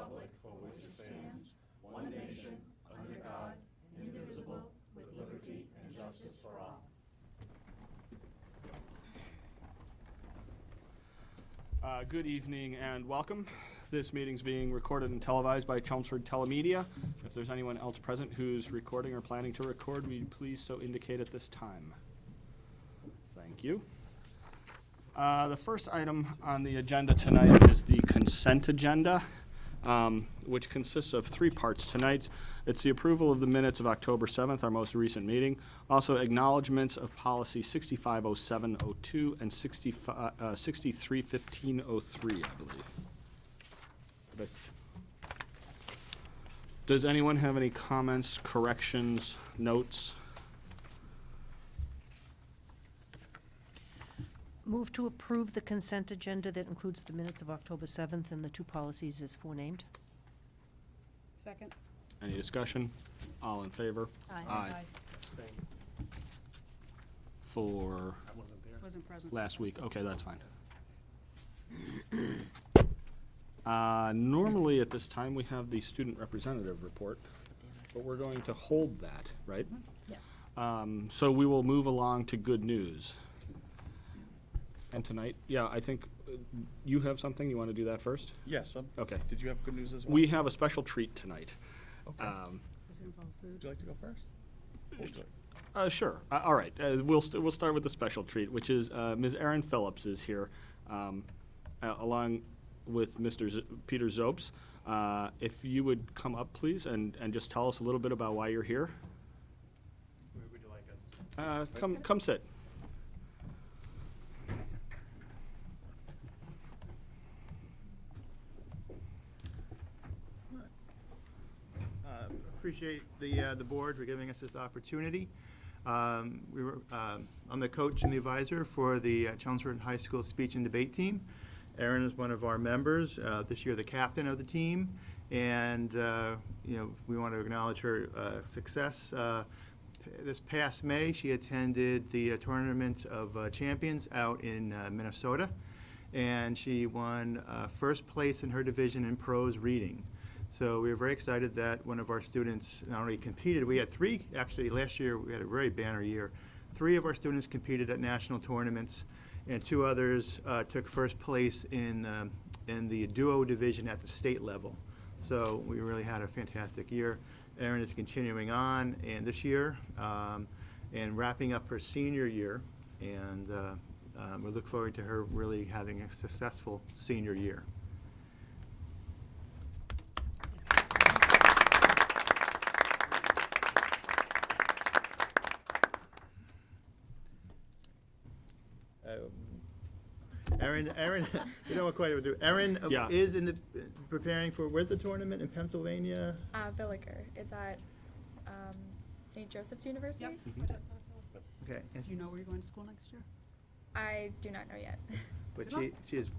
republic for which it stands, one nation, under God, indivisible, with liberty and justice for all. Good evening and welcome. This meeting's being recorded and televised by Chelmsford Telemedia. If there's anyone else present who's recording or planning to record, will you please so indicate at this time? Thank you. The first item on the agenda tonight is the consent agenda, which consists of three parts tonight. It's the approval of the minutes of October 7th, our most recent meeting. Also, acknowledgments of policy 650702 and 631503, I believe. Does anyone have any comments, corrections, notes? Move to approve the consent agenda that includes the minutes of October 7th and the two policies as forenamed. Second. Any discussion? All in favor? Aye. For Wasn't present. last week, okay, that's fine. Normally at this time, we have the student representative report, but we're going to hold that, right? Yes. So we will move along to good news. And tonight, yeah, I think you have something, you want to do that first? Yes. Okay. Did you have good news as well? We have a special treat tonight. Okay. Does it involve Would food? you like to go first? We'll do it. Sure. All right. We'll start with the special treat, which is Ms. Erin Phillips is here, along with Mr. Peter Zopes. If you would come up, please, and just tell us a little bit about why you're here. Where would you like us? Come sit. Appreciate the board for giving us this opportunity. I'm the coach and the advisor for the Chelmsford High School Speech and Debate Team. Erin is one of our members, this year the captain of the team, and we want to acknowledge her success. This past May, she attended the Tournament of Champions out in Minnesota, and she won first place in her division in prose reading. So we were very excited that one of our students not only competed, we had three, actually last year we had a very banner year. Three of our students competed at national tournaments, and two others took first place in the duo division at the state level. So we really had a fantastic year. Erin is continuing on and this year and wrapping up her senior year, and we look forward to her really having a successful senior year. Erin, you know what quite to do. Erin Yeah. is preparing for, where's the tournament in Pennsylvania? Villicker. It's at St. Joseph's University. Yep. Okay. And Do you know where you're going to school next year? I do not know yet. But she's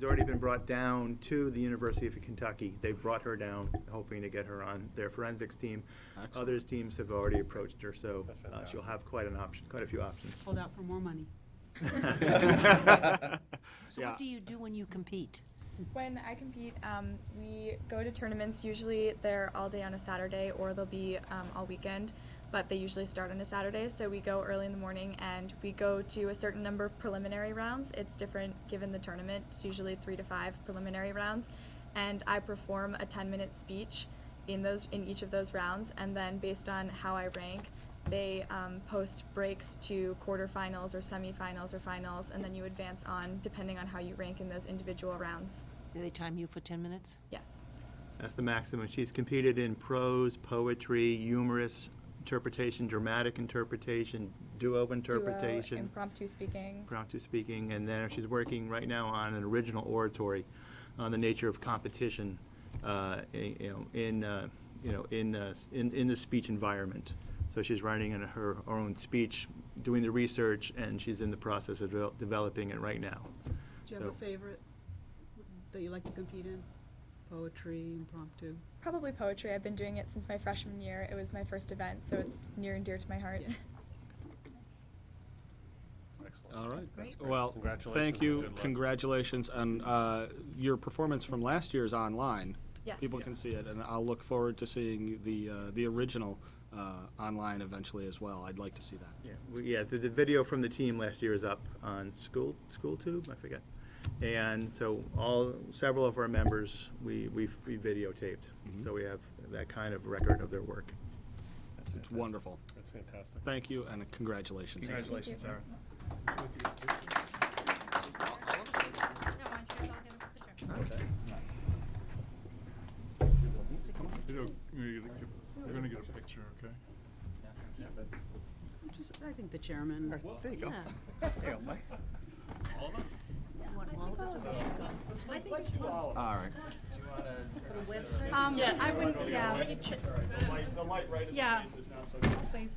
already been brought down to the University of Kentucky. They brought her down, hoping to get her on their forensics team. Excellent. Others teams have already approached her, so That's fantastic. she'll have quite a few options. Hold out for more money. So Yeah. what do you do when you compete? When I compete, we go to tournaments. Usually they're all day on a Saturday, or they'll be all weekend, but they usually start on a Saturday. So we go early in the morning and we go to a certain number of preliminary rounds. It's different given the tournament. It's usually 3 to 5 preliminary rounds, and I perform a 10-minute speech in each of those rounds, and then based on how I rank, they post breaks to quarterfinals or semifinals or finals, and then you advance on depending on how you rank in those individual rounds. Do they time you for 10 minutes? Yes. That's the maximum. She's competed in prose, poetry, humorous interpretation, dramatic interpretation, duo interpretation. Duo, impromptu speaking. And then she's working right now on an original oratory on the nature of competition, in the speech environment. So she's writing in her own speech, doing the research, and she's in the process of developing it right now. Do you have a So- favorite that you like to compete in? Poetry, impromptu? Probably poetry. I've been doing it since my freshman year. It was my first event, so it's near and dear to my heart. Yeah. Excellent. All right. That's great. Well, Congratulations thank and you. good luck. Congratulations. And your performance from last year is online. Yes. People can see it, and I'll look forward to seeing the original online eventually as well. I'd like to see that. Yeah, the video from the team last year is up on SchoolTube, I forget. And so several of our members, we videotaped. Mhm. So we have that kind of record of their work. It's wonderful. That's fantastic. Thank you, and congratulations. Congratulations, Sarah. You're gonna get a picture, okay? I think the chairman. There you go. Yeah. There you go, Mike. Want all of us, or we should go? All right. For the website? Yeah, I wouldn't, yeah, The light right in Yeah. the face is now so. please.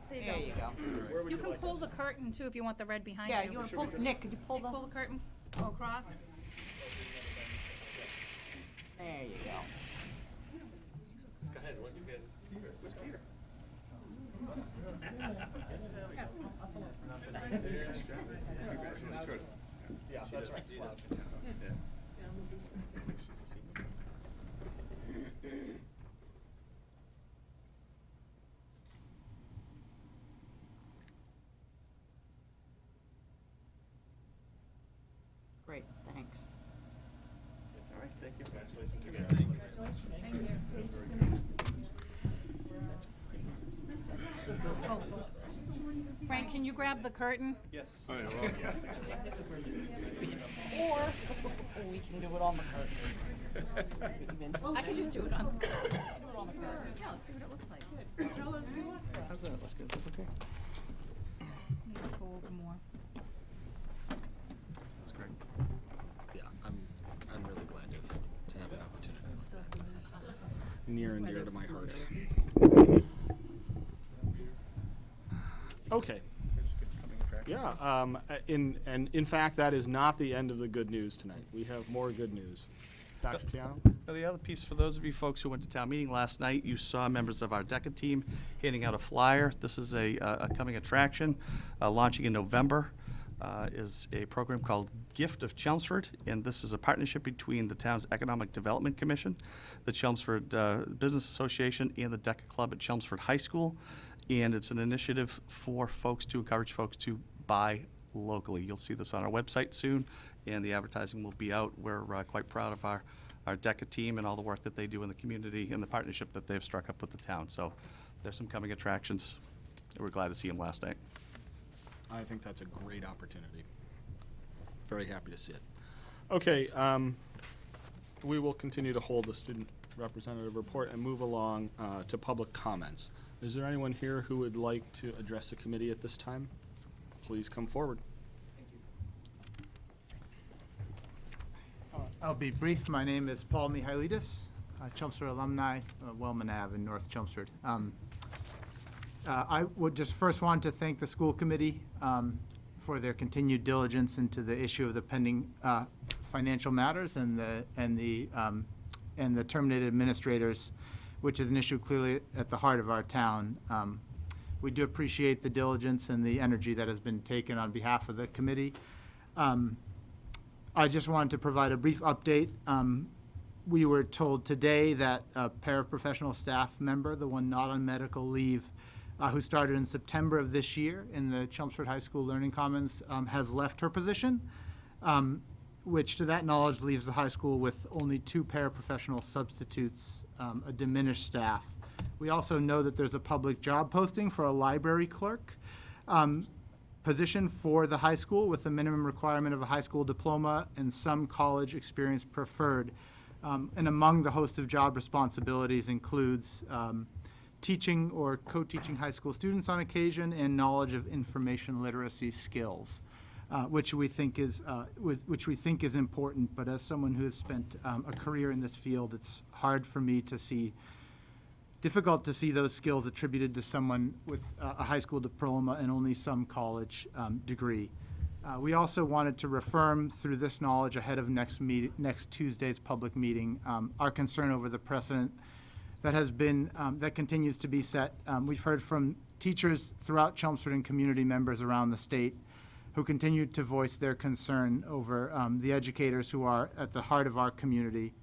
There you go. Where would You can like pull us? the curtain too if you want the red behind you. Yeah, you want to pull, Nick, could you pull Pull the, the curtain, go across. there you go. Go ahead, what's you guys? Where's Peter? Yeah, that's right. Great, thanks. All right, thank you. Congratulations again. Frank, can you grab the curtain? Yes. Or we can do it on the curtain. I could just do it on the curtain. Yeah, let's see what it looks like. How's that look? Is that okay? Needs to go over more. That's great. Yeah, I'm really glad to have an opportunity like that. Near and dear to my heart. Okay. Yeah, in fact, that is not the end of the good news tonight. We have more good news. Dr. Chiano? Now, the other piece, for those of you folks who went to town meeting last night, you saw members of our DECA team handing out a flyer. This is a coming attraction launching in November. Is a program called Gift of Chelmsford, and this is a partnership between the town's Economic Development Commission, the Chelmsford Business Association, and the DECA Club at Chelmsford High School. And it's an initiative for folks to encourage folks to buy locally. You'll see this on our website soon, and the advertising will be out. We're quite proud of our DECA team and all the work that they do in the community and the partnership that they've struck up with the town. So there's some coming attractions. We're glad to see them last night. I think that's a great opportunity. Very happy to see it. Okay, we will continue to hold the student representative report and move along to public comments. Is there anyone here who would like to address the committee at this time? Please come forward. I'll be brief. My name is Paul Mihailidis, Chelmsford alumni, Wellman Ave in North Chelmsford. I would just first want to thank the school committee for their continued diligence into the issue of the pending financial matters and the terminated administrators, which is an issue clearly at the heart of our town. We do appreciate the diligence and the energy that has been taken on behalf of the committee. I just wanted to provide a brief update. We were told today that a paraprofessional staff member, the one not on medical leave, who started in September of this year in the Chelmsford High School Learning Commons, has left her position, which to that knowledge leaves the high school with only 2 paraprofessional substitutes, a diminished staff. We also know that there's a public job posting for a library clerk position for the high school with a minimum requirement of a high school diploma and some college experience preferred. And among the host of job responsibilities includes teaching or co-teaching high school students on occasion and knowledge of information literacy skills, which we think is important. But as someone who has spent a career in this field, it's hard for me to see. Difficult to see those skills attributed to someone with a high school diploma and only some college degree. We also wanted to reaffirm through this knowledge ahead of next Tuesday's public meeting our concern over the precedent that has been, that continues to be set. We've heard from teachers throughout Chelmsford and community members around the state who continue to voice their concern over the educators who are at the heart of our community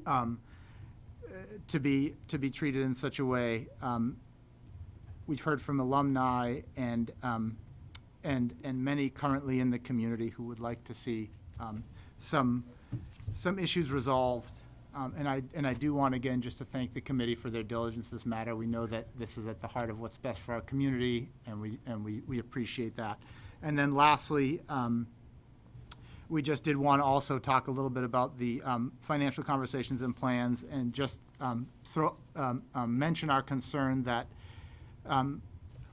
to be treated in such a way. We've heard from alumni and many currently in the community who would like to see some issues resolved. And I do want, again, just to thank the committee for their diligence in this matter. We know that this is at the heart of what's best for our community, and we appreciate that. And then lastly, we just did want to also talk a little bit about the financial conversations and plans, and just mention our concern that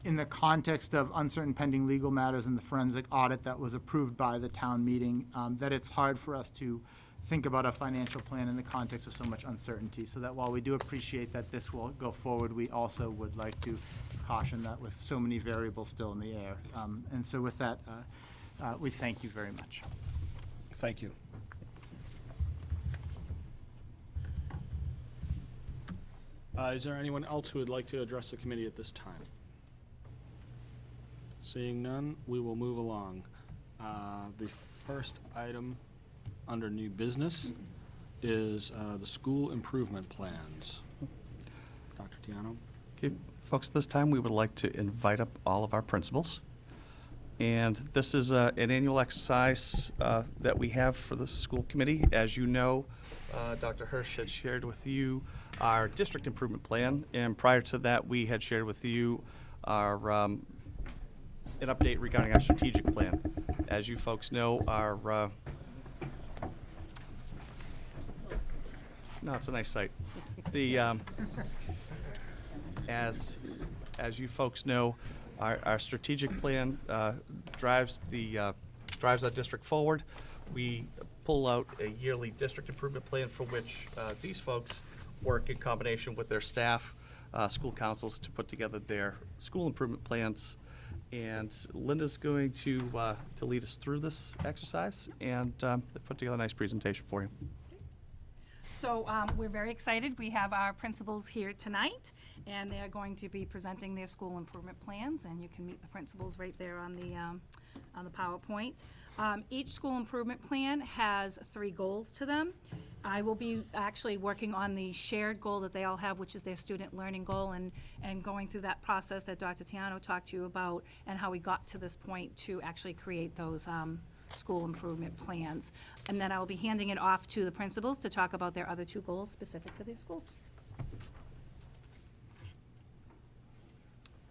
in the context of uncertain pending legal matters and the forensic audit that was approved by the town meeting, that it's hard for us to think about a financial plan in the context of so much uncertainty. So that while we do appreciate that this will go forward, we also would like to caution that with so many variables still in the air. And so with that, we thank you very much. Thank you. Is there anyone else who would like to address the committee at this time? Seeing none, we will move along. The first item under new business is the school improvement plans. Dr. Tiano? Okay, folks, this time we would like to invite up all of our principals. And this is an annual exercise that we have for the school committee. As you know, Dr. Hirsch had shared with you our district improvement plan, and prior to that, we had shared with you our an update regarding our strategic plan. As you folks know, our no, it's a nice site. The as you folks know, our strategic plan drives our district forward. We pull out a yearly district improvement plan for which these folks work in combination with their staff, school councils, to put together their school improvement plans. And Linda's going to lead us through this exercise and put together a nice presentation for you. So we're very excited. We have our principals here tonight, and they're going to be presenting their school improvement plans, and you can meet the principals right there on the PowerPoint. Each school improvement plan has 3 goals to them. I will be actually working on the shared goal that they all have, which is their student learning goal, and going through that process that Dr. Tiano talked to you about, and how we got to this point to actually create those school improvement plans. And then I'll be handing it off to the principals to talk about their other 2 goals specific to their schools.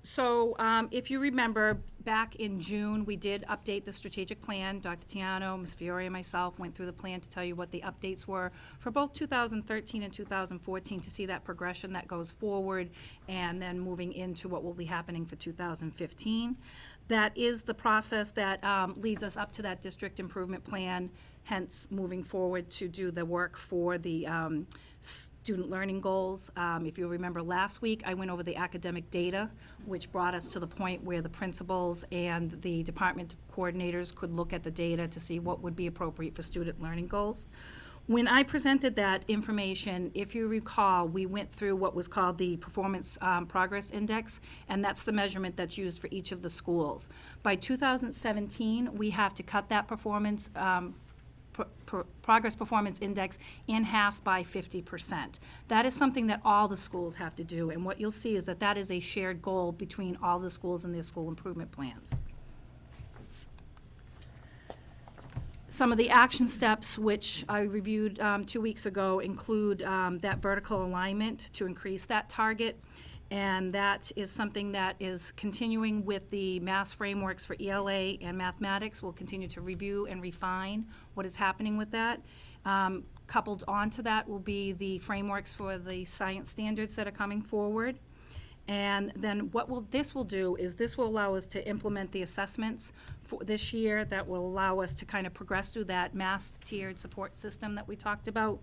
So if you remember, back in June, we did update the strategic plan. Dr. Tiano, Ms. Fiore, and myself went through the plan to tell you what the updates were for both 2013 and 2014 to see that progression that goes forward, and then moving into what will be happening for 2015. That is the process that leads us up to that district improvement plan, hence moving forward to do the work for the student learning goals. If you remember last week, I went over the academic data, which brought us to the point where the principals and the department coordinators could look at the data to see what would be appropriate for student learning goals. When I presented that information, if you recall, we went through what was called the Performance Progress Index, and that's the measurement that's used for each of the schools. By 2017, we have to cut that performance Progress Performance Index in half by 50%. That is something that all the schools have to do, and what you'll see is that that is a shared goal between all the schools and their school improvement plans. Some of the action steps, which I reviewed 2 weeks ago, include that vertical alignment to increase that target. And that is something that is continuing with the math frameworks for ELA and mathematics. We'll continue to review and refine what is happening with that. Coupled onto that will be the frameworks for the science standards that are coming forward. And then what this will do is this will allow us to implement the assessments for this year that will allow us to kind of progress through that mass tiered support system that we talked about.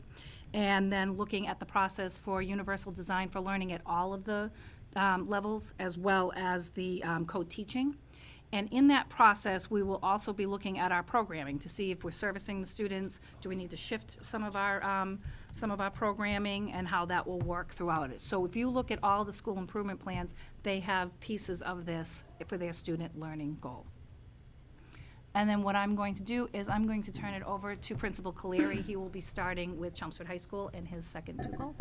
And then looking at the process for universal design for learning at all of the levels, as well as the co-teaching. And in that process, we will also be looking at our programming to see if we're servicing the students, do we need to shift some of our programming, and how that will work throughout it. So if you look at all the school improvement plans, they have pieces of this for their student learning goal. And then what I'm going to do is I'm going to turn it over to Principal Caleri. He will be starting with Chelmsford High School in his second 2 goals.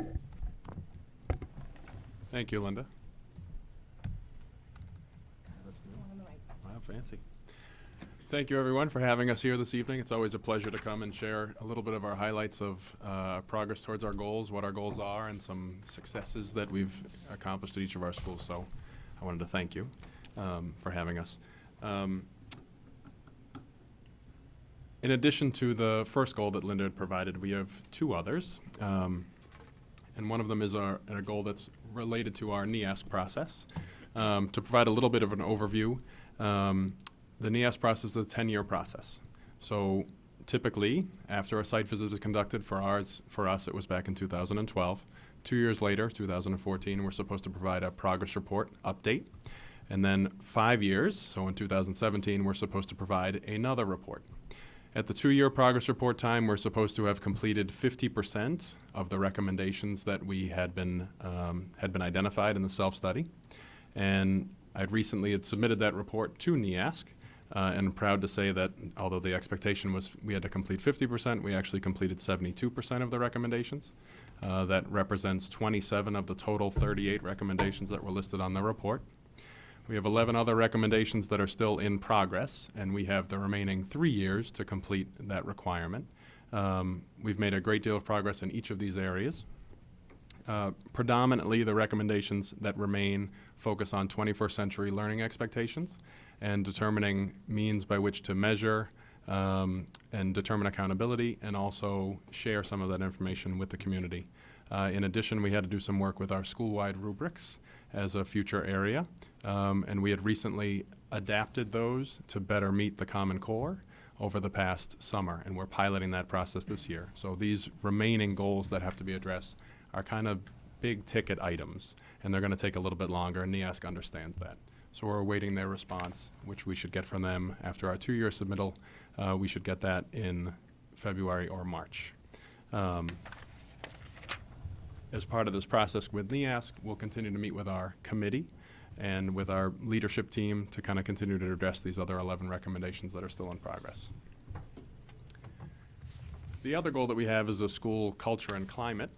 Thank you, Linda. Wow, fancy. Thank you, everyone, for having us here this evening. It's always a pleasure to come and share a little bit of our highlights of progress towards our goals, what our goals are, and some successes that we've accomplished at each of our schools. So I wanted to thank you for having us. In addition to the first goal that Linda had provided, we have 2 others. And one of them is a goal that's related to our NEASC process. To provide a little bit of an overview, the NEASC process is a 10-year process. So typically, after a site visit is conducted, for us it was back in 2012. 2 years later, 2014, we're supposed to provide a progress report update. And then 5 years, so in 2017, we're supposed to provide another report. At the 2-year progress report time, we're supposed to have completed 50% of the recommendations that we had been identified in the self-study. And I'd recently submitted that report to NEASC, and I'm proud to say that although the expectation was we had to complete 50%, we actually completed 72% of the recommendations. That represents 27 of the total 38 recommendations that were listed on the report. We have 11 other recommendations that are still in progress, and we have the remaining 3 years to complete that requirement. We've made a great deal of progress in each of these areas. Predominantly, the recommendations that remain focus on 21st century learning expectations and determining means by which to measure and determine accountability, and also share some of that information with the community. In addition, we had to do some work with our school-wide rubrics as a future area, and we had recently adapted those to better meet the Common Core over the past summer, and we're piloting that process this year. So these remaining goals that have to be addressed are kind of big ticket items, and they're going to take a little bit longer, and NEASC understands that. So we're awaiting their response, which we should get from them after our 2-year submittal. We should get that in February or March. As part of this process with NEASC, we'll continue to meet with our committee and with our leadership team to kind of continue to address these other 11 recommendations that are still in progress. The other goal that we have is the school culture and climate.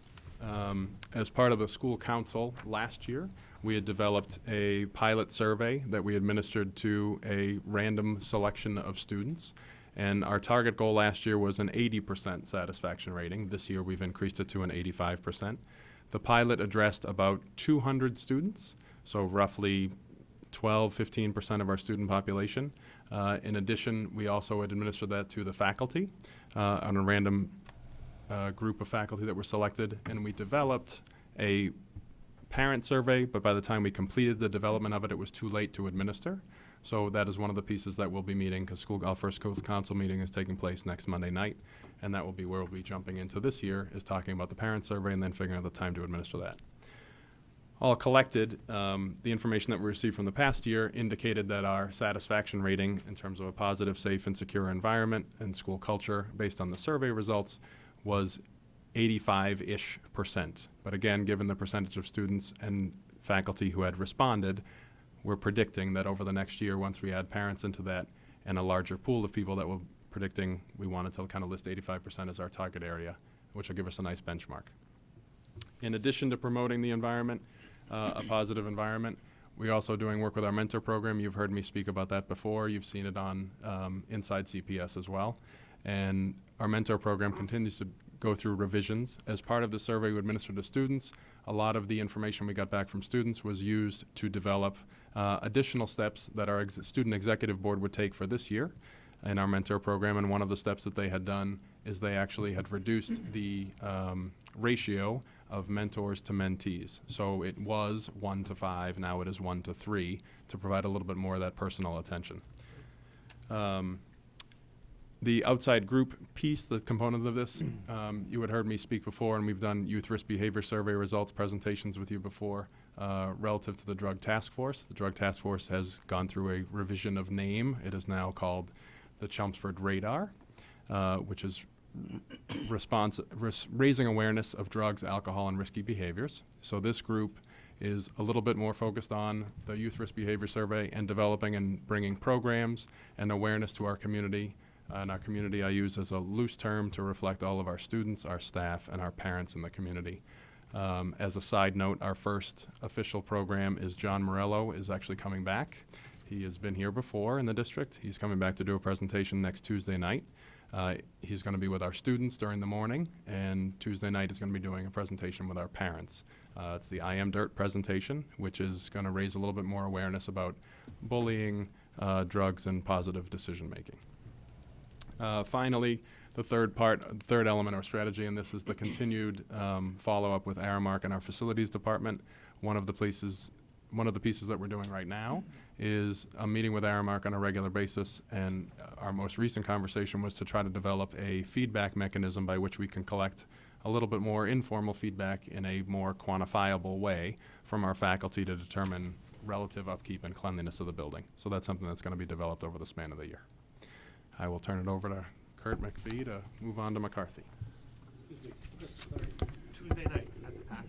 As part of the school council last year, we had developed a pilot survey that we administered to a random selection of students. And our target goal last year was an 80% satisfaction rating. This year we've increased it to an 85%. The pilot addressed about 200 students, so roughly 12-15% of our student population. In addition, we also administered that to the faculty on a random group of faculty that were selected, and we developed a parent survey, but by the time we completed the development of it, it was too late to administer. So that is one of the pieces that we'll be meeting, because our first school council meeting is taking place next Monday night, and that will be where we'll be jumping into this year, is talking about the parent survey and then figuring out the time to administer that. All collected, the information that we received from the past year indicated that our satisfaction rating in terms of a positive, safe, and secure environment and school culture based on the survey results was 85-ish%. But again, given the percentage of students and faculty who had responded, we're predicting that over the next year, once we add parents into that and a larger pool of people that we're predicting, we wanted to kind of list 85% as our target area, which will give us a nice benchmark. In addition to promoting the environment, a positive environment, we're also doing work with our mentor program. You've heard me speak about that before. You've seen it on Inside CPS as well. And our mentor program continues to go through revisions. As part of the survey we administered to students, a lot of the information we got back from students was used to develop additional steps that our student executive board would take for this year in our mentor program. And one of the steps that they had done is they actually had reduced the ratio of mentors to mentees. So it was 1 to 5, now it is 1 to 3, to provide a little bit more of that personal attention. The outside group piece, the component of this, you had heard me speak before, and we've done youth risk behavior survey results presentations with you before relative to the Drug Task Force. The Drug Task Force has gone through a revision of name. It is now called the Chelmsford Radar, which is raising awareness of drugs, alcohol, and risky behaviors. So this group is a little bit more focused on the Youth Risk Behavior Survey and developing and bringing programs and awareness to our community. And our community I use as a loose term to reflect all of our students, our staff, and our parents in the community. As a side note, our first official program is John Morello is actually coming back. He has been here before in the district. He's coming back to do a presentation next Tuesday night. He's going to be with our students during the morning, and Tuesday night is going to be doing a presentation with our parents. It's the I Am Dirt presentation, which is going to raise a little bit more awareness about bullying, drugs, and positive decision making. Finally, the third element or strategy in this is the continued follow-up with Aramark and our facilities department. One of the pieces that we're doing right now is a meeting with Aramark on a regular basis, and our most recent conversation was to try to develop a feedback mechanism by which we can collect a little bit more informal feedback in a more quantifiable way from our faculty to determine relative upkeep and cleanliness of the building. So that's something that's going to be developed over the span of the year. I will turn it over to Kurt McPhee to move on to McCarthy. Tuesday night at the PAC.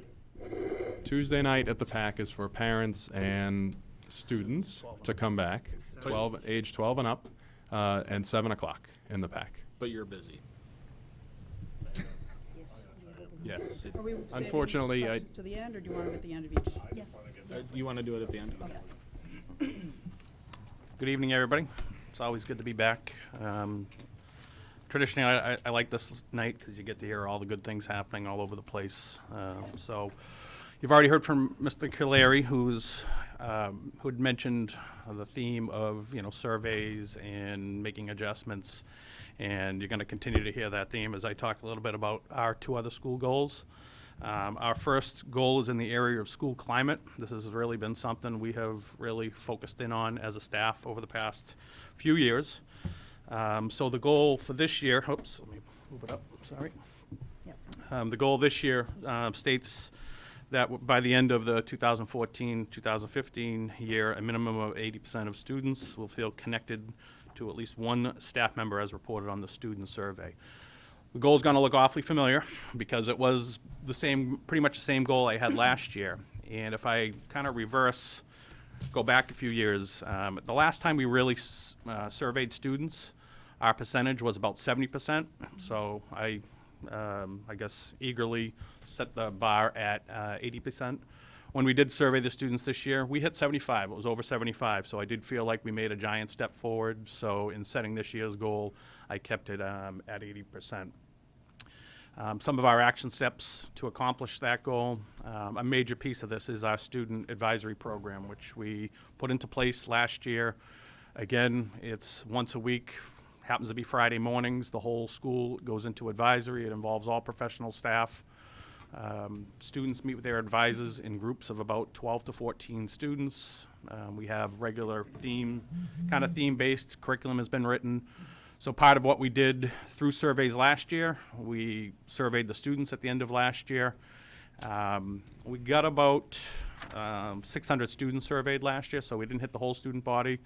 Tuesday night at the PAC is for parents and students to come back, age 12 and up, and 7 o'clock in the PAC. But you're busy. Yes. Are we saving Unfortunately, questions to the end, or do you want them at the end of each? Yes. You want to do it at the end? Okay. Yes. Good evening, everybody. It's always good to be back. Traditionally, I like this night because you get to hear all the good things happening all over the place. So you've already heard from Mr. Caleri, who'd mentioned the theme of surveys and making adjustments, and you're going to continue to hear that theme as I talk a little bit about our 2 other school goals. Our first goal is in the area of school climate. This has really been something we have really focused in on as a staff over the past few years. So the goal for this year, oops, let me move it up, sorry. The goal this year states that by the end of the 2014-2015 year, a minimum of 80% of students will feel connected to at least one staff member as reported on the student survey. The goal is going to look awfully familiar because it was pretty much the same goal I had last year. And if I kind of go back a few years, the last time we really surveyed students, our percentage was about 70%. So I guess eagerly set the bar at 80%. When we did survey the students this year, we hit 75. It was over 75. So I did feel like we made a giant step forward. So in setting this year's goal, I kept it at 80%. Some of our action steps to accomplish that goal, a major piece of this is our student advisory program, which we put into place last year. Again, it's once a week, happens to be Friday mornings. The whole school goes into advisory. It involves all professional staff. Students meet with their advisors in groups of about 12 to 14 students. We have regular theme-based curriculum has been written. So part of what we did through surveys last year, we surveyed the students at the end of last year. We got about 600 students surveyed last year, so we didn't hit the whole student body.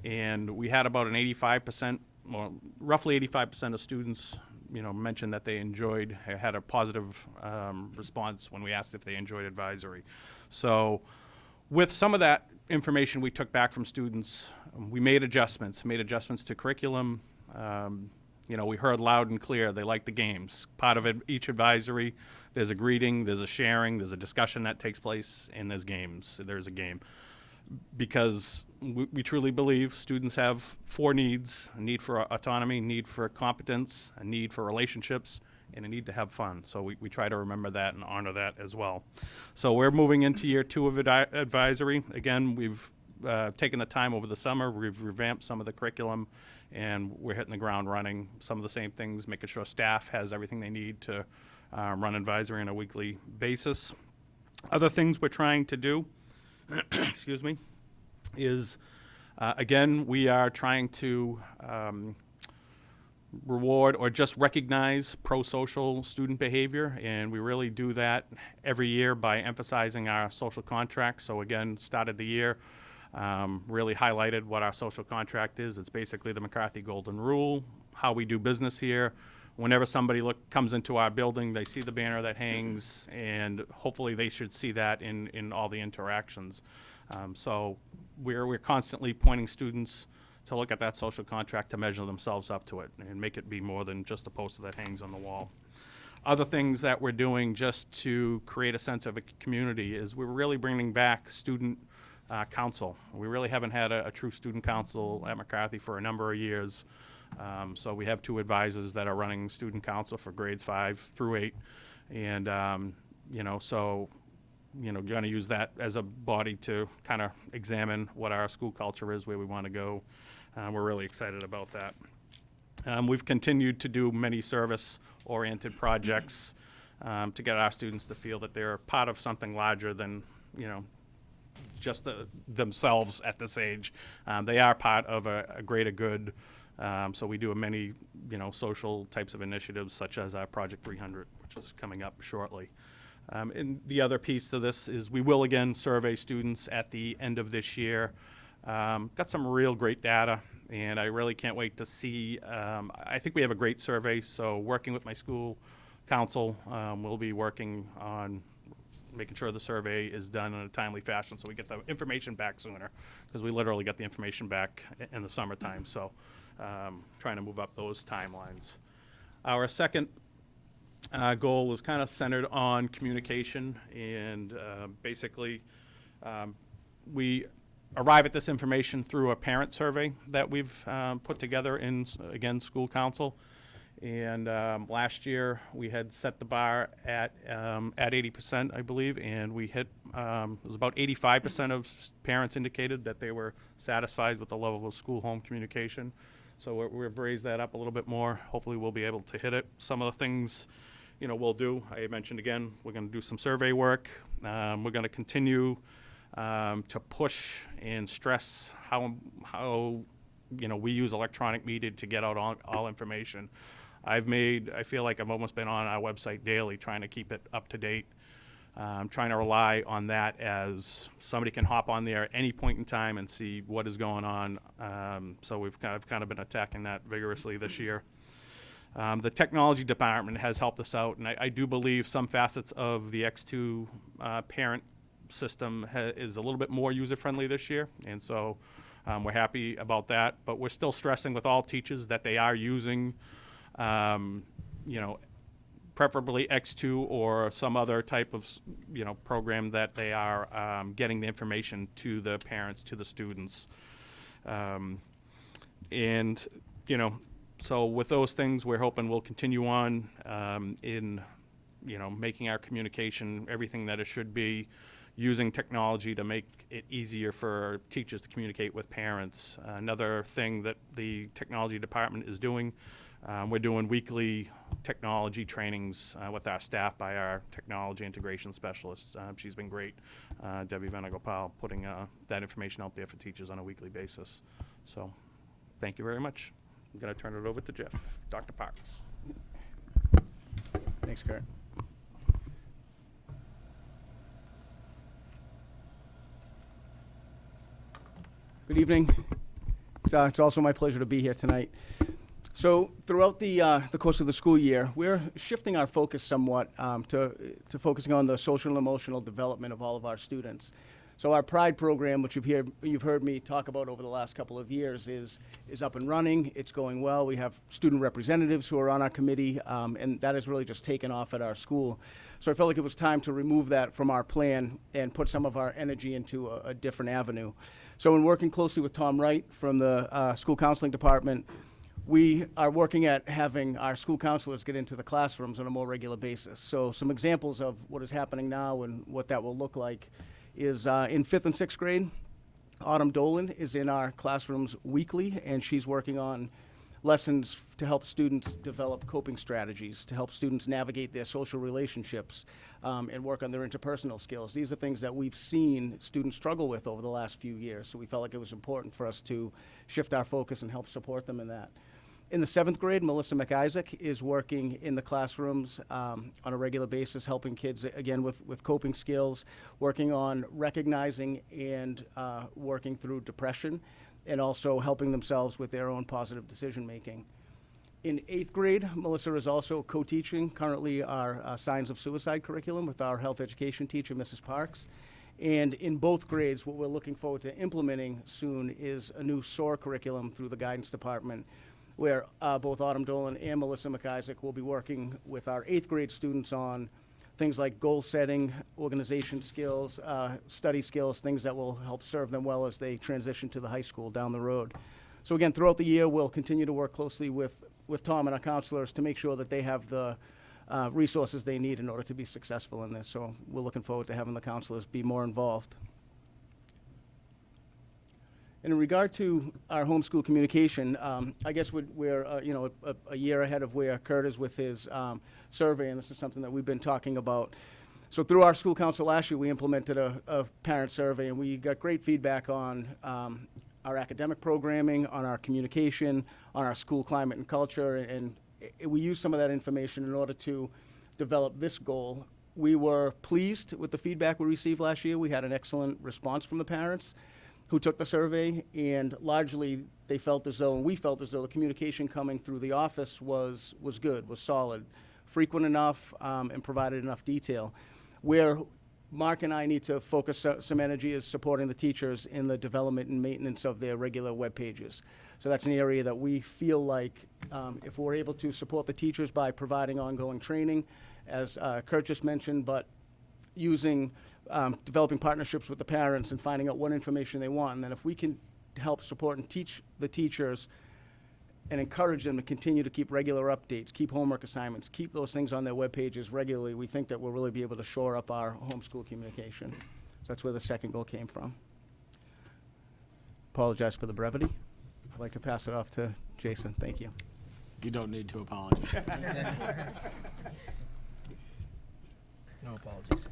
And we had about an 85%, well, roughly 85% of students mentioned that they had a positive response when we asked if they enjoyed advisory. So with some of that information we took back from students, we made adjustments to curriculum. We heard loud and clear they like the games. Part of each advisory, there's a greeting, there's a sharing, there's a discussion that takes place, and there's games. There's a game. Because we truly believe students have 4 needs: a need for autonomy, need for competence, a need for relationships, and a need to have fun. So we try to remember that and honor that as well. So we're moving into year 2 of advisory. Again, we've taken the time over the summer, we've revamped some of the curriculum, and we're hitting the ground running. Some of the same things, making sure staff has everything they need to run advisory on a weekly basis. Other things we're trying to do excuse me, is, again, we are trying to reward or just recognize pro-social student behavior, and we really do that every year by emphasizing our social contract. So again, started the year, really highlighted what our social contract is. It's basically the McCarthy Golden Rule, how we do business here. whenever somebody comes into our building, they see the banner that hangs, and hopefully they should see that in all the interactions. So we're constantly pointing students to look at that social contract to measure themselves up to it and make it be more than just a poster that hangs on the wall. Other things that we're doing just to create a sense of a community is we're really bringing back student council. We really haven't had a true student council at McCarthy for a number of years. So we have 2 advisors that are running student council for grades 5 through 8. And, so, going to use that as a body to kind of examine what our school culture is, where we want to go. We're really excited about that. We've continued to do many service-oriented projects to get our students to feel that they're part of something larger than, just themselves at this age. They are part of a greater good. So we do many, social types of initiatives, such as our Project 300, which is coming up shortly. And the other piece to this is we will again survey students at the end of this year. Got some real great data, and I really can't wait to see. I think we have a great survey, so working with my school council, we'll be working on making sure the survey is done in a timely fashion so we get the information back sooner, because we literally get the information back in the summertime. So trying to move up those timelines. Our second goal is kind of centered on communication, and basically we arrive at this information through a parent survey that we've put together in, again, school council. And last year we had set the bar at 80%, I believe, and we hit, it was about 85% of parents indicated that they were satisfied with the level of school-home communication. So we've raised that up a little bit more. Hopefully we'll be able to hit it. Some of the things, we'll do, I mentioned again, we're going to do some survey work. We're going to continue to push and stress how we use electronic media to get out all information. I feel like I've almost been on our website daily trying to keep it up to date. Trying to rely on that as somebody can hop on there at any point in time and see what is going on. So I've kind of been attacking that vigorously this year. The technology department has helped us out, and I do believe some facets of the X2 parent system is a little bit more user-friendly this year, and so we're happy about that. But we're still stressing with all teachers that they are using, preferably X2 or some other type of, program that they are getting the information to the parents, to the students. So with those things, we're hoping we'll continue on in, making our communication everything that it should be, using technology to make it easier for teachers to communicate with parents. Another thing that the technology department is doing, we're doing weekly technology trainings with our staff by our technology integration specialist. She's been great, Debbie Venagopal, putting that information out there for teachers on a weekly basis. So thank you very much. I'm going to turn it over to Jeff. Dr. Parks. Thanks, Kurt. Good evening. It's also my pleasure to be here tonight. So throughout the course of the school year, we're shifting our focus somewhat to focusing on the social and emotional development of all of our students. So our Pride program, which you've heard me talk about over the last couple of years, is up and running. It's going well. We have student representatives who are on our committee, and that has really just taken off at our school. So I felt like it was time to remove that from our plan and put some of our energy into a different avenue. So in working closely with Tom Wright from the school counseling department, we are working at having our school counselors get into the classrooms on a more regular basis. So some examples of what is happening now and what that will look like is in 5th and 6th grade, Autumn Dolan is in our classrooms weekly, and she's working on lessons to help students develop coping strategies, to help students navigate their social relationships, and work on their interpersonal skills. These are things that we've seen students struggle with over the last few years, so we felt like it was important for us to shift our focus and help support them in that. In the 7th grade, Melissa McIsaac is working in the classrooms on a regular basis, helping kids, again, with coping skills, working on recognizing and working through depression, and also helping themselves with their own positive decision-making. In 8th grade, Melissa is also co-teaching currently our Signs of Suicide curriculum with our health education teacher, Mrs. Parks. And in both grades, what we're looking forward to implementing soon is a new SOAR curriculum through the guidance department, where both Autumn Dolan and Melissa McIsaac will be working with our 8th grade students on things like goal setting, organization skills, study skills, things that will help serve them well as they transition to the high school down the road. So again, throughout the year, we'll continue to work closely with Tom and our counselors to make sure that they have the resources they need in order to be successful in this. So we're looking forward to having the counselors be more involved. And in regard to our homeschool communication, I guess we're a year ahead of where Kurt is with his survey, and this is something that we've been talking about. So through our school council last year, we implemented a parent survey, and we got great feedback on our academic programming, on our communication, on our school climate and culture, and we used some of that information in order to develop this goal. We were pleased with the feedback we received last year. We had an excellent response from the parents who took the survey, and largely they felt as though, and we felt as though, the communication coming through the office was good, was solid, frequent enough, and provided enough detail. Where Mark and I need to focus some energy is supporting the teachers in the development and maintenance of their regular web pages. So that's an area that we feel like if we're able to support the teachers by providing ongoing training, as Kurt just mentioned, but using, developing partnerships with the parents and finding out what information they want. And then if we can help support and teach the teachers and encourage them to continue to keep regular updates, keep homework assignments, keep those things on their web pages regularly, we think that we'll really be able to shore up our homeschool communication. So that's where the second goal came from. Apologize for the brevity. I'd like to pass it off to Jason. Thank you. You don't need to apologize. No apologies.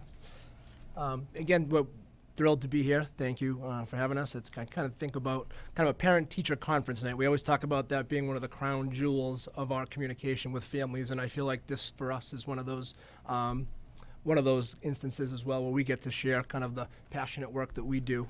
Again, we're thrilled to be here. Thank you for having us. It's I kind of think about kind of a parent-teacher conference night. We always talk about that being one of the crown jewels of our communication with families, and I feel like this for us is one of those instances as well where we get to share kind of the passionate work that we do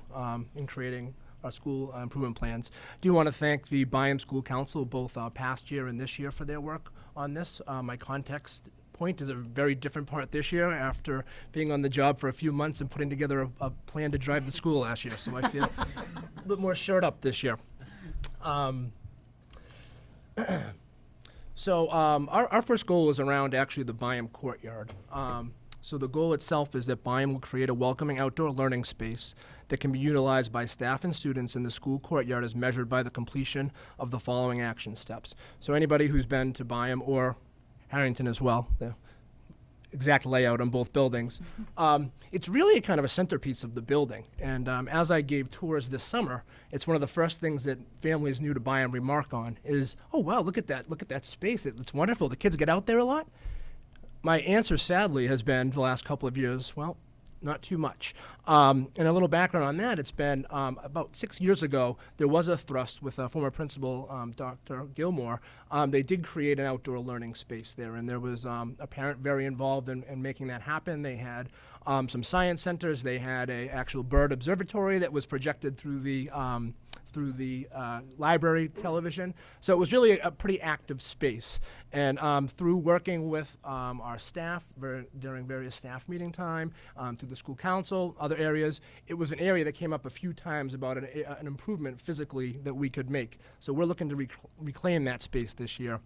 in creating our school improvement plans. Do want to thank the Byam School Council, both past year and this year, for their work on this. My context point is a very different part this year after being on the job for a few months and putting together a plan to drive the school last year. So I feel a bit more shored up this year. So our first goal is around actually the Byam courtyard. So the goal itself is that Byam will create a welcoming outdoor learning space that can be utilized by staff and students in the school courtyard as measured by the completion of the following action steps. So anybody who's been to Byam or Harrington as well, the exact layout on both buildings. It's really a kind of a centerpiece of the building. And as I gave tours this summer, it's one of the first things that families new to Byam remark on is, oh, wow, look at that space. It's wonderful. The kids get out there a lot. My answer, sadly, has been the last couple of years, well, not too much. And a little background on that, it's been about 6 years ago, there was a thrust with former principal, Dr. Gilmore. They did create an outdoor learning space there, and there was a parent very involved in making that happen. They had some science centers. They had an actual bird observatory that was projected through the library television. So it was really a pretty active space. And through working with our staff during various staff meeting time, through the school council, other areas, it was an area that came up a few times about an improvement physically that we could make. So we're looking to reclaim that space this year.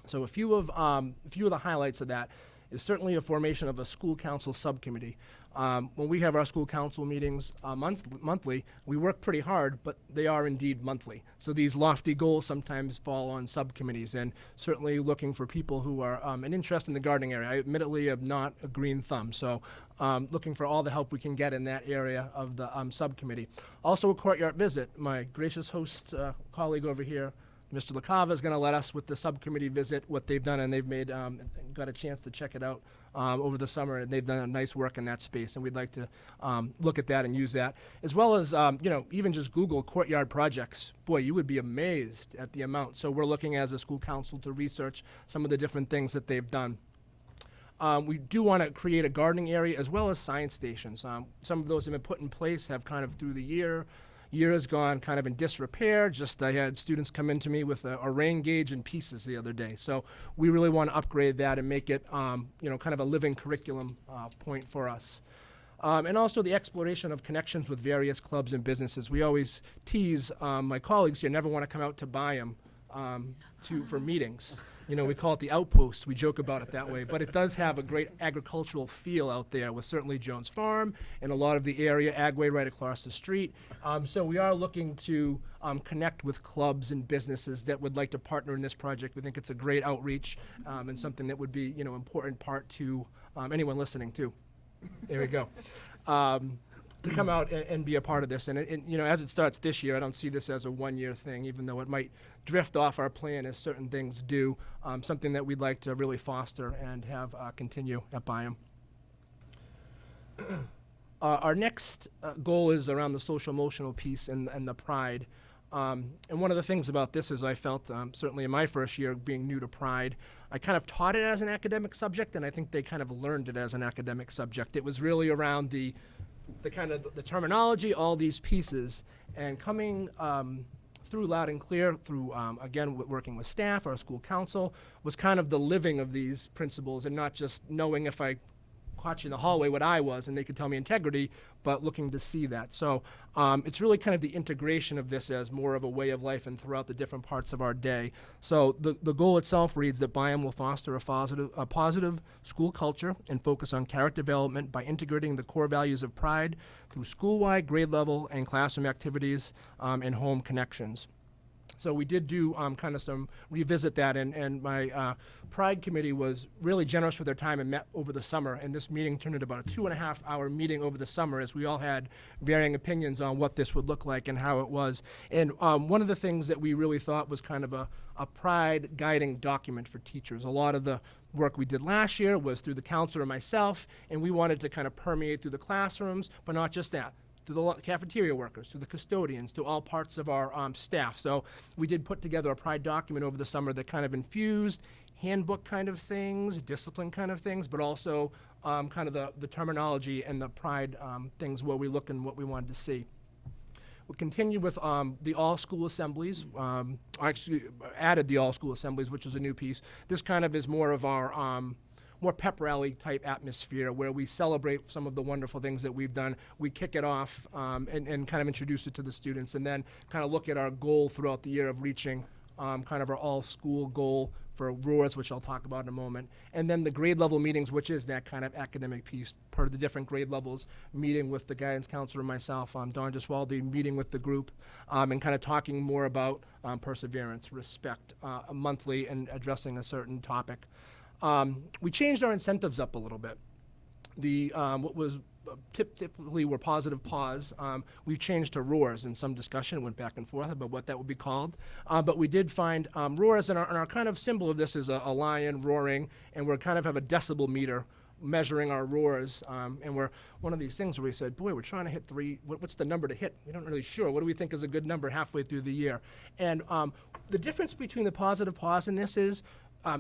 So a few of the highlights of that is certainly a formation of a school council subcommittee. When we have our school council meetings monthly, we work pretty hard, but they are indeed monthly. So these lofty goals sometimes fall on subcommittees, and certainly looking for people who are an interest in the gardening area. I admittedly am not a green thumb, so looking for all the help we can get in that area of the subcommittee. Also a courtyard visit. My gracious host colleague over here, Mr. LaCava, is going to let us with the subcommittee visit what they've done, and they've made got a chance to check it out over the summer, and they've done a nice work in that space, and we'd like to look at that and use that, as well as even just Google courtyard projects. Boy, you would be amazed at the amount. So we're looking as a school council to research some of the different things that they've done. We do want to create a gardening area as well as science stations. Some of those have been put in place, have kind of through the year year has gone kind of in disrepair. Just I had students come into me with a rain gauge in pieces the other day. So we really want to upgrade that and make it, you know, kind of a living curriculum point for us. And also the exploration of connections with various clubs and businesses. We always tease my colleagues here, never want to come out to Byam for meetings. You know, we call it the outpost. We joke about it that way. But it does have a great agricultural feel out there with certainly Jones Farm and a lot of the area, Agway right across the street. So we are looking to connect with clubs and businesses that would like to partner in this project. We think it's a great outreach and something that would be, you know, important part to anyone listening too. There we go. To come out and be a part of this. And, you know, as it starts this year, I don't see this as a one-year thing, even though it might drift off our plan as certain things do, something that we'd like to really foster and have continue at Byam. Our next goal is around the social-emotional piece and the pride. And one of the things about this is I felt, certainly in my first year being new to Pride, I kind of taught it as an academic subject, and I think they kind of learned it as an academic subject. It was really around the kind of the terminology, all these pieces, and coming through loud and clear, through, again, working with staff, our school council, was kind of the living of these principles and not just knowing if I caught you in the hallway what I was and they could tell me integrity, but looking to see that. So it's really kind of the integration of this as more of a way of life and throughout the different parts of our day. So the goal itself reads that Byam will foster a positive school culture and focus on character development by integrating the core values of pride through school-wide, grade level, and classroom activities and home connections. So we did do kind of some revisit that, and my Pride committee was really generous with their time and met over the summer, and this meeting turned into about a 2.5-hour meeting over the summer as we all had varying opinions on what this would look like and how it was. And one of the things that we really thought was kind of a Pride guiding document for teachers. A lot of the work we did last year was through the counselor and myself, and we wanted to kind of permeate through the classrooms, but not just that. To the cafeteria workers, to the custodians, to all parts of our staff. So we did put together a Pride document over the summer that kind of infused handbook kind of things, discipline kind of things, but also kind of the terminology and the Pride things where we look and what we wanted to see. We'll continue with the all-school assemblies. Actually added the all-school assemblies, which is a new piece. This kind of is more of our more pep rally type atmosphere where we celebrate some of the wonderful things that we've done. We kick it off and kind of introduce it to the students and then kind of look at our goal throughout the year of reaching kind of our all-school goal for ROARs, which I'll talk about in a moment. And then the grade level meetings, which is that kind of academic piece, part of the different grade levels, meeting with the guidance counselor and myself, Dawn Giswaldi, meeting with the group, and kind of talking more about perseverance, respect, monthly, and addressing a certain topic. We changed our incentives up a little bit. The what was typically were positive pause, we've changed to roars in some discussion, went back and forth about what that would be called. But we did find roars, and our kind of symbol of this is a lion roaring, and we kind of have a decibel meter measuring our roars, and we're one of these things where we said, boy, we're trying to hit 3, what's the number to hit? We don't really sure. What do we think is a good number halfway through the year? And the difference between the positive pause and this is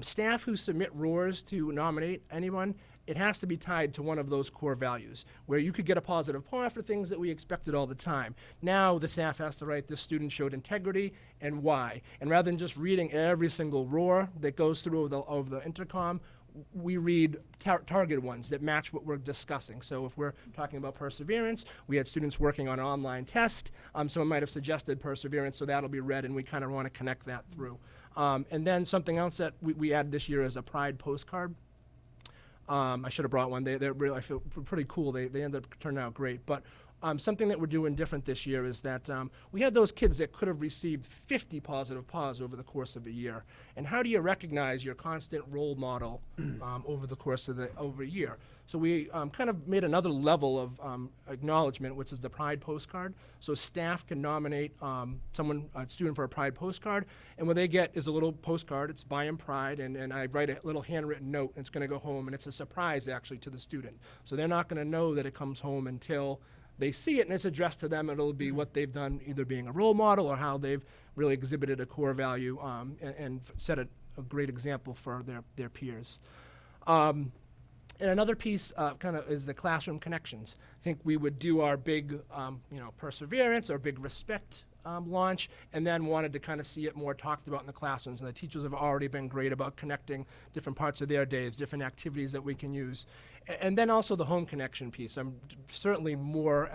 staff who submit roars to nominate anyone, it has to be tied to one of those core values, where you could get a positive pause for things that we expected all the time. Now the staff has to write, this student showed integrity and why. And rather than just reading every single roar that goes through over the intercom, we read targeted ones that match what we're discussing. So if we're talking about perseverance, we had students working on an online test. Someone might have suggested perseverance, so that'll be read, and we kind of want to connect that through. And then something else that we added this year is a Pride postcard. I should have brought one. They're really, I feel pretty cool. They ended up turning out great. But something that we're doing different this year is that we had those kids that could have received 50 positive pause over the course of a year. And how do you recognize your constant role model over the course of over a year? So we kind of made another level of acknowledgement, which is the Pride postcard. So staff can nominate a student for a Pride postcard, and what they get is a little postcard. It's Byam Pride, and I write a little handwritten note, and it's going to go home, and it's a surprise actually to the student. So they're not going to know that it comes home until they see it, and it's addressed to them. It'll be what they've done, either being a role model or how they've really exhibited a core value and set a great example for their peers. And another piece kind of is the classroom connections. I think we would do our big, perseverance or big respect launch, and then wanted to kind of see it more talked about in the classrooms. And the teachers have already been great about connecting different parts of their days, different activities that we can use. And then also the home connection piece. I'm certainly more,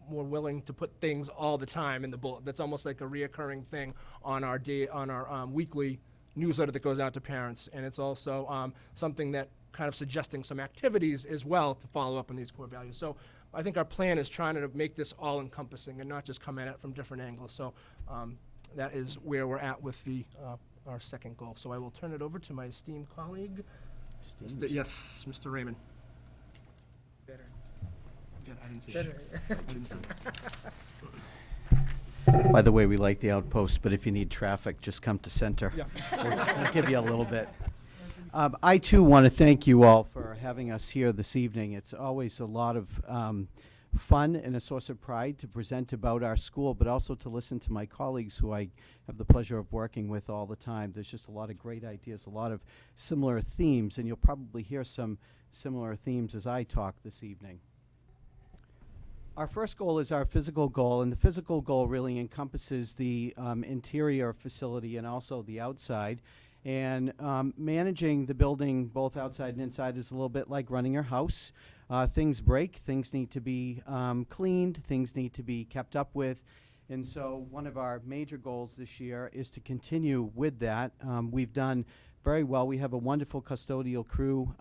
more willing to put things all the time in the bullet. That's almost like a reoccurring thing on our weekly newsletter that goes out to parents. And it's also something that kind of suggesting some activities as well to follow up on these core values. So I think our plan is trying to make this all encompassing and not just come at it from different angles. So that is where we're at with our second goal. So I will turn it over to my esteemed colleague, Mr. Raymond. Better. Good, I didn't see Better. By the way, we like the outpost, but if you need traffic, just come to center. Yeah. We'll give you a little bit. I, too, want to thank you all for having us here this evening. It's always a lot of fun and a source of pride to present about our school, but also to listen to my colleagues who I have the pleasure of working with all the time. There's just a lot of great ideas, a lot of similar themes, and you'll probably hear some similar themes as I talk this evening. Our first goal is our physical goal, and the physical goal really encompasses the interior facility and also the outside. And managing the building both outside and inside is a little bit like running your house. Things break, things need to be cleaned, things need to be kept up with. And so one of our major goals this year is to continue with that. We've done very well. We have a wonderful custodial crew.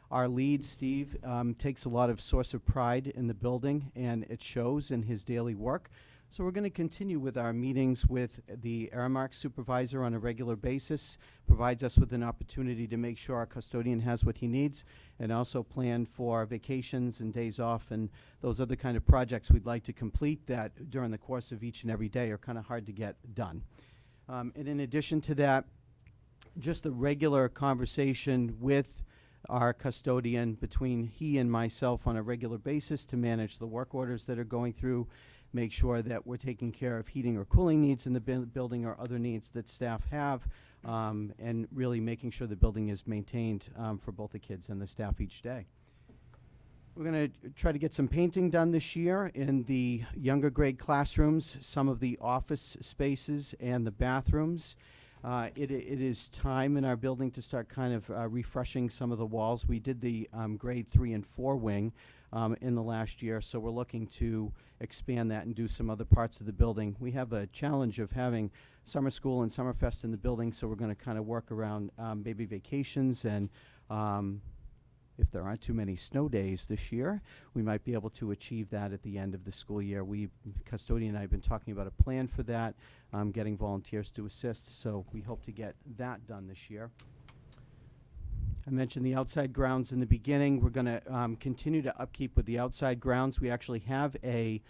Our lead, Steve, takes a lot of source of pride in the building, and it shows in his daily work. So we're going to continue with our meetings with the Aramark supervisor on a regular basis, provides us with an opportunity to make sure our custodian has what he needs, and also plan for vacations and days off and those other kind of projects we'd like to complete that during the course of each and every day are kind of hard to get done. And in addition to that, just the regular conversation with our custodian between he and myself on a regular basis to manage the work orders that are going through, make sure that we're taking care of heating or cooling needs in the building or other needs that staff have, and really making sure the building is maintained for both the kids and the staff each day. We're going to try to get some painting done this year in the younger grade classrooms, some of the office spaces, and the bathrooms. It is time in our building to start kind of refreshing some of the walls. We did the grade 3 and 4 wing in the last year, so we're looking to expand that and do some other parts of the building. We have a challenge of having summer school and Summerfest in the building, so we're going to kind of work around baby vacations, and if there aren't too many snow days this year, we might be able to achieve that at the end of the school year. Custodian and I have been talking about a plan for that, getting volunteers to assist, so we hope to get that done this year. I mentioned the outside grounds in the beginning. We're going to continue to upkeep with the outside grounds. We actually have a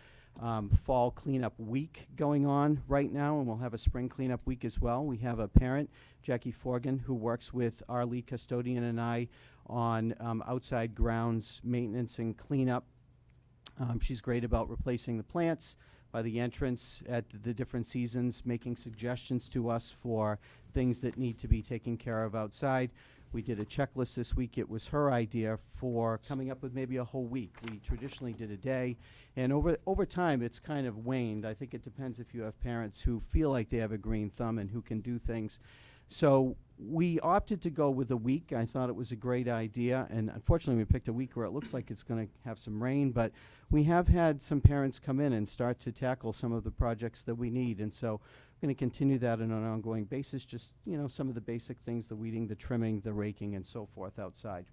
fall cleanup week going on right now, and we'll have a spring cleanup week as well. We have a parent, Jackie Forgan, who works with our lead custodian and I on outside grounds maintenance and cleanup. She's great about replacing the plants by the entrance at the different seasons, making suggestions to us for things that need to be taken care of outside. We did a checklist this week. It was her idea for coming up with maybe a whole week. We traditionally did a day, and over time it's kind of waned. I think it depends if you have parents who feel like they have a green thumb and who can do things. So we opted to go with a week. I thought it was a great idea, and unfortunately we picked a week where it looks like it's going to have some rain, but we have had some parents come in and start to tackle some of the projects that we need, and so we're going to continue that on an ongoing basis, just, you know, some of the basic things, the weeding, the trimming, the raking, and so forth outside.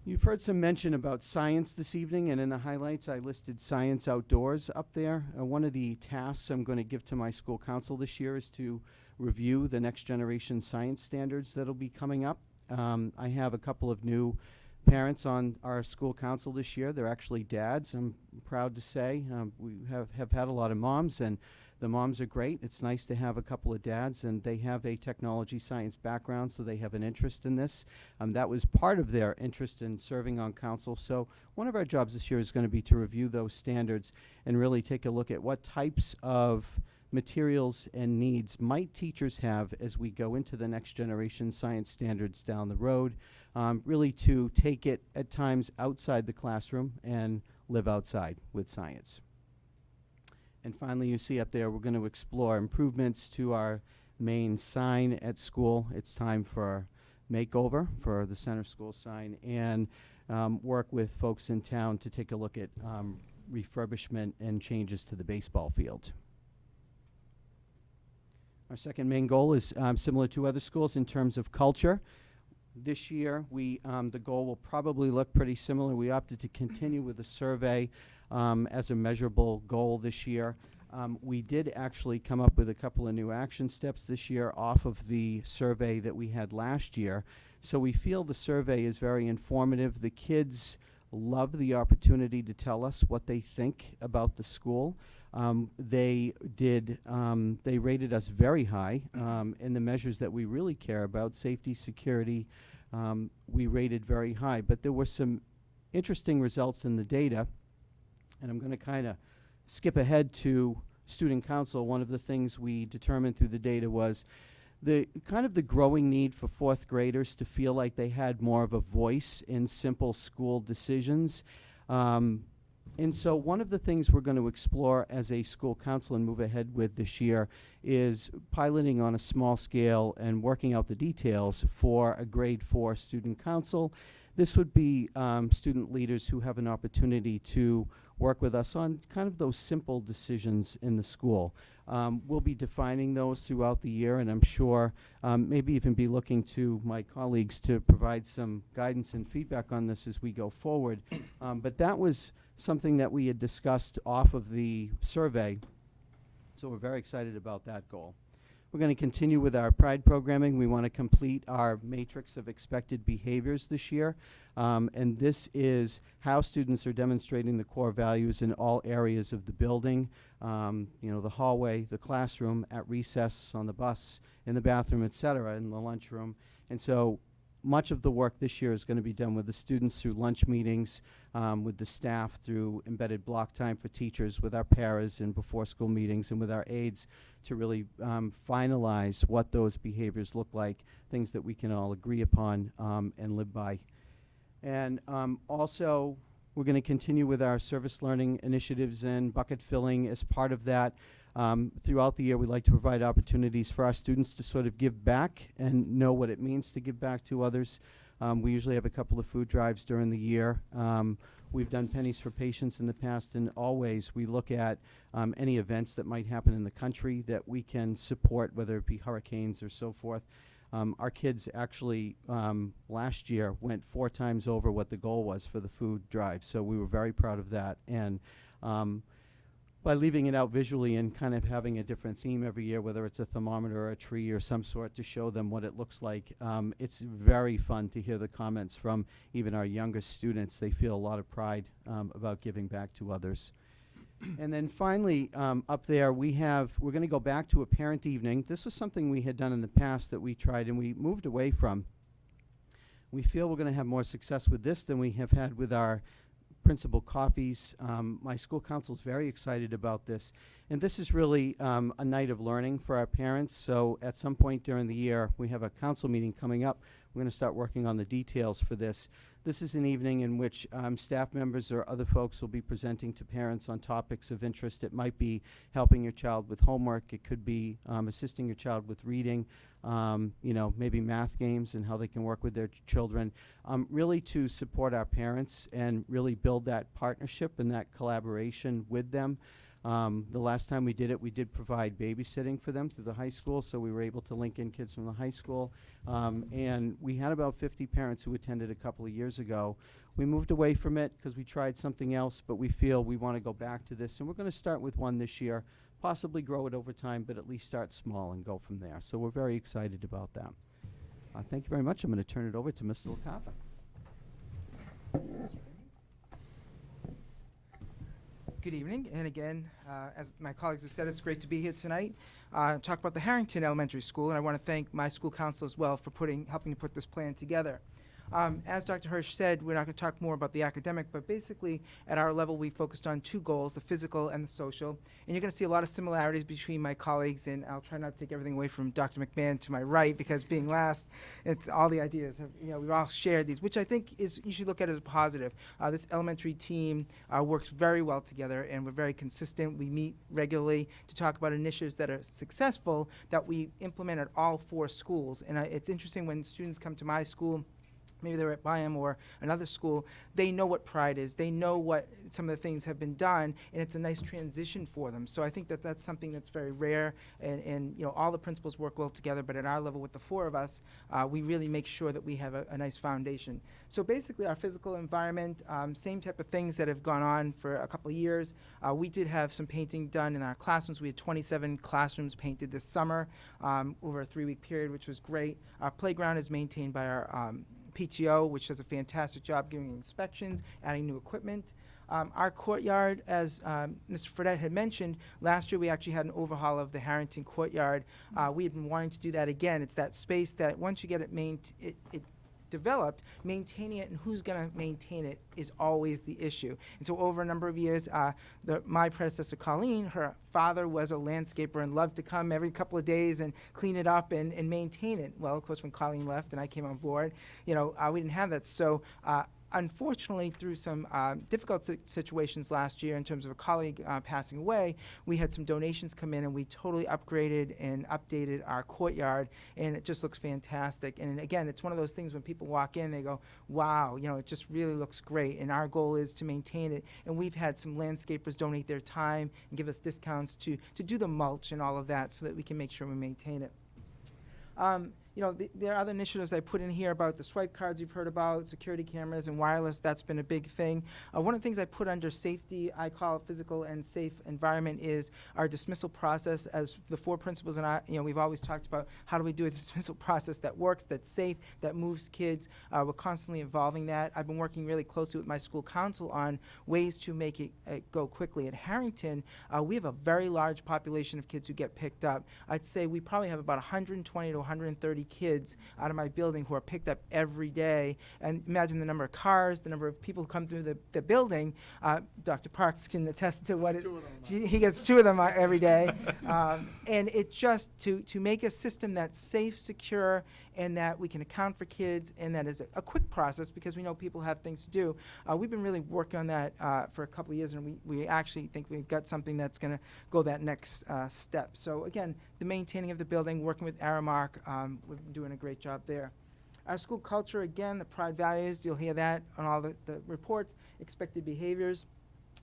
You've heard some mention about science this evening, and in the highlights I listed science outdoors up there. One of the tasks I'm going to give to my school council this year is to review the next generation science standards that'll be coming up. I have a couple of new parents on our school council this year. They're actually dads, I'm proud to say. We have had a lot of moms, and the moms are great. It's nice to have a couple of dads, and they have a technology science background, so they have an interest in this. That was part of their interest in serving on council. So one of our jobs this year is going to be to review those standards and really take a look at what types of materials and needs might teachers have as we go into the next generation science standards down the road, really to take it at times outside the classroom and live outside with science. And finally, you see up there, we're going to explore improvements to our main sign at school. It's time for makeover for the center school sign, and work with folks in town to take a look at refurbishment and changes to the baseball field. Our second main goal is similar to other schools in terms of culture. This year, the goal will probably look pretty similar. We opted to continue with the survey as a measurable goal this year. We did actually come up with a couple of new action steps this year off of the survey that we had last year. So we feel the survey is very informative. The kids love the opportunity to tell us what they think about the school. They rated us very high in the measures that we really care about, safety, security. We rated very high, but there were some interesting results in the data, and I'm going to kind of skip ahead to student council. One of the things we determined through the data was the growing need for fourth graders to feel like they had more of a voice in simple school decisions. And so one of the things we're going to explore as a school council and move ahead with this year is piloting on a small scale and working out the details for a grade 4 student council. This would be student leaders who have an opportunity to work with us on kind of those simple decisions in the school. We'll be defining those throughout the year, and I'm sure maybe even be looking to my colleagues to provide some guidance and feedback on this as we go forward. But that was something that we had discussed off of the survey, so we're very excited about that goal. We're going to continue with our Pride programming. We want to complete our matrix of expected behaviors this year. And this is how students are demonstrating the core values in all areas of the building. The hallway, the classroom, at recess, on the bus, in the bathroom, et cetera, in the lunchroom. And so much of the work this year is going to be done with the students through lunch meetings, with the staff through embedded block time for teachers, with our paras and before school meetings, and with our aides to really finalize what those behaviors look like, things that we can all agree upon and live by. And also, we're going to continue with our service learning initiatives and bucket filling as part of that. Throughout the year, we like to provide opportunities for our students to sort of give back and know what it means to give back to others. We usually have a couple of food drives during the year. We've done Pennies for Patients in the past, and always we look at any events that might happen in the country that we can support, whether it be hurricanes or so forth. Our kids actually last year went 4 times over what the goal was for the food drive, so we were very proud of that. And by leaving it out visually and kind of having a different theme every year, whether it's a thermometer or a tree or some sort to show them what it looks like, it's very fun to hear the comments from even our youngest students. They feel a lot of pride about giving back to others. And then finally, up there, we're going to go back to a parent evening. This was something we had done in the past that we tried and we moved away from. We feel we're going to have more success with this than we have had with our principal coffees. My school council is very excited about this. And this is really a night of learning for our parents. So at some point during the year, we have a council meeting coming up. We're going to start working on the details for this. This is an evening in which staff members or other folks will be presenting to parents on topics of interest. It might be helping your child with homework. It could be assisting your child with reading, maybe math games and how they can work with their children, really to support our parents and really build that partnership and that collaboration with them. The last time we did it, we did provide babysitting for them through the high school, so we were able to link in kids from the high school. And we had about 50 parents who attended a couple of years ago. We moved away from it because we tried something else, but we feel we want to go back to this. And we're going to start with one this year, possibly grow it over time, but at least start small and go from there. So we're very excited about that. Thank you very much. I'm going to turn it over to Mr. LaCava. Good evening, and again, as my colleagues have said, it's great to be here tonight. Talk about the Harrington Elementary School, and I want to thank my school council as well for helping to put this plan together. As Dr. Hirsch said, we're not going to talk more about the academic, but basically at our level we focused on two goals, the physical and the social. And you're going to see a lot of similarities between my colleagues, and I'll try not to take everything away from Dr. McMahon to my right, because being last, it's all the ideas. We've all shared these, which I think is, you should look at as a positive. This elementary team works very well together, and we're very consistent. We meet regularly to talk about initiatives that are successful that we implement at all 4 schools. And it's interesting when students come to my school, maybe they're at Byam or another school, they know what pride is. They know what some of the things have been done, and it's a nice transition for them. So I think that that's something that's very rare, and all the principals work well together, but at our level with the 4 of us, we really make sure that we have a nice foundation. So basically our physical environment, same type of things that have gone on for a couple of years. We did have some painting done in our classrooms. We had 27 classrooms painted this summer over a 3-week period, which was great. Our playground is maintained by our PTO, which does a fantastic job giving inspections, adding new equipment. Our courtyard, as Mr. Fredette had mentioned, last year we actually had an overhaul of the Harrington courtyard. We had been wanting to do that again. It's that space that once you get it developed, maintaining it and who's going to maintain it is always the issue. And so over a number of years, my predecessor, Colleen, her father was a landscaper and loved to come every couple of days and clean it up and maintain it. Well, of course, when Colleen left and I came on board, we didn't have that. So unfortunately, through some difficult situations last year in terms of a colleague passing away, we had some donations come in and we totally upgraded and updated our courtyard, and it just looks fantastic. And again, it's one of those things when people walk in, they go, wow, it just really looks great. And our goal is to maintain it. And we've had some landscapers donate their time and give us discounts to do the mulch and all of that so that we can make sure we maintain it. There are other initiatives I put in here about the swipe cards you've heard about, security cameras and wireless. That's been a big thing. One of the things I put under safety, I call it physical and safe environment, is our dismissal process. As the 4 principals and I, we've always talked about how do we do a dismissal process that works, that's safe, that moves kids. We're constantly evolving that. I've been working really closely with my school council on ways to make it go quickly. At Harrington, we have a very large population of kids who get picked up. I'd say we probably have about 120 to 130 kids out of my building who are picked up every day. And imagine the number of cars, the number of people who come through the building. Dr. Parks can attest to what he gets 2 of them every day. And it just to make a system that's safe, secure, and that we can account for kids, and that is a quick process because we know people have things to do. We've been really working on that for a couple of years, and we actually think we've got something that's going to go that next step. So again, the maintaining of the building, working with Aramark, we've been doing a great job there. Our school culture, again, the pride values, you'll hear that on all the reports, expected behaviors.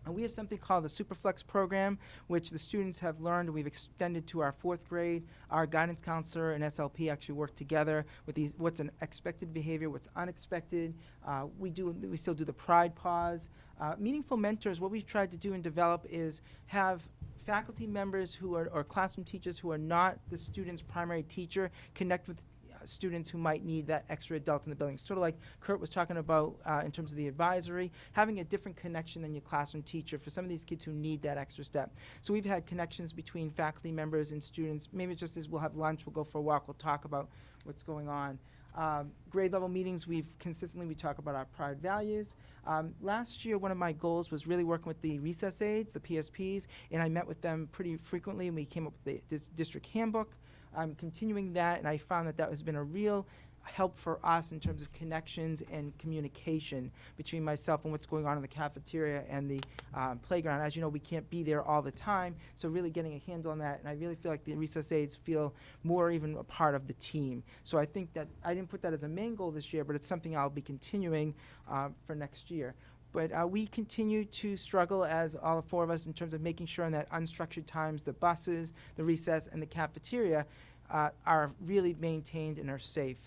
And we have something called the Superflex program, which the students have learned, and we've extended to our 4th grade. Our guidance counselor and SLP actually work together with these, what's an expected behavior, what's unexpected. We still do the pride pause. Meaningful mentors, what we've tried to do and develop is have faculty members who are, or classroom teachers who are not the student's primary teacher, connect with students who might need that extra adult in the building. Sort of like Kurt was talking about in terms of the advisory, having a different connection than your classroom teacher for some of these kids who need that extra step. So we've had connections between faculty members and students. Maybe just as we'll have lunch, we'll go for a walk, we'll talk about what's going on. Grade level meetings, we talk about our pride values. Last year, one of my goals was really working with the recess aides, the PSPs, and I met with them pretty frequently, and we came up with the district handbook. I'm continuing that, and I found that has been a real help for us in terms of connections and communication between myself and what's going on in the cafeteria and the playground. As you know, we can't be there all the time, so really getting a handle on that, and I really feel like the recess aides feel more even a part of the team. So I think that I didn't put that as a main goal this year, but it's something I'll be continuing for next year. But we continue to struggle, as all 4 of us, in terms of making sure in that unstructured times, the buses, the recess, and the cafeteria are really maintained and are safe.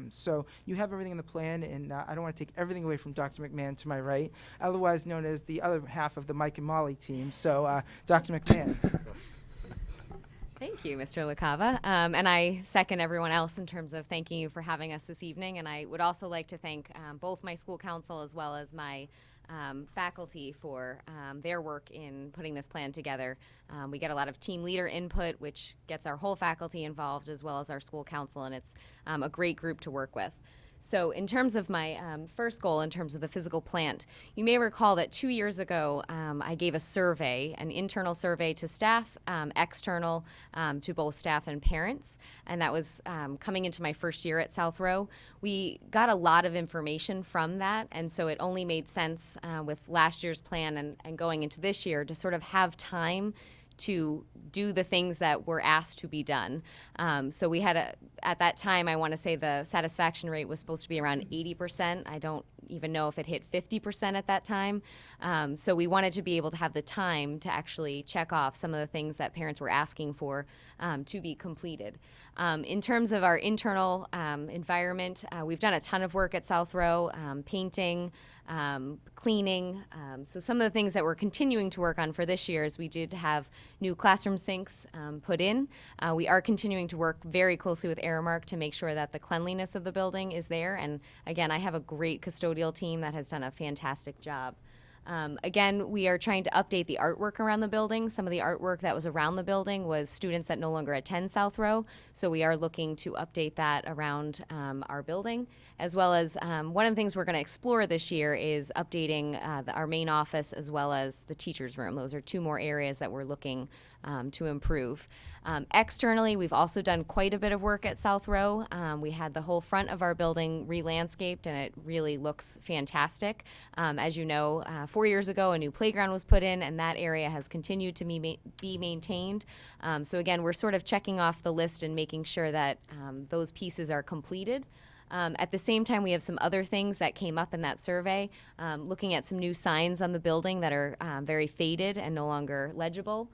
So you have everything in the plan, and I don't want to take everything away from Dr. McMahon to my right, otherwise known as the other half of the Mike and Molly team. So Dr. McMahon. Thank you, Mr. LaCava. And I second everyone else in terms of thanking you for having us this evening. And I would also like to thank both my school council as well as my faculty for their work in putting this plan together. We get a lot of team leader input, which gets our whole faculty involved as well as our school council, and it's a great group to work with. So in terms of my first goal, in terms of the physical plant, you may recall that 2 years ago, I gave a survey, an internal survey to staff, external to both staff and parents, and that was coming into my first year at South Row. We got a lot of information from that, and so it only made sense with last year's plan and going into this year to sort of have time to do the things that were asked to be done. So we had at that time, I want to say the satisfaction rate was supposed to be around 80%. I don't even know if it hit 50% at that time. So we wanted to be able to have the time to actually check off some of the things that parents were asking for to be completed. In terms of our internal environment, we've done a ton of work at South Row, painting, cleaning. So some of the things that we're continuing to work on for this year is we did have new classroom sinks put in. We are continuing to work very closely with Aramark to make sure that the cleanliness of the building is there. And again, I have a great custodial team that has done a fantastic job. Again, we are trying to update the artwork around the building. Some of the artwork that was around the building was students that no longer attend South Row, so we are looking to update that around our building, as well as one of the things we're going to explore this year is updating our main office as well as the teacher's room. Those are two more areas that we're looking to improve. Externally, we've also done quite a bit of work at South Row. We had the whole front of our building re-landscaped, and it really looks fantastic. As you know, 4 years ago, a new playground was put in, and that area has continued to be maintained. So again, we're sort of checking off the list and making sure that those pieces are completed. At the same time, we have some other things that came up in that survey, looking at some new signs on the building that are very faded and no longer legible.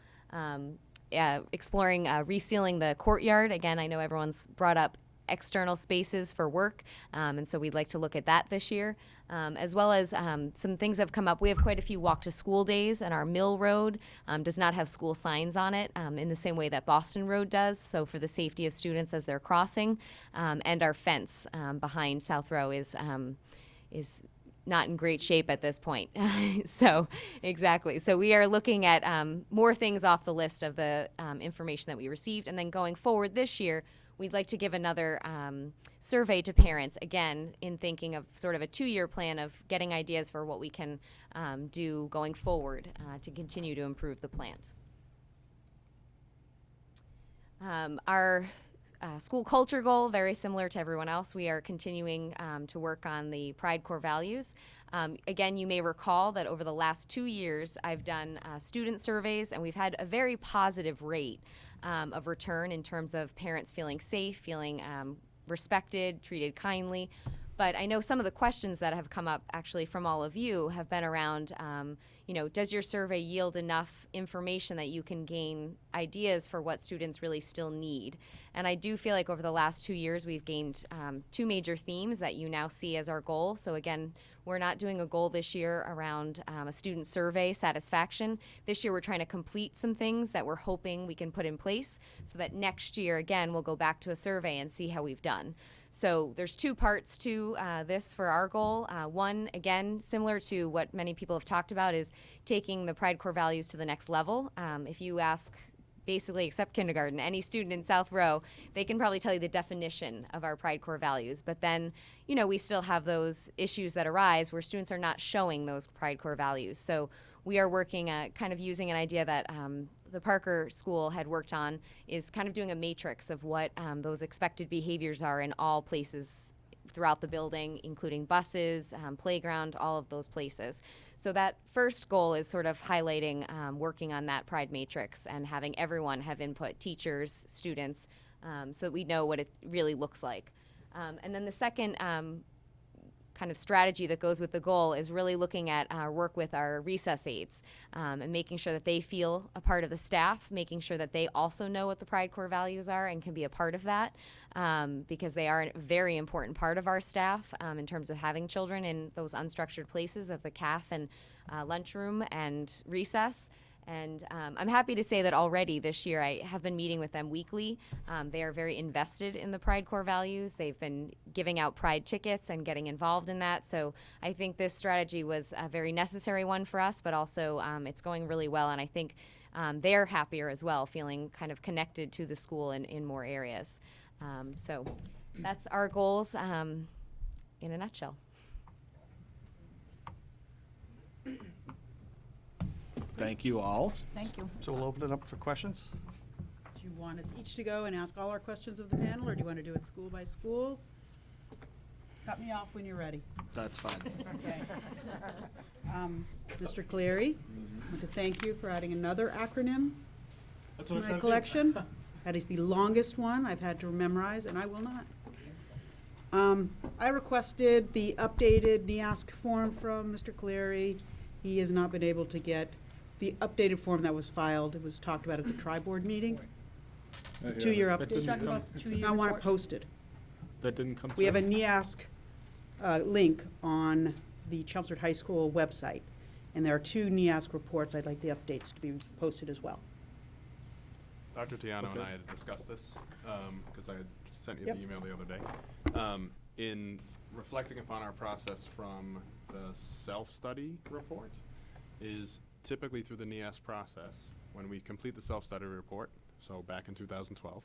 Exploring resealing the courtyard. Again, I know everyone's brought up external spaces for work, and so we'd like to look at that this year, as well as some things have come up. We have quite a few walk to school days, and our Mill Road does not have school signs on it in the same way that Boston Road does, so for the safety of students as they're crossing, and our fence behind South Row is not in great shape at this point. So, exactly. So we are looking at more things off the list of the information that we received. And then going forward this year, we'd like to give another survey to parents, again, in thinking of sort of a 2-year plan of getting ideas for what we can do going forward to continue to improve the plant. Our school culture goal, very similar to everyone else. We are continuing to work on the Pride core values. Again, you may recall that over the last 2 years, I've done student surveys, and we've had a very positive rate of return in terms of parents feeling safe, feeling respected, treated kindly. But I know some of the questions that have come up actually from all of you have been around, does your survey yield enough information that you can gain ideas for what students really still need? And I do feel like over the last 2 years, we've gained 2 major themes that you now see as our goal. So again, we're not doing a goal this year around a student survey satisfaction. This year, we're trying to complete some things that we're hoping we can put in place so that next year, again, we'll go back to a survey and see how we've done. So there's 2 parts to this for our goal. One, again, similar to what many people have talked about, is taking the Pride core values to the next level. If you ask basically, except kindergarten, any student in South Row, they can probably tell you the definition of our Pride core values. But then, we still have those issues that arise where students are not showing those Pride core values. So we are working at kind of using an idea that the Parker School had worked on, is kind of doing a matrix of what those expected behaviors are in all places throughout the building, including buses, playground, all of those places. So that first goal is sort of highlighting working on that Pride matrix and having everyone have input, teachers, students, so that we know what it really looks like. And then the second kind of strategy that goes with the goal is really looking at our work with our recess aides and making sure that they feel a part of the staff, making sure that they also know what the Pride core values are and can be a part of that, because they are a very important part of our staff in terms of having children in those unstructured places of the CAF and lunchroom and recess. And I'm happy to say that already this year I have been meeting with them weekly. They are very invested in the Pride core values. They've been giving out Pride tickets and getting involved in that. So I think this strategy was a very necessary one for us, but also it's going really well. And I think they're happier as well, feeling kind of connected to the school in more areas. So that's our goals. in a nutshell. Thank you all. Thank you. So we'll open it up for questions. Do you want us each to go and ask all our questions of the panel, or do you want to do it school by school? Cut me off when you're ready. That's fine. Okay. Mr. Cleary, I want to thank you for adding another acronym to my collection. That is the longest one I've had to memorize, and I will not. I requested the updated NEASC form from Mr. Cleary. He has not been able to get the updated form that was filed. It was talked about at the tri-board meeting. The two-year That didn't update. come- I want it posted. That didn't come We have a through? NEASC link on the Chelmsford High School website, and there are two NEASC reports. I'd like the updates to be posted as well. Dr. Tiano and Okay. I had discussed this, because I had sent you Yep. the email the other day. In reflecting upon our process from the self-study report, is typically through the NEAS process, when we complete the self-study report, so back in 2012,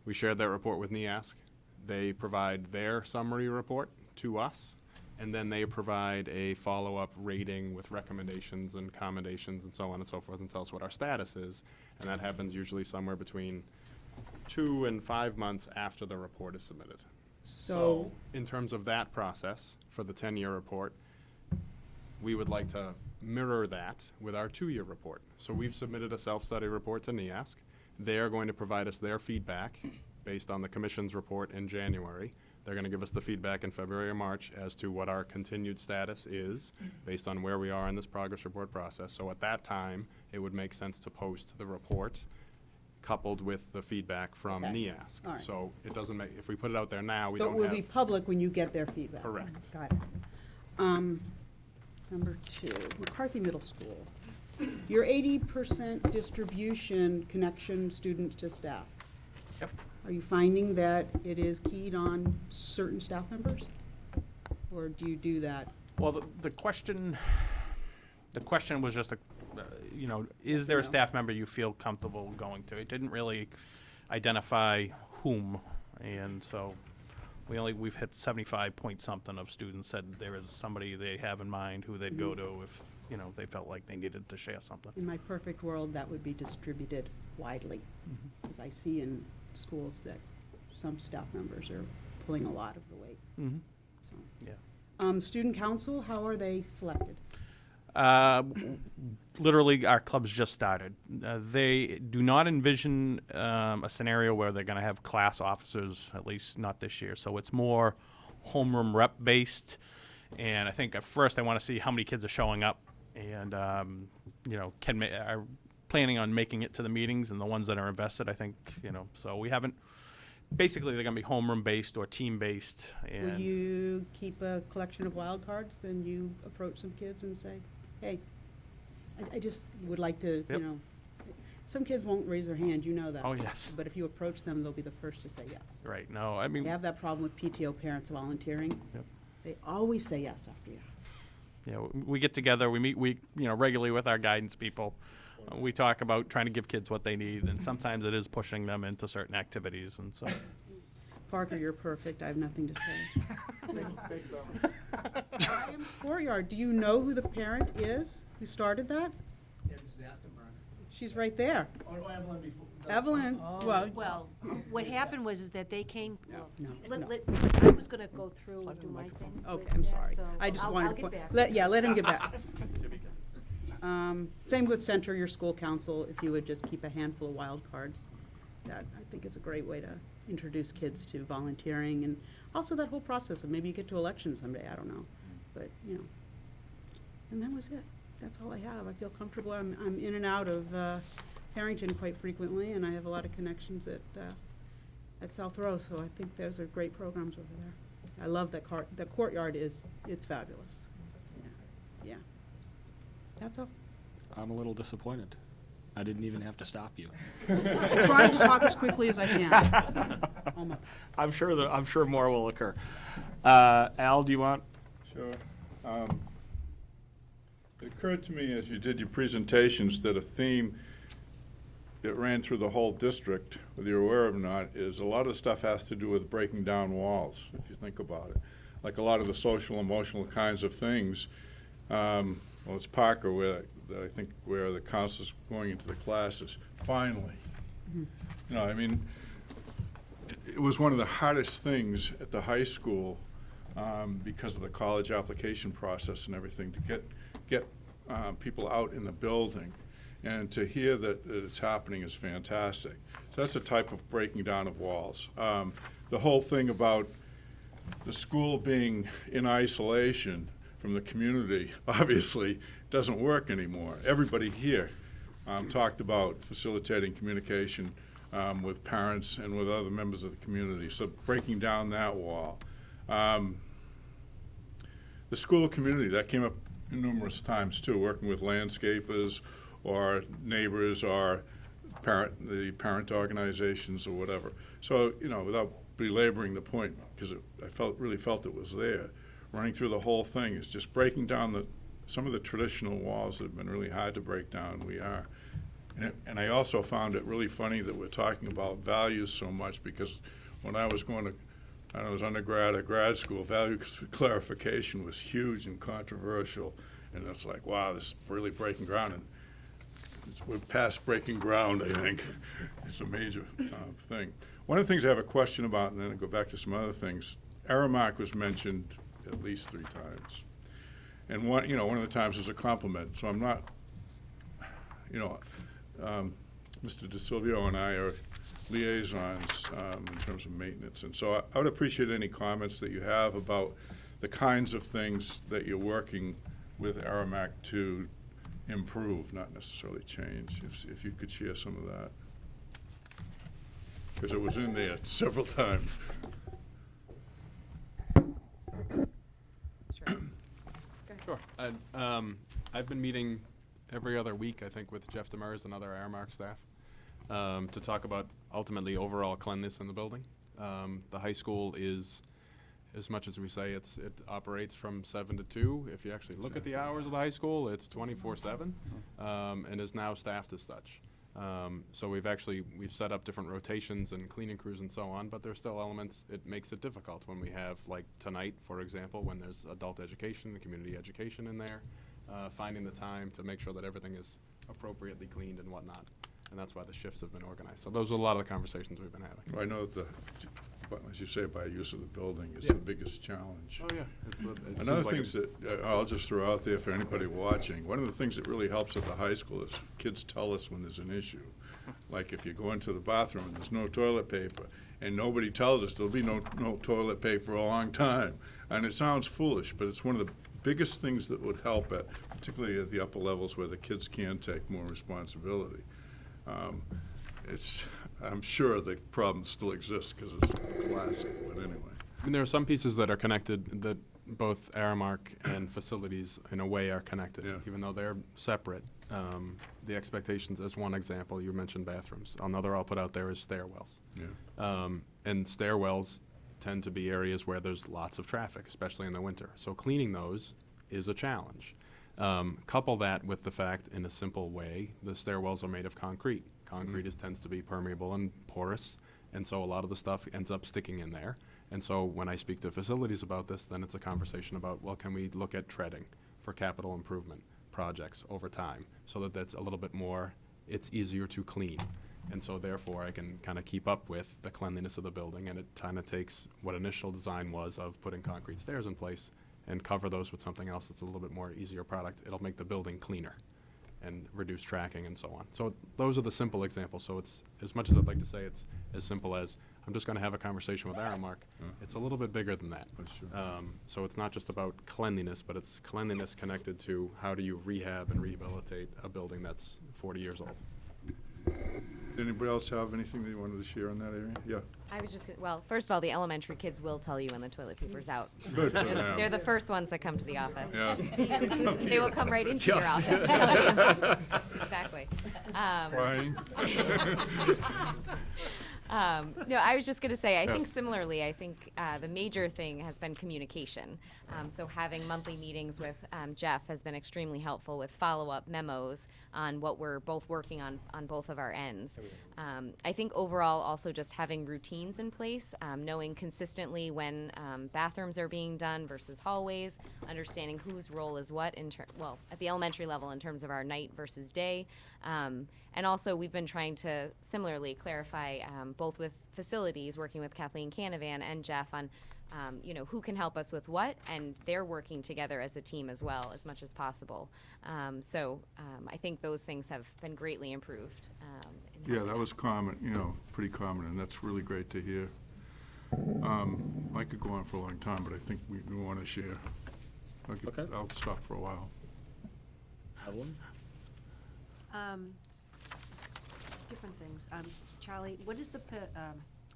we shared that report with NEASC. They provide their summary report to us, and then they provide a follow-up rating with recommendations and commendations and so on and so forth, and tell us what our status is. And that happens usually somewhere between 2 and 5 months after the report is submitted. So, In terms of that process, for the 10-year report, we would like to mirror that with our 2-year report. So we've submitted a self-study report to NEASC. They are going to provide us their feedback based on the commission's report in January. They're going to give us the feedback in February or March as to what our continued status is based on where we are in this progress report process. So at that time, it would make sense to post the report coupled with the feedback from Okay. NEASC. All right. So it doesn't make, if we put it out there now, we so it don't will have. be public when you get their feedback. Correct. Got it. Number 2, McCarthy Middle School. Your 80% distribution connection students to staff. Yep. Are you finding that it is keyed on certain staff members? Or do you do that? Well, the question was just, is there a No. staff member you feel comfortable going to? It didn't really identify whom, and so we've hit 75 point something of students said there is somebody they have in mind who they'd go to if, they felt like they needed to share something. In my perfect world, that would be distributed widely. Because I see in schools that some staff members are pulling a lot of the weight. Mm-hmm. So. Yeah. Student council, how are they selected? Literally, our club's just started. They do not envision a scenario where they're going to have class officers, at least not this year. So it's more homeroom rep based. And I think at first they want to see how many kids are showing up and, are planning on making it to the meetings, and the ones that are invested, I think, so we haven't. Basically, they're going to be homeroom based or team based. And Will you keep a collection of wild cards and you approach some kids and say, hey, I just would like to, Yep. some kids won't raise their hand, you know that. Oh, yes. But if you approach them, they'll be the first to say yes. Right. No, I We mean, have that problem with PTO parents volunteering. Yep. They always say yes after you ask. we get together, we meet, regularly with our guidance people. We talk about trying to give kids what they need, and sometimes it is pushing them into certain activities, and so. Parker, you're perfect. I have nothing to say. Courtyard, do you know who the parent is who started that? She's right there. Evelyn, well, Well, what happened was is that they came, no, let- no. let- I was gonna go through and do my thing. Okay, with I'm that, sorry. so I just I'll wanted to get point, back. let him get back. Same with Center, your school council, if you would just keep a handful of wild cards. That, I think, is a great way to introduce kids to volunteering, and also that whole process of maybe you get to election someday, I don't know. But, and that was it. That's all I have. I feel comfortable. I'm in and out of Harrington quite frequently, and I have a lot of connections at South Row, so I think those are great programs over there. I love that the courtyard it's fabulous. Yeah. That's all. I'm a little disappointed. I didn't even have to stop you. I'm trying to talk as quickly as I can. Almost. I'm sure more will occur. Al, do you want? Sure. It occurred to me as you did your presentations that a theme that ran through the whole district, whether you're aware of it or not, is a lot of the stuff has to do with breaking down walls, if you think about it. like a lot of the social, emotional kinds of things. Well, it's Parker that I think where the counselor's going into the classes. Finally. You know, I mean, it was one of the hardest things at the high school because of the college application process and everything to get people out in the building. And to hear that it's happening is fantastic. So that's a type of breaking down of walls. The whole thing about the school being in isolation from the community obviously doesn't work anymore. Everybody here talked about facilitating communication with parents and with other members of the community. So breaking down that wall. The school community, that came up numerous times too, working with landscapers or neighbors or the parent organizations or whatever. So, you know, without belaboring the point, because I really felt it was there, running through the whole thing is just breaking down some of the traditional walls that have been really hard to break down. We are. And I also found it really funny that we're talking about values so much, because when I was going to, I was undergrad or grad school, value clarification was huge and controversial. And it's like, wow, this is really breaking ground. And we're past breaking ground, I think. It's a major thing. One of the things I have a question about, and then I'll go back to some other things, Aramark was mentioned at least 3 times. And one of the times was a compliment. So I'm not, Mr. DeSilvio and I are liaisons in terms of maintenance. And so I would appreciate any comments that you have about the kinds of things that you're working with Aramark to improve, not necessarily change, if you could share some of that. Because it was in there several times. Sure. I've been meeting every other week, I think, with Jeff Demers and other Aramark staff to talk about ultimately overall cleanliness in the building. The high school is, as much as we say it operates from 7 to 2, if you actually look at the hours of the high school, it's 24/7 and is now staffed as such. So we've set up different rotations and cleaning crews and so on, but there's still elements, it makes it difficult when we have, like tonight, for example, when there's adult education and community education in there, finding the time to make sure that everything is appropriately cleaned and whatnot. And that's why the shifts have been organized. So those are a lot of the conversations we've been having. Well, I know that as you say, by use of the building is the biggest challenge. Oh, yeah. Another thing that I'll just throw out there for anybody watching, one of the things that really helps at the high school is kids tell us when there's an issue. Like if you go into the bathroom and there's no toilet paper, and nobody tells us there'll be no toilet paper for a long time. And it sounds foolish, but it's one of the biggest things that would help particularly at the upper levels where the kids can take more responsibility. I'm sure the problem still exists because it's classic, but anyway. I mean, there are some pieces that are connected that both Aramark and facilities in a way are connected, even though they're separate. The expectations, as one example, you mentioned bathrooms. Another I'll put out there is stairwells. Yeah. And stairwells tend to be areas where there's lots of traffic, especially in the winter. So cleaning those is a challenge. Couple that with the fact, in a simple way, the stairwells are made of concrete. Concrete tends to be permeable and porous, and so a lot of the stuff ends up sticking in there. And so when I speak to facilities about this, then it's a conversation about, well, can we look at treading for capital improvement projects over time so that that's a little bit more, it's easier to clean. And so therefore I can kind of keep up with the cleanliness of the building, and it kind of takes what initial design was of putting concrete stairs in place and cover those with something else that's a little bit more easier product. It'll make the building cleaner and reduce tracking and so on. So those are the simple examples. So it's, as much as I'd like to say it's as simple as, I'm just going to have a conversation with Aramark, it's a little bit bigger than that. So it's not just about cleanliness, but it's cleanliness connected to how do you rehab and rehabilitate a building that's 40 years old. Did anybody else have anything that you wanted to share in that area? Yeah. I was just, well, first of all, the elementary kids will tell you when the toilet paper's out. Good for them. They're the first ones that come to the office. Yeah. They will come right into your office to tell you. Exactly. Crying. No, I was just going to say, I think similarly, I think the major thing has been communication. So having monthly meetings with Jeff has been extremely helpful with follow-up memos on what we're both working on both of our ends. I think overall also just having routines in place, knowing consistently when bathrooms are being done versus hallways, understanding whose role is what at the elementary level in terms of our night versus day. And also we've been trying to similarly clarify both with facilities, working with Kathleen Canavan and Jeff on who can help us with what, and they're working together as a team as well as much as possible. So I think those things have been greatly improved. Yeah, that was common, pretty common, and that's really great to hear. I could go on for a long time, but I think we want to share. Okay. I'll stop for a while. Evelyn? Different things. Charlie, what is the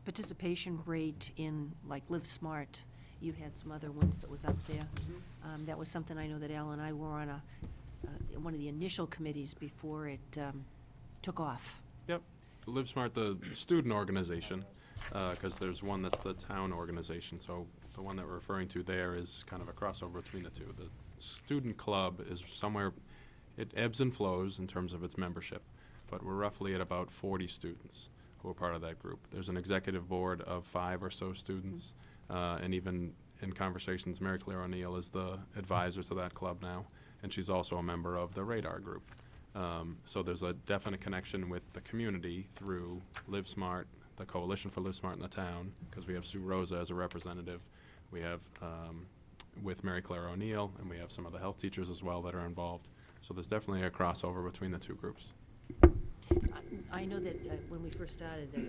participation rate in, like, Live Smart? You had some other ones that was up there. That was something I know that Al and I were on one of the initial committees before it took off. Yep. Live Smart, the student organization, because there's one that's the town organization. So the one that we're referring to there is kind of a crossover between the two. The student club is somewhere, it ebbs and flows in terms of its membership, but we're roughly at about 40 students who are part of that group. There's an executive board of 5 or so students, and even in conversations, Mary Claire O'Neill is the advisor to that club now, and she's also a member of the Radar group. So there's a definite connection with the community through Live Smart, the Coalition for Live Smart in the town, because we have Sue Rosa as a representative. We have with Mary Claire O'Neill, and we have some of the health teachers as well that are involved. So there's definitely a crossover between the two groups. I know that when we first started, that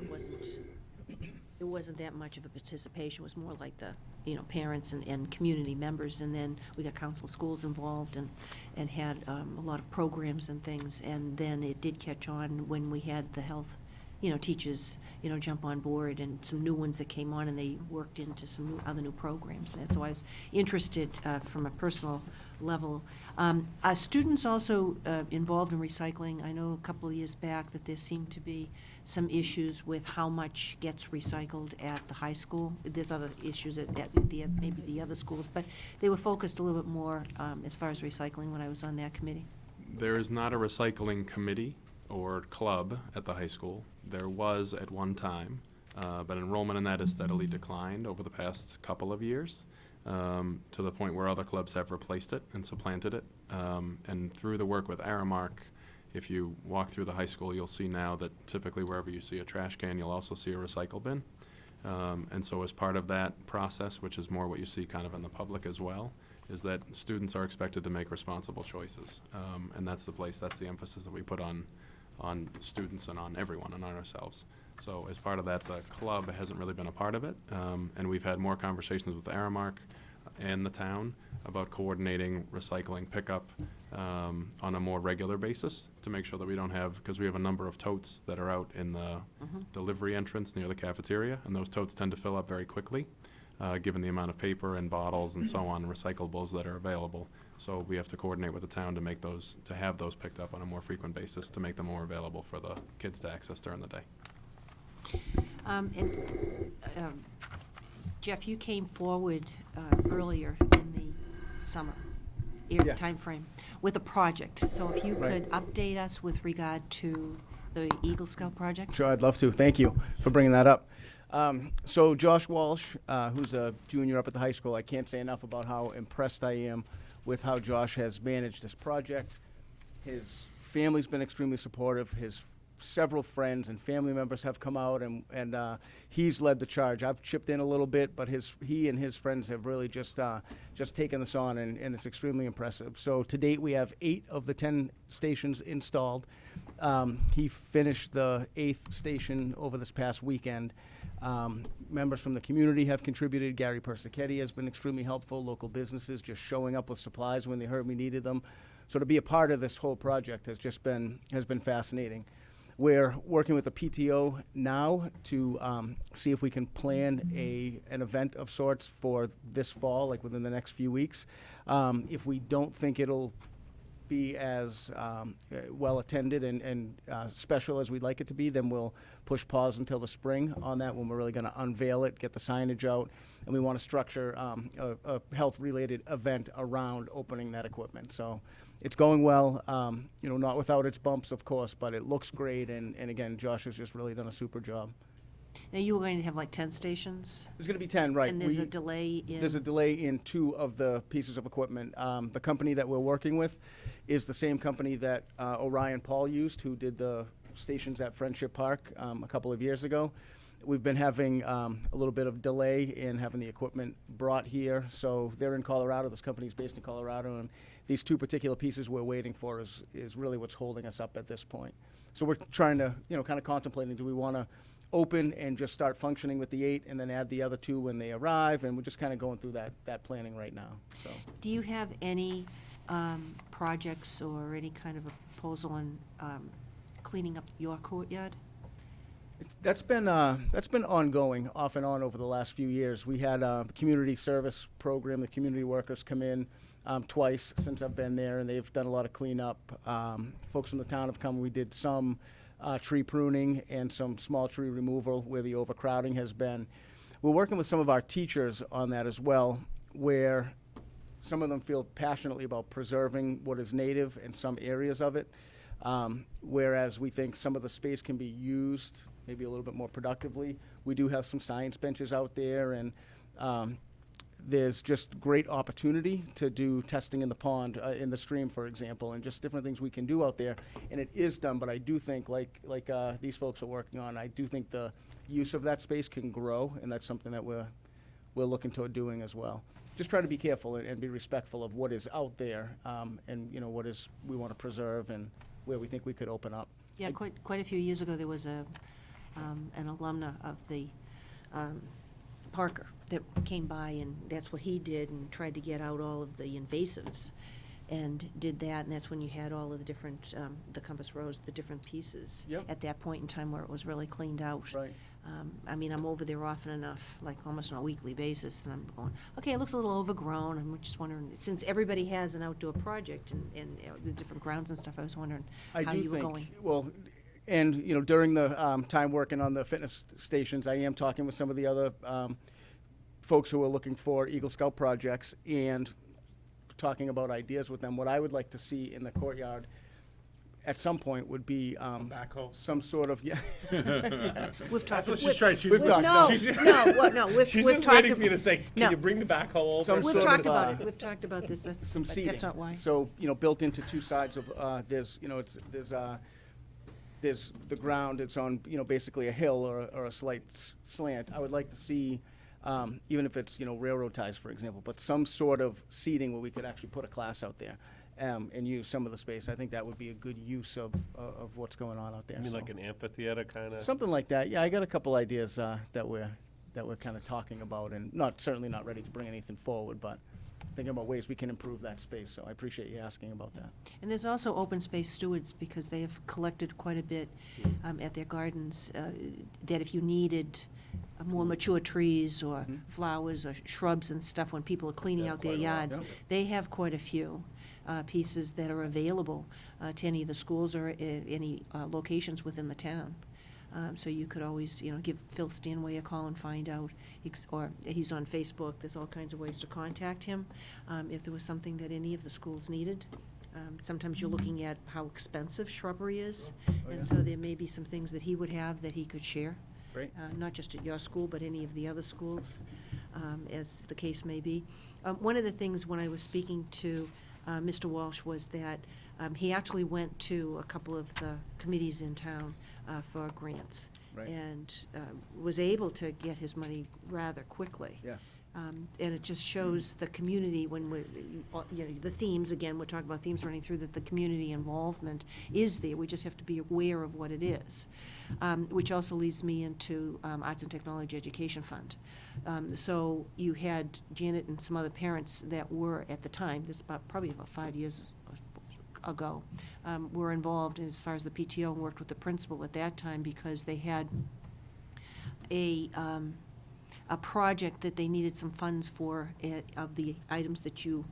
it wasn't that much of a participation. It was more like the, parents and community members, and then we got Council of Schools involved and had a lot of programs and things, and then it did catch on when we had the health, teachers, jump on board, and some new ones that came on, and they worked into some other new programs. And so I was interested from a personal level. Are students also involved in recycling? I know a couple of years back that there seemed to be some issues with how much gets recycled at the high school. There's other issues at maybe the other schools, but they were focused a little bit more as far as recycling when I was on that committee. There is not a recycling committee or club at the high school. There was at one time, but enrollment in that has steadily declined over the past couple of years, to the point where other clubs have replaced it and supplanted it. And through the work with Aramark, if you walk through the high school, you'll see now that typically wherever you see a trash can, you'll also see a recycle bin. And so as part of that process, which is more what you see kind of in the public as well, is that students are expected to make responsible choices. And that's the emphasis that we put on students and on everyone and on ourselves. So as part of that, the club hasn't really been a part of it. And we've had more conversations with Aramark and the town about coordinating recycling pickup on a more regular basis to make sure that we don't have, because we have a number of totes that are out in the delivery entrance near the cafeteria, and those totes tend to fill up very quickly, given the amount of paper and bottles and so on, recyclables that are available. So we have to coordinate with the town to have those picked up on a more frequent basis to make them more available for the kids to access during the day. Jeff, you came forward earlier in the summer timeframe with a project. So if you could update us with regard to the Eagle Scout project? Sure, I'd love to. Thank you for bringing that up. So Josh Walsh, who's a junior up at the high school, I can't say enough about how impressed I am with how Josh has managed this project. His family's been extremely supportive. His several friends and family members have come out, and he's led the charge. I've chipped in a little bit, but he and his friends have really just taken this on, and it's extremely impressive. So to date, we have 8 of the 10 stations installed. He finished the 8th station over this past weekend. Members from the community have contributed. Gary Persichetti has been extremely helpful. Local businesses just showing up with supplies when they heard we needed them. So to be a part of this whole project has been fascinating. We're working with the PTO now to see if we can plan an event of sorts for this fall, like within the next few weeks. If we don't think it'll be as well attended and special as we'd like it to be, then we'll push pause until the spring on that, when we're really going to unveil it, get the signage out, and we want to structure a health-related event around opening that equipment. So it's going well, not without its bumps, of course, but it looks great, and again, Josh has just really done a super job. Now, you were going to have like 10 stations? There's going to be 10, right. And there's a delay in? There's a delay in 2 of the pieces of equipment. The company that we're working with is the same company that Orion Paul used, who did the stations at Friendship Park a couple of years ago. We've been having a little bit of delay in having the equipment brought here. So they're in Colorado. This company's based in Colorado, and these 2 particular pieces we're waiting for is really what's holding us up at this point. So we're trying to, kind of contemplating, do we want to open and just start functioning with the 8 and then add the other 2 when they arrive, and we're just kind of going through that planning right now. So Do you have any projects or any kind of a proposal on cleaning up your courtyard? That's been ongoing, off and on, over the last few years. We had the community service program, the community workers come in twice since I've been there, and they've done a lot of cleanup. Folks from the town have come. We did some tree pruning and some small tree removal where the overcrowding has been. We're working with some of our teachers on that as well, where some of them feel passionately about preserving what is native in some areas of it, whereas we think some of the space can be used maybe a little bit more productively. We do have some science benches out there, and there's just great opportunity to do testing in the pond, in the stream, for example, and just different things we can do out there. And it is done, but I do think, like these folks are working on, I do think the use of that space can grow, and that's something that we're looking toward doing as well. Just try to be careful and be respectful of what is out there, and what is we want to preserve and where we think we could open up. Yeah, quite a few years ago, there was an alumna of the Parker that came by, and that's what he did, and tried to get out all of the invasives, and did that, and that's when you had all of the different, the Compass Rose, the different pieces. Yep. At that point in time where it was really cleaned out. Right. I mean, I'm over there often enough, like almost on a weekly basis, and I'm going, okay, it looks a little overgrown. I'm just wondering, since everybody has an outdoor project and the different grounds and stuff, I was wondering how you were going. Well, and during the time working on the fitness stations, I am talking with some of the other folks who are looking for Eagle Scout projects and talking about ideas with them. What I would like to see in the courtyard at some point would be backhoe. Some sort of We've talked. That's what she's trying. We've talked. She's we've just talked waiting for you to say, "Can you bring the backhoe over?" Some We've sort talked of, about it. We've talked about this. some but seating. That's not why. So, built into 2 sides of, there's the ground, it's on, basically a hill or a slight slant. I would like to see, even if it's, railroad ties, for example, but some sort of seating where we could actually put a class out there, and use some of the space. I think that would be a good use of what's going on out there. You mean So like an amphitheater kind of? something like that. Yeah, I got a couple ideas that we're kind of talking about, and certainly not ready to bring anything forward, but thinking about ways we can improve that space. So I appreciate you asking about that. And there's also open space stewards, because they have collected quite a bit at their gardens, that if you needed more mature trees or flowers or shrubs and stuff, when people are cleaning out their yards, they have quite a few pieces that are available to any of the schools or any locations within the town. So you could always, give Phil Stanway a call and find out, or he's on Facebook. There's all kinds of ways to contact him if there was something that any of the schools needed. Sometimes you're looking at how expensive shrubbery is, and so there may be some things that he would have that he could share. Great. Not just at your school, but any of the other schools, as the case may be. One of the things when I was speaking to Mr. Walsh was that he actually went to a couple of the committees in town for grants. Right. And was able to get his money rather quickly. Yes. And it just shows the community when we're, the themes, again, we're talking about themes running through, that the community involvement is there. We just have to be aware of what it is. Which also leads me into Arts and Technology Education Fund. So you had Janet and some other parents that were, at the time, this is probably about 5 years ago, were involved as far as the PTO, and worked with the principal at that time, because they had a project that they needed some funds for, of the items that you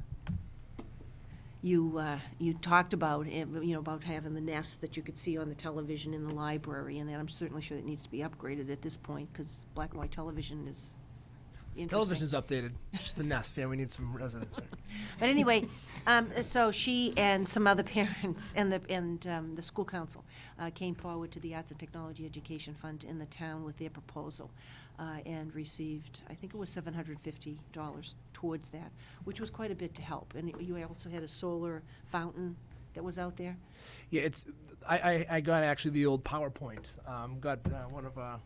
you talked about, about having the nest that you could see on the television in the library, and that I'm certainly sure that needs to be upgraded at this point, because black and white television is interesting. Television's updated, just the nest, yeah, we need some residents there. But anyway, so she and some other parents and the school council came forward to the Arts and Technology Education Fund in the town with their proposal and received, I think it was $750 towards that, which was quite a bit to help. And you also had a solar fountain that was out there? Yeah, I got actually the old PowerPoint. Got one of our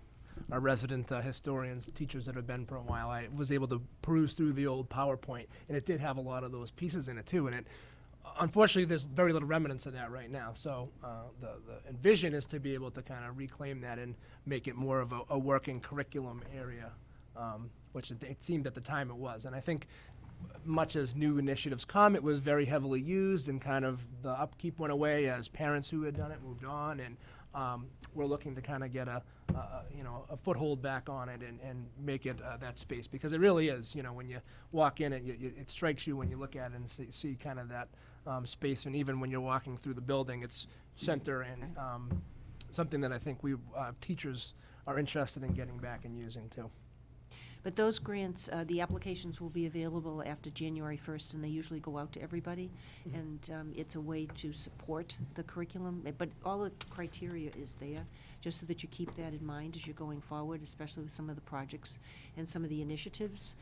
resident historians, teachers that have been for a while. I was able to peruse through the old PowerPoint, and it did have a lot of those pieces in it too. And unfortunately, there's very little remnants of that right now. So the vision is to be able to kind of reclaim that and make it more of a working curriculum area, which it seemed at the time it was. And I think much as new initiatives come, it was very heavily used, and kind of the upkeep went away as parents who had done it moved on, and we're looking to kind of get a foothold back on it and make it that space, because it really is, when you walk in it strikes you when you look at it and see kind of that space, and even when you're walking through the building, it's center and something that I think we teachers are interested in getting back and using too. But those grants, the applications will be available after January 1st, and they usually go out to everybody. Mm-hmm. And it's a way to support the curriculum, but all the criteria is there, just so that you keep that in mind as you're going forward, especially with some of the projects and some of the initiatives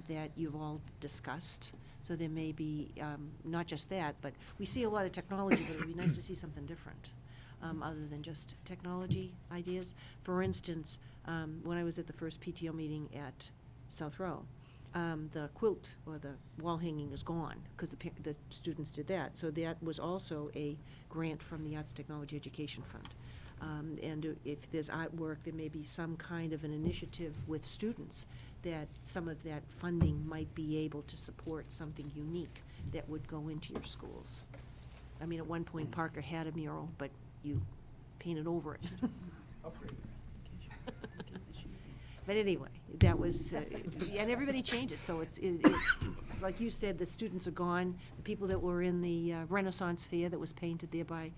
that you've all discussed. So there may be, not just that, but we see a lot of technology, but it would be nice to see something different. Other than just technology ideas. For instance, when I was at the first PTO meeting at South Row, the quilt or the wall hanging is gone because the students did that. So that was also a grant from the Arts and Technology Education Fund. And if there's artwork, there may be some kind of an initiative with students that some of that funding might be able to support something unique that would go into your schools. I mean, at one point Parker had a mural, but you painted over it. But anyway, that was, and everybody changes, so it's like you said, the students are gone. The people that were in the Renaissance Fair that was painted there by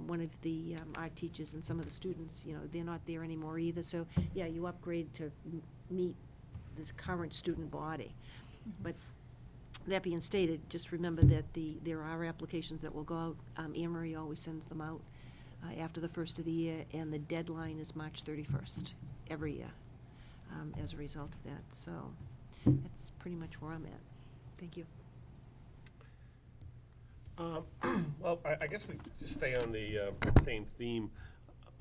one of the art teachers and some of the students, they're not there anymore either. So, yeah, you upgrade to meet this current student body. But that being stated, just remember that there are applications that will go out. Anne Marie always sends them out after the first of the year, and the deadline is March 31st every year as a result of that. So that's pretty much where I'm at. Thank you. Well, I guess we just stay on the same theme.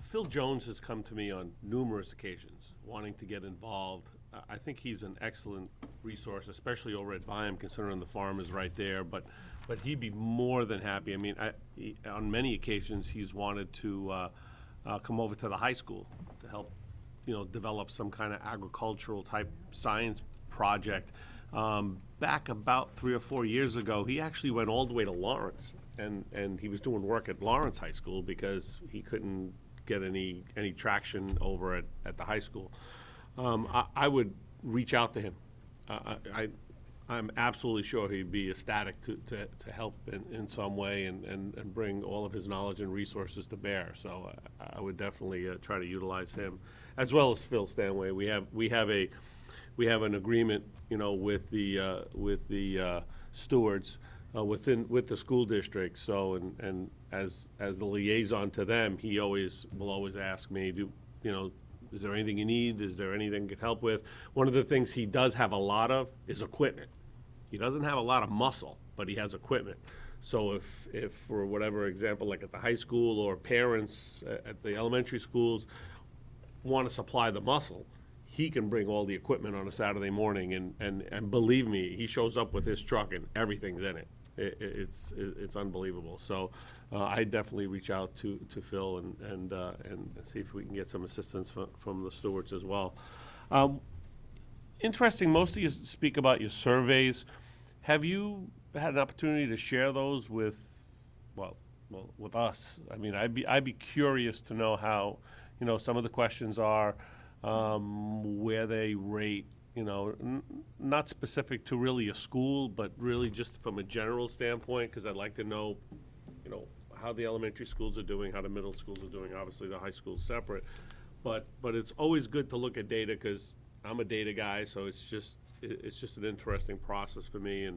Phil Jones has come to me on numerous occasions wanting to get involved. I think he's an excellent resource, especially over at Byam, considering the farm is right there. But he'd be more than happy. I mean, on many occasions, he's wanted to come over to the high school to help, develop some kind of agricultural type science project. Back about 3 or 4 years ago, he actually went all the way to Lawrence, and he was doing work at Lawrence High School because he couldn't get any traction over at the high school. I would reach out to him. I'm absolutely sure he'd be ecstatic to help in some way and bring all of his knowledge and resources to bear. So I would definitely try to utilize him, as well as Phil Stanway. We have an agreement, with the stewards with the school district. So and as the liaison to them, he will always ask me, is there anything you need? Is there anything you can help with? One of the things he does have a lot of is equipment. He doesn't have a lot of muscle, but he has equipment. So if for whatever example, like at the high school or parents at the elementary schools want to supply the muscle, he can bring all the equipment on a Saturday morning, and believe me, he shows up with his truck and everything's in it. It's unbelievable. So I definitely reach out to Phil and see if we can get some assistance from the stewards as well. Interesting. Most of you speak about your surveys. Have you had an opportunity to share those with us? I mean, I'd be curious to know how some of the questions are, where they rate you know, not specific to really a school, but really just from a general standpoint, because I'd like to know, you know, how the elementary schools are doing, how the middle schools are doing. Obviously, the high school's separate. But it's always good to look at data, because I'm a data guy, so it's just an interesting process for me,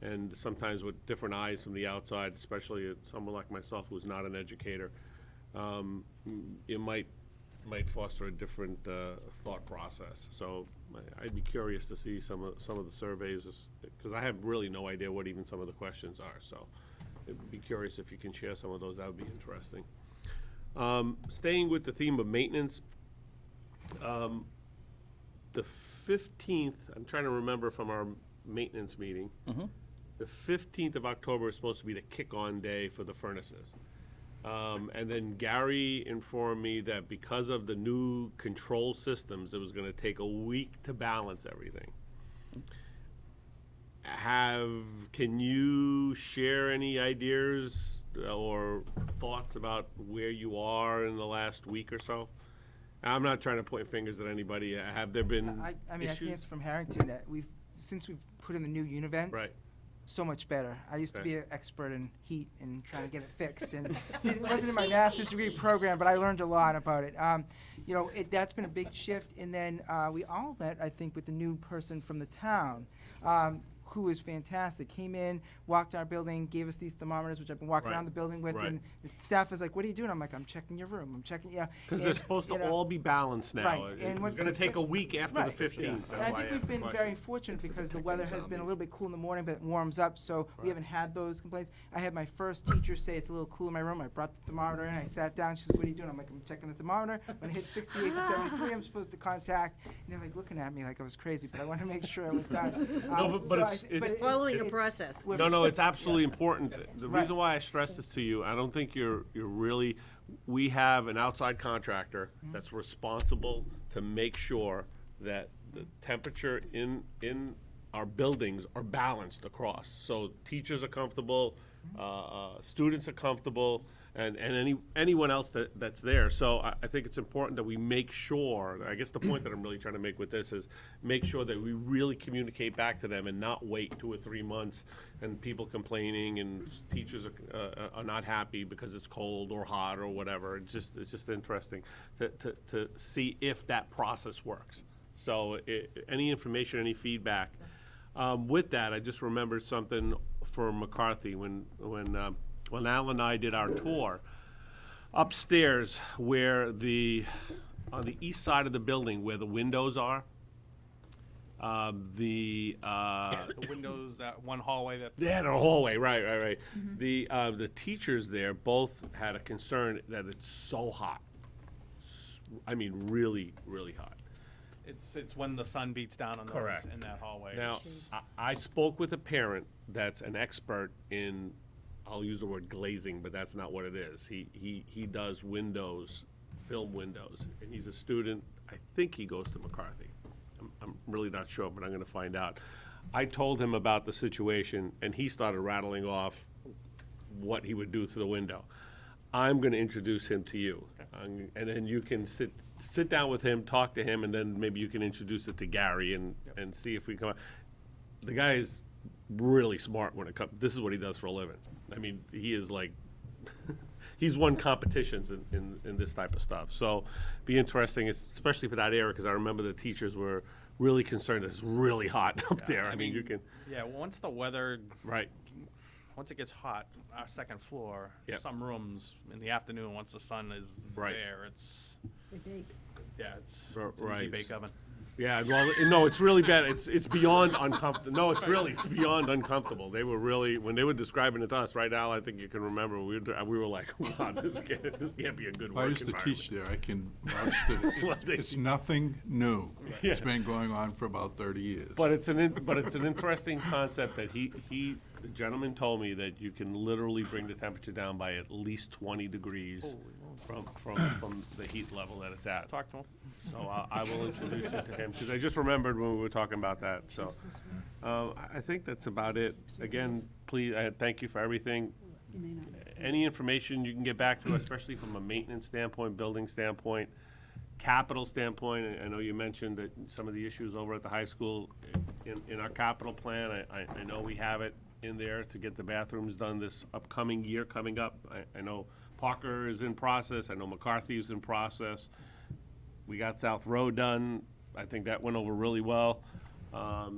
and sometimes with different eyes from the outside, especially someone like myself who's not an educator, it might foster a different thought process. So I'd be curious to see some of the surveys, because I have really no idea what even some of the questions are. So I'd be curious if you can share some of those. That would be interesting. Staying with the theme of maintenance, the 15th, I'm trying to remember from our maintenance meeting, the 15th of October is supposed to be the kick-on day for the furnaces. And then Gary informed me that because of the new control systems, it was going to take a week to balance everything. Can you share any ideas or thoughts about where you are in the last week or so? I'm not trying to point fingers at anybody. Have there been I mean, I think issues? it's from Harrington that since we've put in the new univents, Right. so much better. I used to Okay. be an expert in heat and trying to get it fixed, and it wasn't in my master's degree program, but I learned a lot about it. You know, that's been a big shift, and then we all met, I think, with the new person from the town, who is fantastic. Came in, walked our building, gave us these thermometers, which I've been walking Right. around the building with, Right. and the staff was like, "What are you doing?" I'm like, "I'm checking your room. I'm checking, yeah." Because they're supposed to all be balanced now. Right. It's what's going to take a week after right. the 15th. And I think we've been very fortunate because the weather has been a little bit cool in the morning, but it warms up, so we haven't had those complaints. I had my first teacher say it's a little cool in my room. I brought the thermometer in. I sat down. She says, "What are you doing?" I'm like, "I'm checking the thermometer. When it hit 68 to 73, I'm supposed to contact." And they're like looking at me like I was crazy, but I wanted to make sure it was done. No, but it's Following a process. No, it's absolutely important. The Right. reason why I stress this to you, I don't think you're really, we have an outside contractor that's responsible to make sure that the temperature in our buildings are balanced across. So teachers are comfortable, students are comfortable, and anyone else that's there. So I think it's important that we make sure, I guess the point that I'm really trying to make with this is make sure that we really communicate back to them and not wait 2 or 3 months and people complaining and teachers are not happy because it's cold or hot or whatever. It's just interesting to see if that process works. So any information, any feedback. With that, I just remembered something for McCarthy when Al and I did our tour upstairs, where on the east side of the building where the windows are. The windows, that one hallway that's. Yeah, the hallway, right. The teachers there both had a concern that it's so hot. I mean, really, really hot. It's when the sun beats down on those Correct. in that hallway. Now, I spoke with a parent that's an expert in, I'll use the word glazing, but that's not what it is. He does windows, film windows, and he's a student. I think he goes to McCarthy. I'm really not sure, but I'm going to find out. I told him about the situation, and he started rattling off what he would do to the window. I'm going to introduce him to you, and then you can sit down with him, talk to him, and then maybe you can introduce it to Gary and see if we come. The guy is really smart when it comes. This is what he does for a living. I mean, he is like, he's won competitions in this type of stuff. So, be interesting, especially for that area, because I remember the teachers were really concerned. It's really hot up there. I mean, you can. Yeah, once the weather. Right. Once it gets hot, our second floor, Yep. some rooms in the afternoon, once the sun is Right. there, it's. They bake. Yeah, it's R- an easy right. bake oven. Yeah, well, no, it's really bad. It's beyond uncomfortable. No, it's beyond uncomfortable. They were really, when they were describing it to us, right, Al? I think you can remember, we were like, wow, this can't be a good work I used to environment. teach there. I can vouch that it's nothing new. It's been going on for about 30 years. But it's an interesting concept that the gentleman told me that you can literally bring the temperature down by at least 20 degrees from the heat level that it's at. Talk to him. So I will introduce you to him, because I just remembered when we were talking about that. So I think that's about it. Again, please, thank you for everything. Any information you can get back to us, especially from a maintenance standpoint, building standpoint, capital standpoint, I know you mentioned that some of the issues over at the high school. In our capital plan, I know we have it in there to get the bathrooms done this upcoming year coming up. I know Parker is in process. I know McCarthy is in process. We got South Road done. I think that went over really well.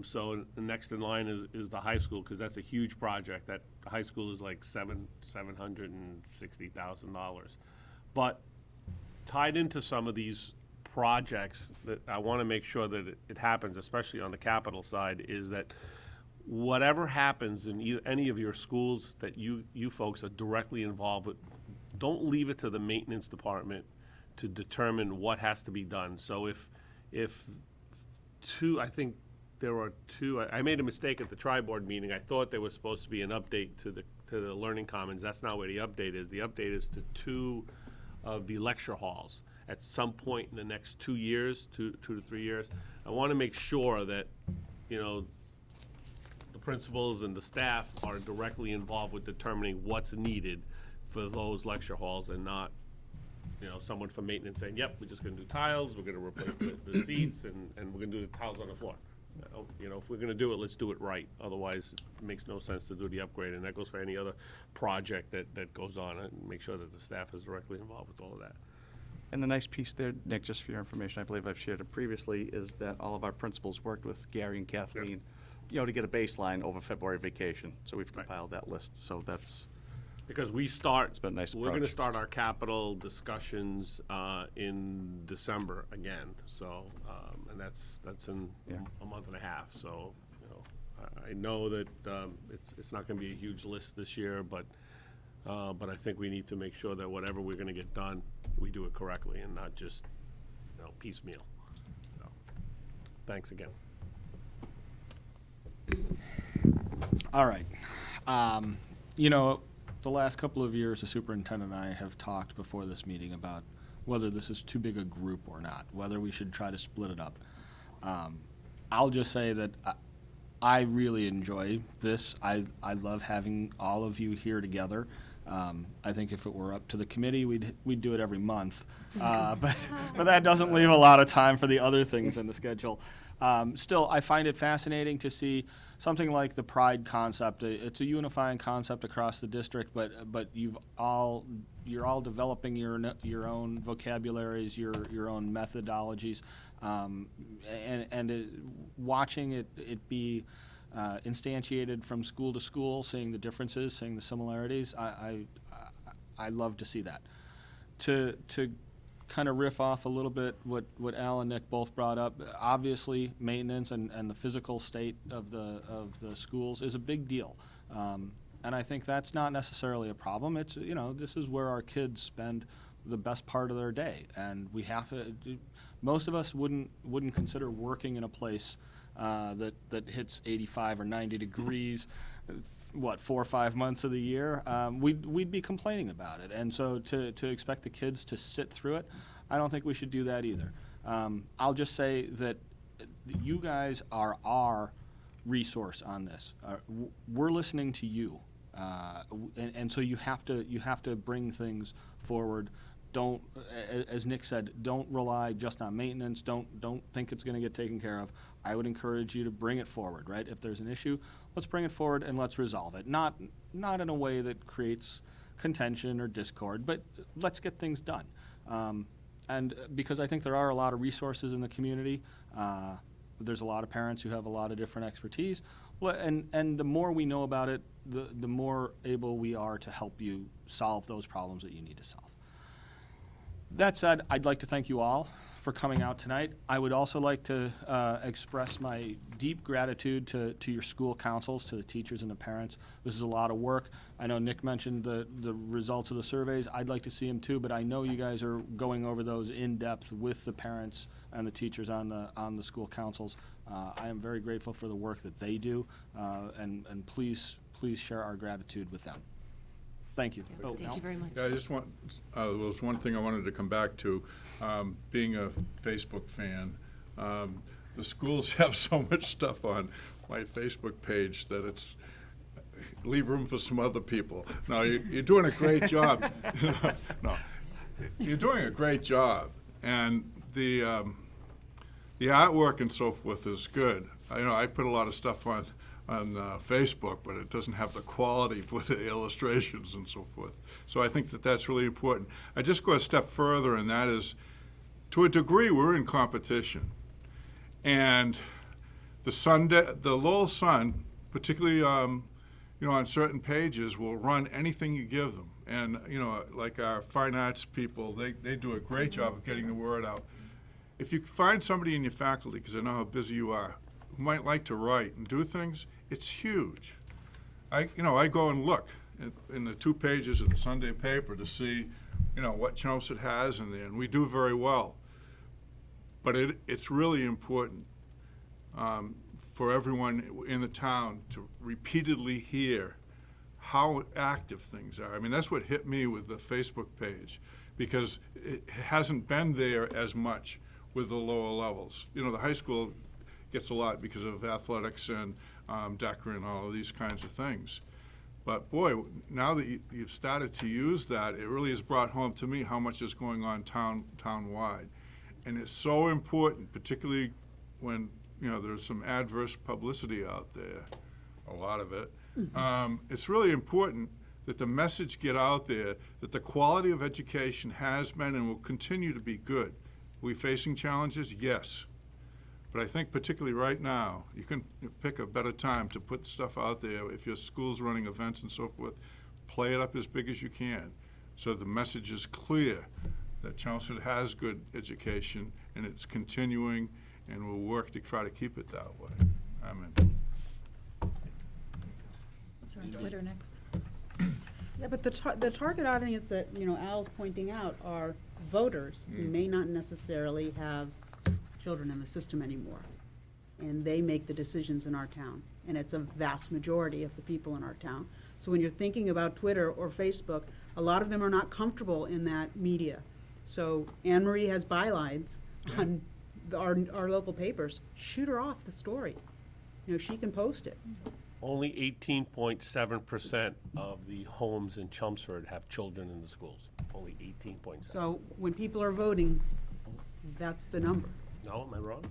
So the next in line is the high school, because that's a huge project. That high school is like $760,000. But tied into some of these projects that I want to make sure that it happens, especially on the capital side, is that whatever happens in any of your schools that you folks are directly involved with, don't leave it to the maintenance department to determine what has to be done. So if I think there are two, I made a mistake at the tri-board meeting. I thought there was supposed to be an update to the Learning Commons. That's not where the update is. The update is to 2 of the lecture halls at some point in the next 2 years, 2 to 3 years. I want to make sure that, the principals and the staff are directly involved with determining what's needed for those lecture halls, and not, someone from maintenance saying, yep, we're just going to do tiles, we're going to replace the seats, and we're going to do the tiles on the floor. If we're going to do it, let's do it right. Otherwise, it makes no sense to do the upgrade, and that goes for any other project that goes on, and make sure that the staff is directly involved with all of that. And the nice piece there, Nick, just for your information, I believe I've shared it previously, is that all of our principals worked with Gary and Kathleen, to get a baseline over February vacation. So we've compiled that list. So that's because it's been a nice approach. We're going to start our capital discussions in December again. So and that's in a month and a half. So I know that it's not going to be a huge list this year, but I think we need to make sure that whatever we're going to get done, we do it correctly and not just piecemeal. So, thanks again. All right. The last couple of years, the superintendent and I have talked before this meeting about whether this is too big a group or not, whether we should try to split it up. I'll just say that I really enjoy this. I love having all of you here together. I think if it were up to the committee, we'd do it every month. But that doesn't leave a lot of time for the other things in the schedule. Still, I find it fascinating to see something like the Pride concept. It's a unifying concept across the district, but you're all developing your own vocabularies, your own methodologies, and watching it be instantiated from school to school, seeing the differences, seeing the similarities. I love to see that. To kind of riff off a little bit what Al and Nick both brought up, obviously maintenance and the physical state of the schools is a big deal. And I think that's not necessarily a problem. It's, this is where our kids spend the best part of their day. And we have to, most of us wouldn't consider working in a place that hits 85 or 90 degrees, 4 or 5 months of the year, we'd be complaining about it. And so to expect the kids to sit through it, I don't think we should do that either. I'll just say that you guys are our resource on this. We're listening to you, and so you have to bring things forward. Don't, as Nick said, don't rely just on maintenance. Don't think it's going to get taken care of. I would encourage you to bring it forward, right? If there's an issue, let's bring it forward and let's resolve it. Not in a way that creates contention or discord, but let's get things done. And because I think there are a lot of resources in the community, there's a lot of parents who have a lot of different expertise, and the more we know about it, the more able we are to help you solve those problems that you need to solve. That said, I'd like to thank you all for coming out tonight. I would also like to express my deep gratitude to your school councils, to the teachers and the parents. This is a lot of work. I know Nick mentioned the results of the surveys. I'd like to see them too, but I know you guys are going over those in depth with the parents and the teachers on the school councils. I am very grateful for the work that they do, and please share our gratitude with them. Thank you. Thank you very much. Yeah, I just want, there was one thing I wanted to come back to. Being a Facebook fan, the schools have so much stuff on my Facebook page that it's, leave room for some other people. No, you're doing a great job. No, you're doing a great job. And the artwork and so forth is good. I put a lot of stuff on Facebook, but it doesn't have the quality with the illustrations and so forth. So I think that that's really important. I just go a step further, and that is, to a degree, we're in competition. And the Lowell Sun, particularly, on certain pages, will run anything you give them. And, like our fine arts people, they do a great job of getting the word out. If you find somebody in your faculty, because I know how busy you are, who might like to write and do things, it's huge. I go and look in the 2 pages of the Sunday paper to see, what Chelmsford has in there, and we do very well. But it's really important for everyone in the town to repeatedly hear how active things are. I mean, that's what hit me with the Facebook page, because it hasn't been there as much with the lower levels. The high school gets a lot because of athletics and DECA and all of these kinds of things. But boy, now that you've started to use that, it really has brought home to me how much is going on town-wide. And it's so important, particularly when there's some adverse publicity out there, a lot of it. It's really important that the message get out there that the quality of education has been and will continue to be good. Are we facing challenges? Yes. But I think particularly right now, you can pick a better time to put stuff out there. If your school's running events and so forth, play it up as big as you can so the message is clear that Chelmsford has good education and it's continuing, and we'll work to try to keep it that way. Amen. Twitter next. Yeah, but the target audience that, Al's pointing out are voters who may not necessarily have children in the system anymore. And they make the decisions in our town. And it's a vast majority of the people in our town. So when you're thinking about Twitter or Facebook, a lot of them are not comfortable in that media. So Anne Marie has bylines on our local papers. Shoot her off the story. She can post it. Only 18.7% of the homes in Chelmsford have children in the schools. Only 18.7. So when people are voting, that's the number. No, am I wrong?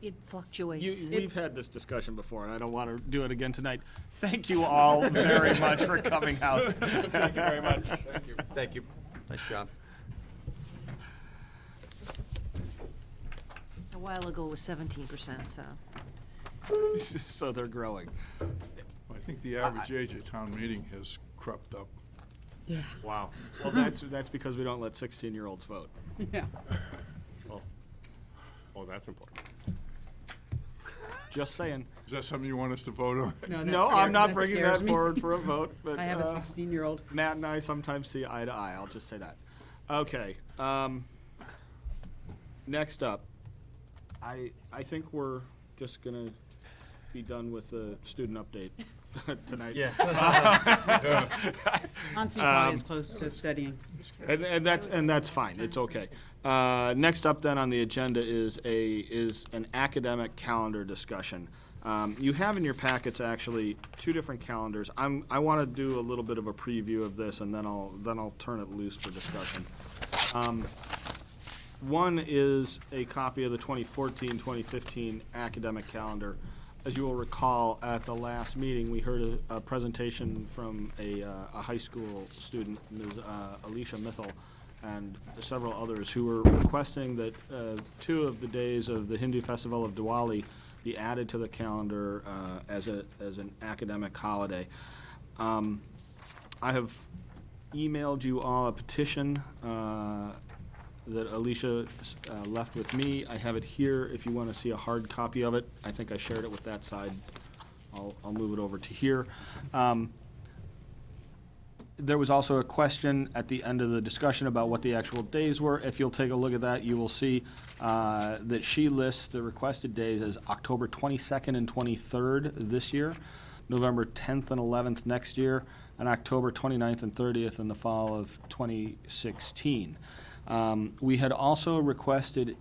It fluctuates. We've had this discussion before, and I don't want to do it again tonight. Thank you all very much for coming out. Thank you very much. Thank you. Thank you. Nice job. A while ago it was 17%, so. So they're growing. I think the average age of town meeting has crept up. Yeah. Wow. Well, that's because we don't let 16-year-olds vote. Yeah. Oh, that's important. Just saying. Is that something you want us to vote on? No, I'm not bringing that forward for a vote. But I have a 16-year-old. Matt and I sometimes see eye to eye. I'll just say that. Okay. Next up, I think we're just gonna be done with the student update tonight. Yeah. Hansi probably is close to studying. And that's fine. It's okay. Next up then on the agenda is an academic calendar discussion. You have in your packets actually 2 different calendars. I want to do a little bit of a preview of this, and then I'll turn it loose for discussion. One is a copy of the 2014-2015 academic calendar. As you will recall, at the last meeting, we heard a presentation from a high school student, Ms. Alicia Mithil, and several others who were requesting that 2 of the days of the Hindu festival of Diwali be added to the calendar as an academic holiday. I have emailed you all a petition that Alicia left with me. I have it here if you want to see a hard copy of it. I think I shared it with that side. I'll move it over to here. There was also a question at the end of the discussion about what the actual days were. If you'll take a look at that, you will see that she lists the requested days as October 22nd and 23rd this year, November 10th and 11th next year, and October 29th and 30th in the fall of 2016. We had also requested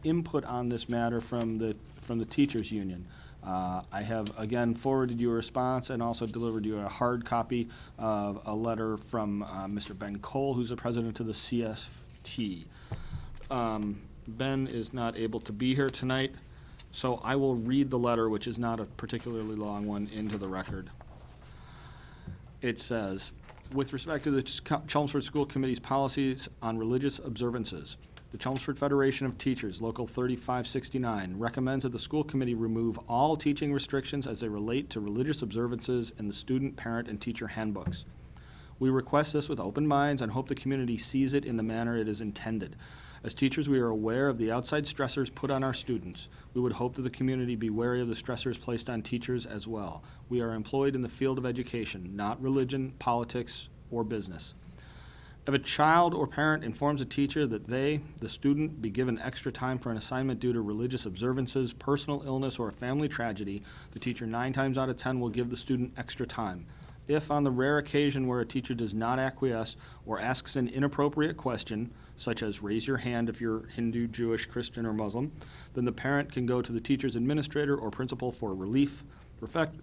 input on this matter from the teachers union. I have again forwarded you a response and also delivered you a hard copy of a letter from Mr. Ben Cole, who's the president of the CST. Ben is not able to be here tonight, so I will read the letter, which is not a particularly long one, into the record. It says, with respect to the Chelmsford School Committee's policies on religious observances, the Chelmsford Federation of Teachers, Local 3569, recommends that the school committee remove all teaching restrictions as they relate to religious observances in the student, parent, and teacher handbooks. We request this with open minds and hope the community sees it in the manner it is intended. As teachers, we are aware of the outside stressors put on our students. We would hope that the community be wary of the stressors placed on teachers as well. We are employed in the field of education, not religion, politics, or business. If a child or parent informs a teacher that they, the student, be given extra time for an assignment due to religious observances, personal illness, or a family tragedy, the teacher 9 times out of 10 will give the student extra time. If, on the rare occasion where a teacher does not acquiesce or asks an inappropriate question, such as raise your hand if you're Hindu, Jewish, Christian, or Muslim, then the parent can go to the teacher's administrator or principal for relief.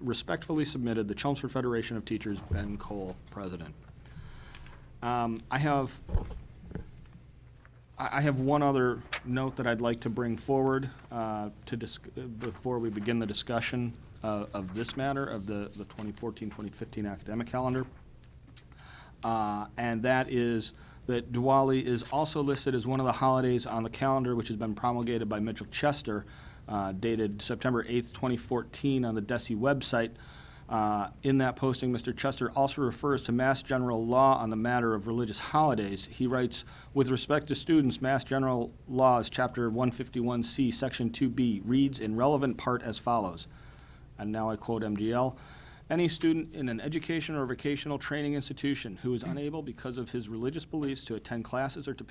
Respectfully submitted, the Chelmsford Federation of Teachers, Ben Cole, President. I have one other note that I'd like to bring forward before we begin the discussion of this matter, of the 2014-2015 academic calendar. And that is that Diwali is also listed as one of the holidays on the calendar, which has been promulgated by Mitchell Chester, dated September 8th, 2014 on the DESE website. In that posting, Mr. Chester also refers to Mass General Law on the matter of religious holidays. He writes, with respect to students, Mass General Laws, Chapter 151C, Section 2B, reads in relevant part as follows, and now I quote MGL, any student in an education or vocational training institution who is unable because of his religious beliefs to attend classes or to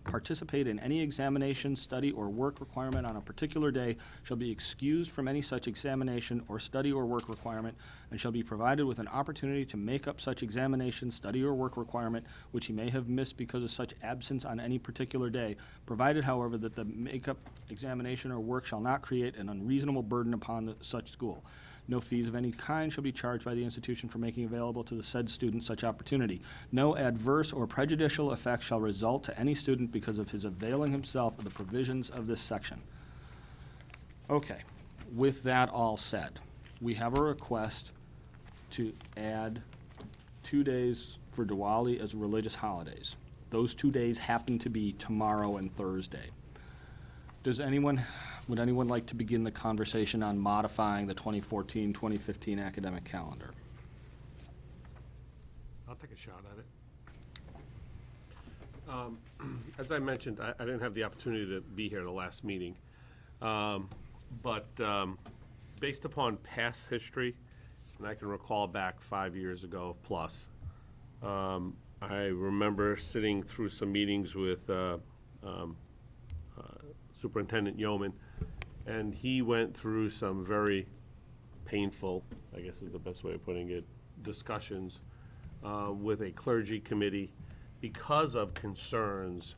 participate in any examination, study, or work requirement on a particular day shall be excused from any such examination or study or work requirement and shall be provided with an opportunity to make up such examination, study, or work requirement which he may have missed because of such absence on any particular day, provided, however, that the make-up examination or work shall not create an unreasonable burden upon such school. No fees of any kind shall be charged by the institution for making available to the said student such opportunity. No adverse or prejudicial effect shall result to any student because of his availing himself of the provisions of this section. Okay, with that all said, we have a request to add 2 days for Diwali as religious holidays. Those 2 days happen to be tomorrow and Thursday. Would anyone like to begin the conversation on modifying the 2014-2015 academic calendar? I'll take a shot at it. As I mentioned, I didn't have the opportunity to be here at the last meeting. But based upon past history, and I can recall back 5 years ago plus, I remember sitting through some meetings with Superintendent Yeoman, and he went through some very painful, I guess is the best way of putting it, discussions with a clergy committee because of concerns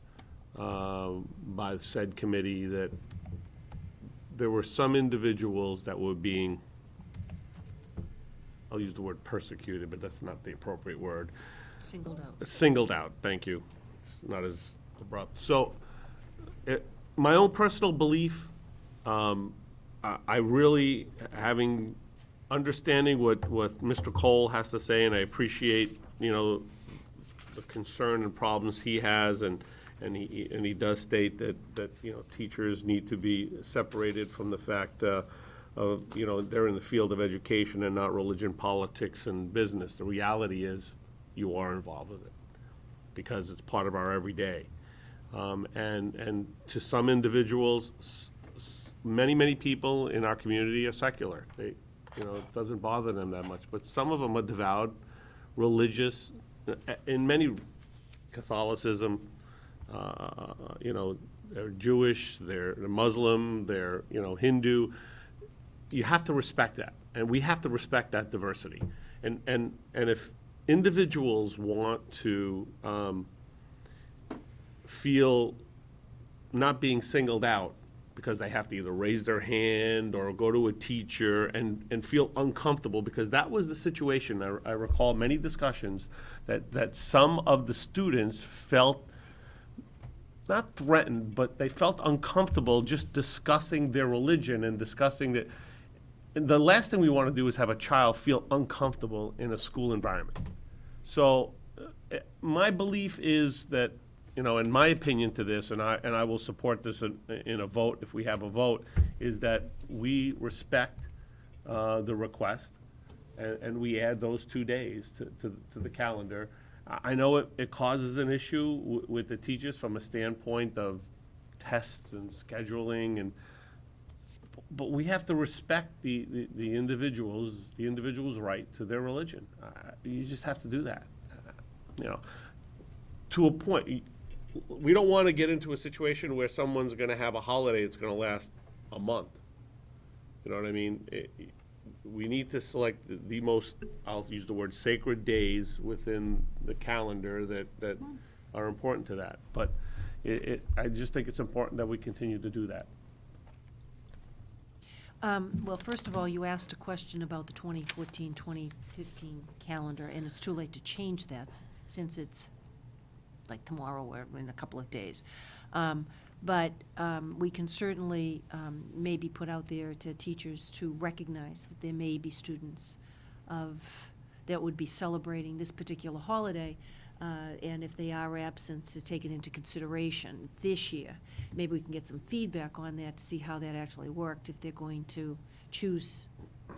by the said committee that there were some individuals that were being, I'll use the word persecuted, but that's not the appropriate word. Singled out. Singled out, thank you. It's not as abrupt. So, my own personal belief, I really, understanding what Mr. Cole has to say, and I appreciate, the concern and problems he has, and he does state that teachers need to be separated from the fact of they're in the field of education and not religion, politics, and business. The reality is you are involved with it because it's part of our everyday. And to some individuals, many people in our community are secular. They, it doesn't bother them that much. But some of them are devout, religious. In many Catholicism, they're Jewish, they're Muslim, they're Hindu. You have to respect that, and we have to respect that diversity. And if individuals want to feel not being singled out because they have to either raise their hand or go to a teacher and feel uncomfortable, because that was the situation. I recall many discussions that some of the students felt not threatened, but they felt uncomfortable just discussing their religion and discussing that. And the last thing we want to do is have a child feel uncomfortable in a school environment. So my belief is that, in my opinion to this, and I will support this in a vote if we have a vote, is that we respect the request and we add those 2 days to the calendar. I know it causes an issue with the teachers from a standpoint of tests and scheduling, but we have to respect the individual's right to their religion. You just have to do that. To a point, we don't want to get into a situation where someone's going to have a holiday that's going to last a month. You know what I mean? We need to select the most, I'll use the word, sacred days within the calendar that are important to that. But I just think it's important that we continue to do that. Well, first of all, you asked a question about the 2014-2015 calendar, and it's too late to change that since it's like tomorrow or in a couple of days. But we can certainly maybe put out there to teachers to recognize that there may be students that would be celebrating this particular holiday, and if they are absent, to take it into consideration this year. Maybe we can get some feedback on that to see how that actually worked, if they're going to choose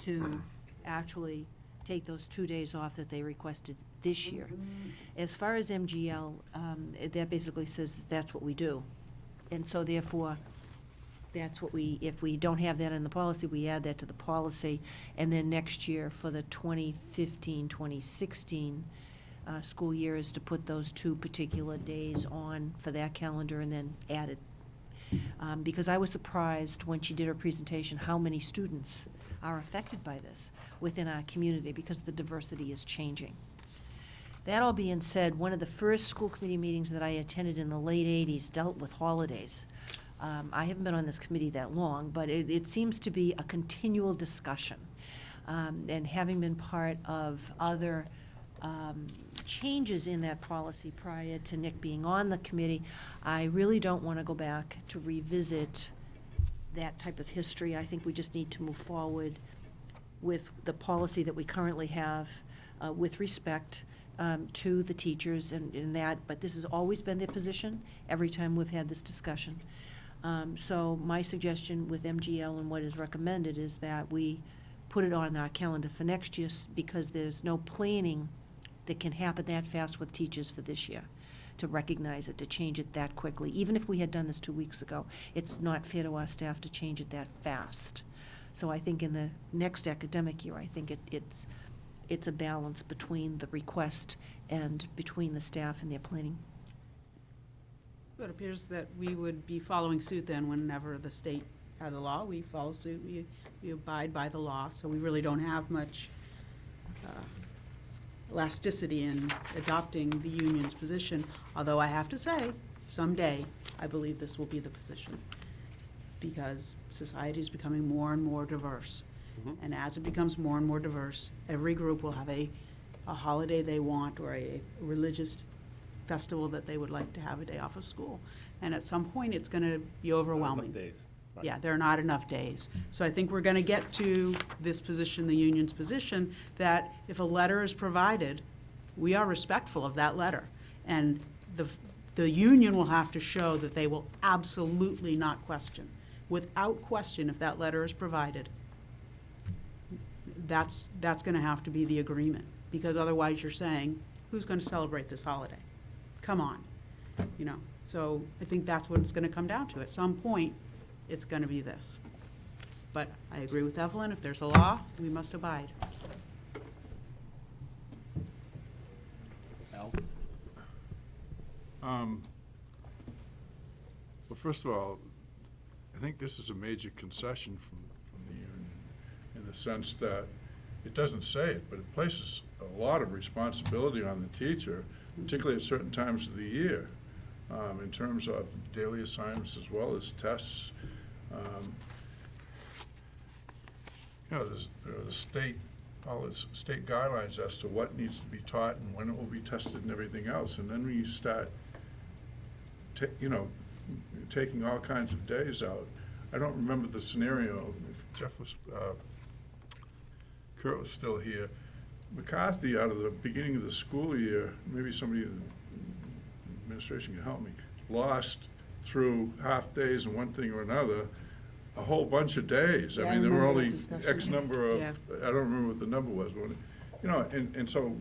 to actually take those 2 days off that they requested this year. As far as MGL, that basically says that that's what we do. And so therefore, that's what if we don't have that in the policy, we add that to the policy. And then next year for the 2015-2016 school year is to put those 2 particular days on for that calendar and then add it. Because I was surprised when she did her presentation how many students are affected by this within our community because the diversity is changing. That all being said, one of the first school committee meetings that I attended in the late 80s dealt with holidays. I haven't been on this committee that long, but it seems to be a continual discussion. And having been part of other changes in that policy prior to Nick being on the committee, I really don't want to go back to revisit that type of history. I think we just need to move forward with the policy that we currently have with respect to the teachers and that, but this has always been their position every time we've had this discussion. So my suggestion with MGL and what is recommended is that we put it on our calendar for next year because there's no planning that can happen that fast with teachers for this year to recognize it, to change it that quickly. Even if we had done this 2 weeks ago, it's not fair to our staff to change it that fast. So I think in the next academic year, I think it's a balance between the request and between the staff and their planning. It appears that we would be following suit then whenever the state has a law. We follow suit, we abide by the law, so we really don't have much elasticity in adopting the union's position, although I have to say, someday, I believe this will be the position, because society is becoming more and more diverse. And as it becomes more and more diverse, every group will have a holiday they want or a religious festival that they would like to have a day off of school. And at some point, it's going to be overwhelming. Days. Right. Yeah, there are not enough days. So I think we're going to get to this position, the union's position, that if a letter is provided, we are respectful of that letter. And the union will have to show that they will absolutely not question. Without question, if that letter is provided, that's going to have to be the agreement, because otherwise you're saying, who's going to celebrate this holiday? Come on, So I think that's what it's going to come down to. At some point, it's going to be this. But I agree with Evelyn, if there's a law, we must abide. Al? Well, first of all, I think this is a major concession from the union in the sense that it doesn't say it, but it places a lot of responsibility on the teacher, particularly at certain times of the year, in terms of daily assignments as well as tests. There's the state, all the state guidelines as to what needs to be taught and when it will be tested and everything else. And then when you start taking all kinds of days out. I don't remember the scenario. If Jeff was, Kurt was still here. McCarthy, out of the beginning of the school year, maybe somebody in the administration can help me, lost through half days and one thing or another, a whole bunch of days. Yeah, I I mean, there were remember only that discussion. X number of, Yeah. I don't remember what the number was, but, and so,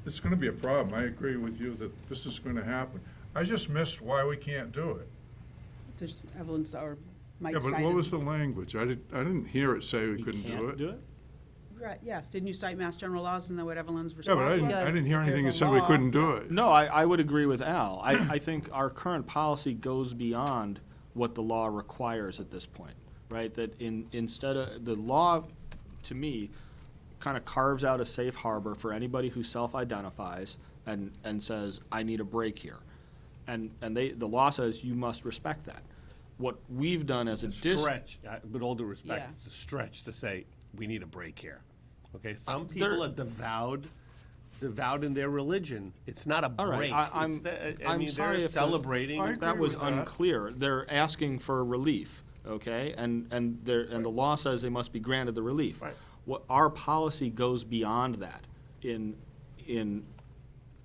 it's gonna be a problem. I agree with you that this is gonna happen. I just missed why we can't do it. Just Evelyn's or Mike Yeah, but cited- what was the language? I didn't hear it say we couldn't do it. Right, yes, didn't you cite Mass General laws and then what Evelyn's Yeah, response but was? I didn't hear anything that There's a said we law. couldn't do it. No, I would agree with Al. I think our current policy goes beyond what the law requires at this point, right? That instead of, the law, to me, kind of carves out a safe harbor for anybody who self-identifies and says, I need a break here. And the law says you must respect that. What we've done as a Stretch, with all due respect, Yeah. it's a stretch to say, we need a break here. Okay, some people are devout in their religion. It's not a All right, break. I'm mean, sorry they're if celebrating. if that was unclear. They're asking for relief, okay? And the law says they must be granted the relief. Right. What our policy goes beyond that in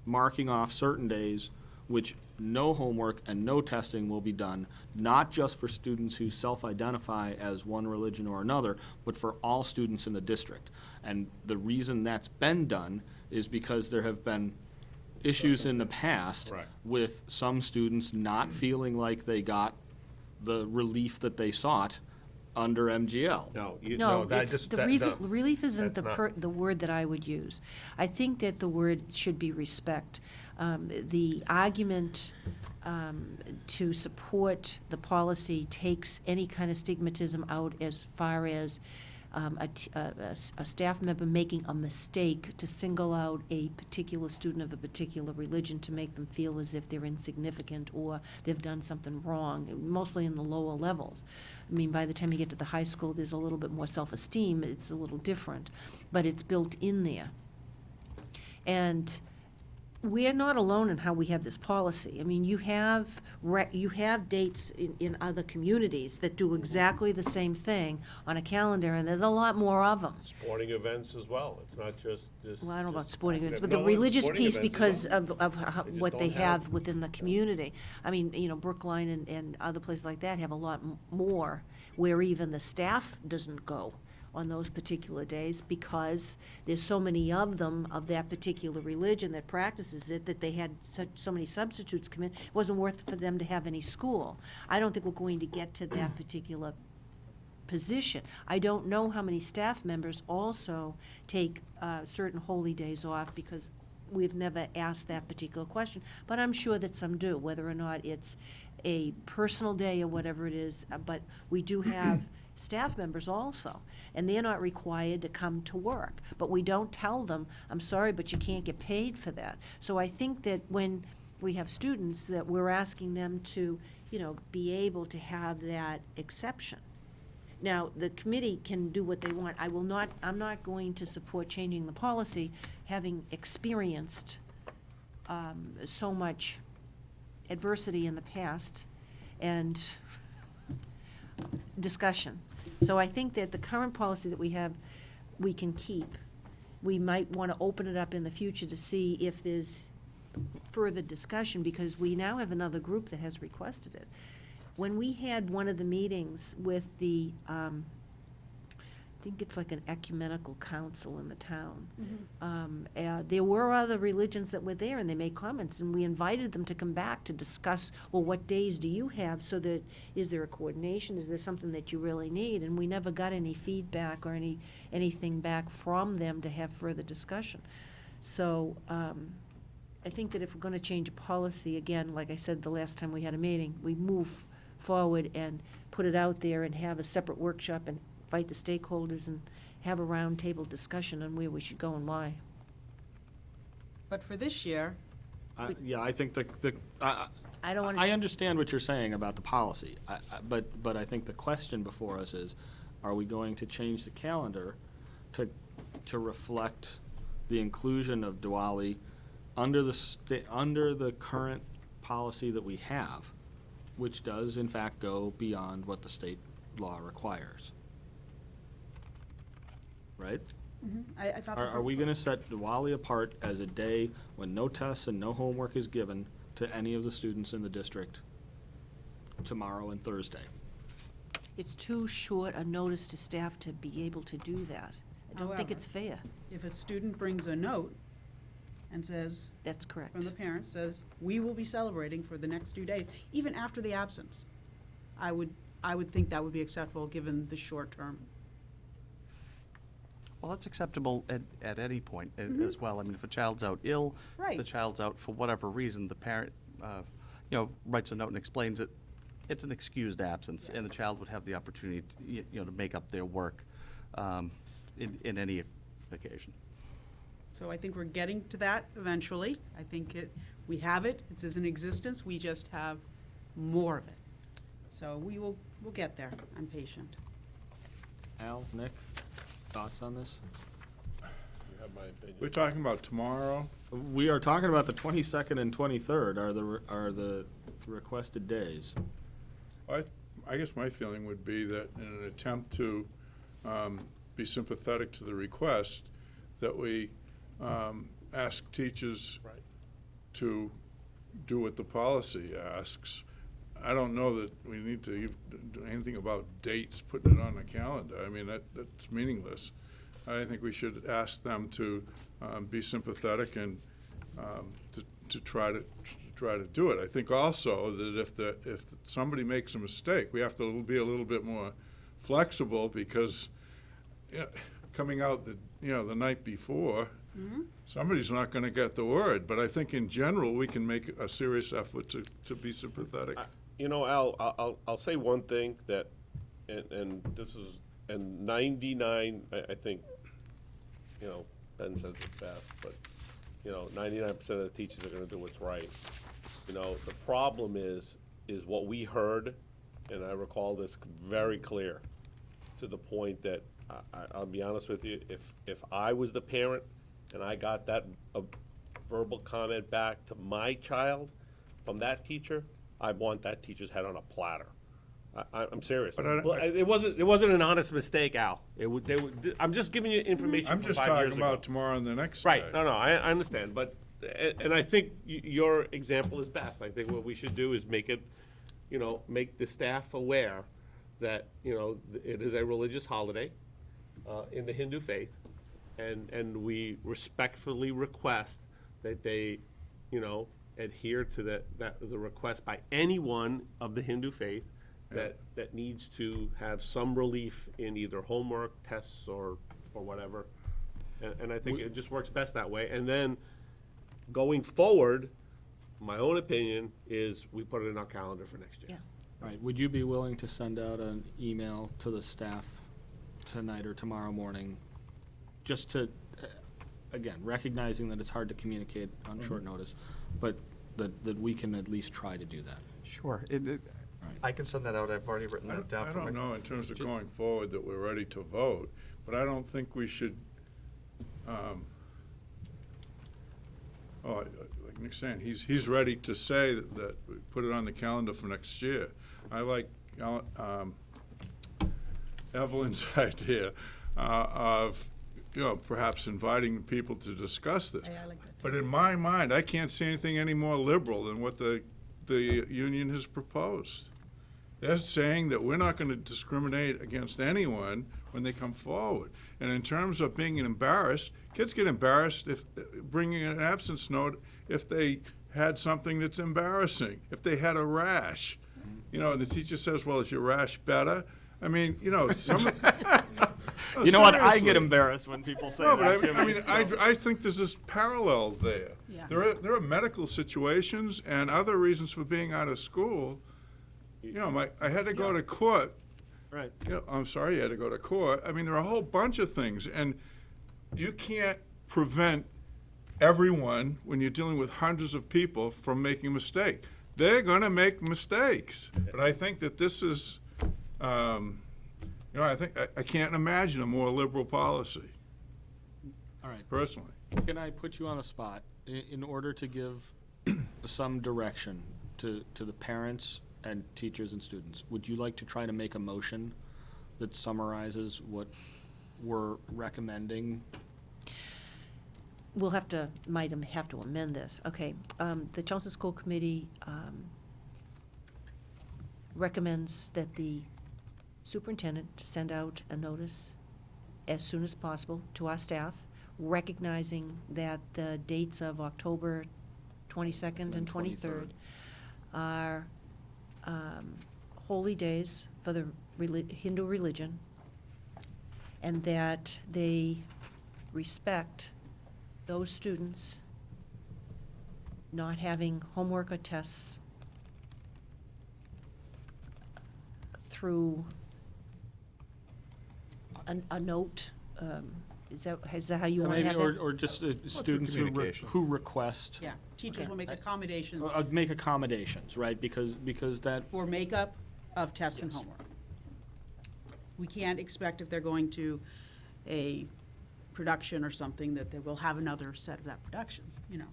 marking off certain days which no homework and no testing will be done, not just for students who self-identify as one religion or another, but for all students in the district. And the reason that's been done is because there have been issues in the past Right. with some students not feeling like they got the relief that they sought under MGL. No, relief isn't that's not- the word that I would use. I think that the word should be respect. The argument to support the policy takes any kind of stigmatism out as far as a staff member making a mistake to single out a particular student of a particular religion to make them feel as if they're insignificant or they've done something wrong, mostly in the lower levels. I mean, by the time you get to the high school, there's a little bit more self-esteem. It's a little different, but it's built in there. And we're not alone in how we have this policy. I mean, you have dates in other communities that do exactly the same thing on a calendar, and there's a lot more of them. Sporting events as well. It's not just this. Well, I don't know about just- sporting events, but No, the it's religious sporting piece events as because well. of how, They just what they don't have within the community. I mean, Brookline and other places like that have a lot more where even the staff doesn't go on those particular days because there's so many of them of that particular religion that practices it that they had so many substitutes come in. It wasn't worth for them to have any school. I don't think we're going to get to that particular position. I don't know how many staff members also take certain holy days off because we've never asked that particular question, but I'm sure that some do, whether or not it's a personal day or whatever it is, but we do have staff members also, and they're not required to come to work, but we don't tell them, I'm sorry, but you can't get paid for that. So I think that when we have students, that we're asking them to, be able to have that exception. Now, the committee can do what they want. I'm not going to support changing the policy, having experienced so much adversity in the past and discussion. So I think that the current policy that we have, we can keep. We might want to open it up in the future to see if there's further discussion, because we now have another group that has requested it. When we had one of the meetings with the, I think it's like an ecumenical council in the town, there were other religions that were there, and they made comments, and we invited them to come back to discuss, well, what days do you have, so that, is there a coordination, is there something that you really need? And we never got any feedback or anything back from them to have further discussion. So, I think that if we're gonna change a policy, again, like I said the last time we had a meeting, we move forward and put it out there and have a separate workshop and invite the stakeholders and have a roundtable discussion on where we should go and why. But for this year, Yeah, I think I don't want to. I understand what you're saying about the policy, but I think the question before us is, are we going to change the calendar to reflect the inclusion of Diwali under the current policy that we have, which does in fact go beyond what the state law requires. Right? I thought. Are we gonna set Diwali apart as a day when no tests and no homework is given to any of the students in the district tomorrow and Thursday? It's too short a notice to staff to be able to do that. I don't think However, it's fair. If a student brings a note and says, That's correct. from the parents, says, we will be celebrating for the next 2 days, even after the absence, I would think that would be acceptable, given the short term. Well, that's acceptable at any point as well. I mean, if a child's out ill, Right. the child's out for whatever reason, the parent, writes a note and explains it. It's an excused absence, and the child would have the opportunity, to make up their work in any occasion. So I think we're getting to that eventually. I think we have it, it's in existence, we just have more of it. So we'll get there. I'm patient. Al, Nick, thoughts on this? You have my opinion. We're talking about tomorrow. We are talking about the 22nd and 23rd are the requested days. I guess my feeling would be that in an attempt to be sympathetic to the request, that we ask teachers to do what the policy asks. I don't know that we need to even do anything about dates, putting it on the calendar. I mean, that's meaningless. I think we should ask them to be sympathetic and to try to do it. I think also that if somebody makes a mistake, we have to be a little bit more flexible, because coming out the night before, somebody's not going to get the word. But I think in general we can make a serious effort to be sympathetic. Al, I'll say one thing that, and this is, and 99, I think, Ben says it best, but 99% of the teachers are going to do what's right. The problem is what we heard, and I recall this very clear, to the point that I'll be honest with you, if I was the parent and I got that verbal comment back to my child from that teacher, I'd want that teacher's head on a platter. I'm serious. It wasn't an honest mistake, Al. I'm just giving you information. I'm from just 5 talking years about ago. tomorrow and the next Right. day. No, I understand, but and I think your example is best. I think what we should do is make it, make the staff aware that it is a religious holiday in the Hindu faith, and we respectfully request that they, adhere to the request by anyone of the Hindu faith that needs to have some relief in either homework, tests, or whatever. And I think it just works best that way. And then going forward, my own opinion is we put it in our calendar for next year. All right, would you be willing to send out an email to the staff tonight or tomorrow morning, just to, again, recognizing that it's hard to communicate on short notice, but that we can at least try to do that? Sure. I can send that out. I've already written that down. I don't know in terms of going forward that we're ready to vote, but I don't think we should, like Nick's saying, he's ready to say that we put it on the calendar for next year. I like Evelyn's idea of, perhaps inviting people to discuss this. I like that. But in my mind, I can't see anything any more liberal than what the union has proposed. They're saying that we're not going to discriminate against anyone when they come forward. And in terms of being embarrassed, kids get embarrassed if bringing an absence note if they had something that's embarrassing, if they had a rash. And the teacher says, well, is your rash better? I mean, some... You know what? I Seriously. get embarrassed when people say No, that but to me. I think this is parallel there. Yeah. There are medical situations and other reasons for being out of school. I had to go to court. Right. I'm sorry you had to go to court. I mean, there are a whole bunch of things, and you can't prevent everyone, when you're dealing with hundreds of people, from making a mistake. They're going to make mistakes. But I think that this is, I can't imagine a more liberal policy, All right. personally. Can I put you on a spot in order to give some direction? to the parents and teachers and students. Would you like to try to make a motion that summarizes what we're recommending? We'll might have to amend this. Okay, the Chelmsford School Committee recommends that the superintendent send out a notice as soon as possible to our staff, recognizing that the dates of October 22nd and 23rd are holy days for the Hindu religion, and that they respect those students not having homework or tests through a note. Is that how you want to have that? Or just students who request. Yeah, teachers Okay. will make accommodations Make accommodations, right? Because that. for makeup of tests and homework. We can't expect if they're going to a production or something that they will have another set of that production, you know.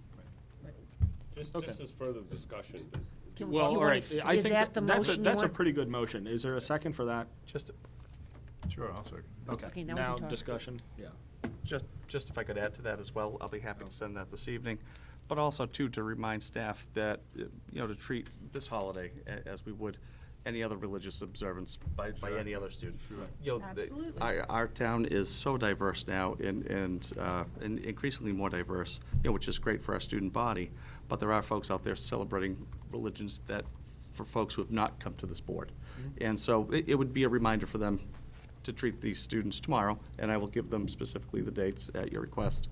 Just as further discussion. Can Well, you all wanna right. s- I is think that the that's motion you that's a want? pretty good motion. Is there a second for that? Sure, I'll second. Okay. Okay, now we can talk. Discussion. Yeah. Just if I could add to that as well, I'll be happy to send that this evening. But also too, to remind staff that, to treat this holiday as we would any other religious observance by any other student. Absolutely. Our town is so diverse now and increasingly more diverse, which is great for our student body. But there are folks out there celebrating religions that, for folks who have not come to this board. And so it would be a reminder for them to treat these students tomorrow, and I will give them specifically the dates at your request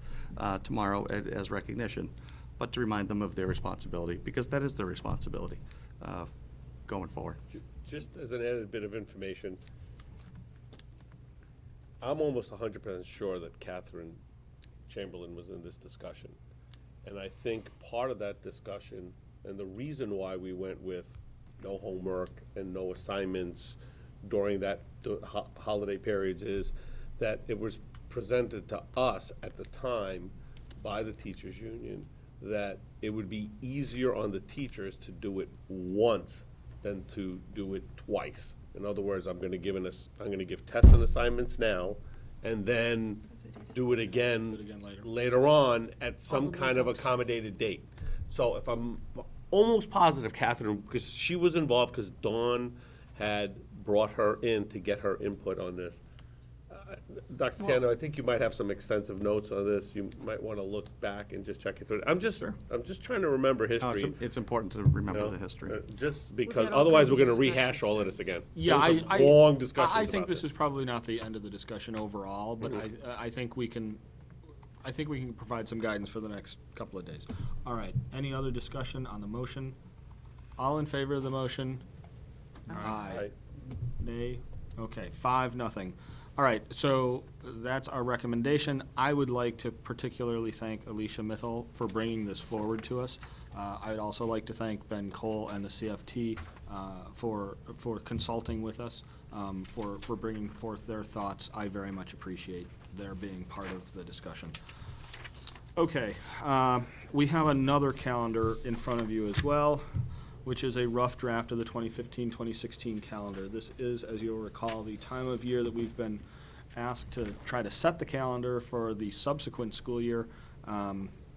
tomorrow as recognition, but to remind them of their responsibility, because that is their responsibility going forward. Just as an added bit of information, I'm almost 100% sure that Catherine Chamberlain was in this discussion. And I think part of that discussion, and the reason why we went with no homework and no assignments during the holiday periods, is that it was presented to us at the time by the teachers union that it would be easier on the teachers to do it once than to do it twice. In other words, I'm gonna give tests and assignments now, and then do it again later on at some kind of accommodated date. So if I'm almost positive, Catherine, because she was involved, because Dawn had brought her in to get her input on this. Dr. Tiano, I think you might have some extensive notes on this. You might want to look back and just check it through. I'm just trying to remember No, history. it's important to remember you know, the history. Just because, had all otherwise kinds we're of going to rehash discussions. all of this again. Yeah, There was a long discussion. I think this is probably not the end of the discussion overall, but I think we can provide some guidance for the next couple of days. All right, any other discussion on the motion? All in favor of the motion? Aye. Nay? Okay, 5-0. All right, so that's our recommendation. I would like to particularly thank Alicia Mithal for bringing this forward to us. I'd also like to thank Ben Cole and the CFT for consulting with us, for bringing forth their thoughts. I very much appreciate their being part of the discussion. Okay, we have another calendar in front of you as well, which is a rough draft of the 2015-2016 calendar. This is, as you'll recall, the time of year that we've been asked to try to set the calendar for the subsequent school year.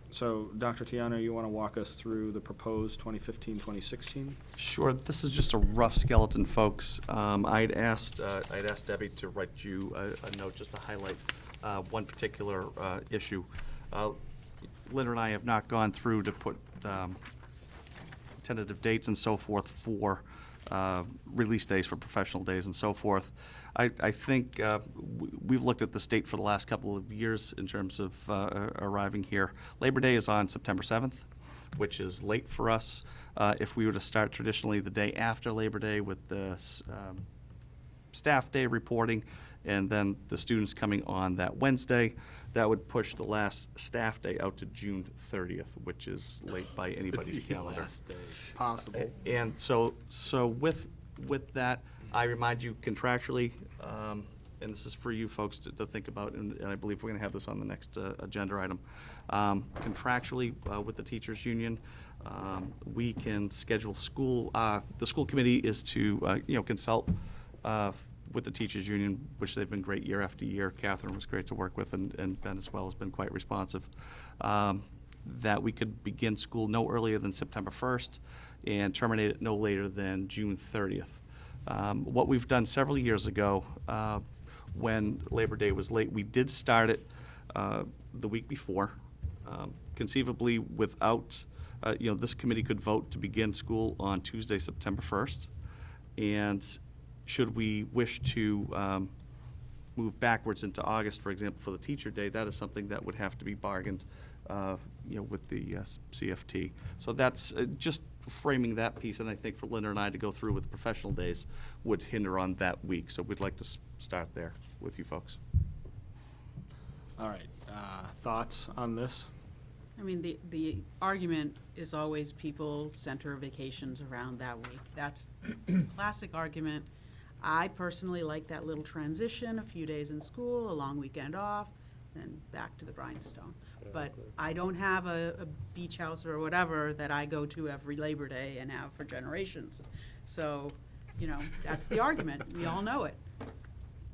So, Dr. Tiano, you want to walk us through the proposed 2015-2016? Sure. This is just a rough skeleton, folks. I'd asked Debbie to write you a note just to highlight one particular issue. Linda and I have not gone through to put tentative dates and so forth for release days for professional days and so forth. I think we've looked at the state for the last couple of years in terms of arriving here. Labor Day is on September 7th, which is late for us. If we were to start traditionally the day after Labor Day with the staff day reporting and then the students coming on that Wednesday, that would push the last staff day out to June 30th, which is late by anybody's calendar. Last day possible. And so with that, I remind you contractually, and this is for you folks to think about, and I believe we're going to have this on the next agenda item. Contractually, with the teachers' union, we can schedule school, the school committee is to, consult with the teachers' union, which they've been great year after year. Catherine was great to work with, and Ben as well has been quite responsive. That we could begin school no earlier than September 1st and terminate it no later than June 30th. What we've done several years ago, when Labor Day was late, we did start it the week before. Conceivably, without, this committee could vote to begin school on Tuesday, September 1st. And should we wish to move backwards into August, for example, for the teacher day, that is something that would have to be bargained, with the CFT. So that's just framing that piece, and I think for Linda and I to go through with professional days would hinder on that week. So we'd like to start there with you folks. All right, thoughts on this? I mean, the argument is always people center vacations around that week. That's the classic argument. I personally like that little transition, a few days in school, a long weekend off, then back to the grindstone. But I don't have a beach house or whatever that I go to every Labor Day and have for generations. So, that's the argument. We all know it.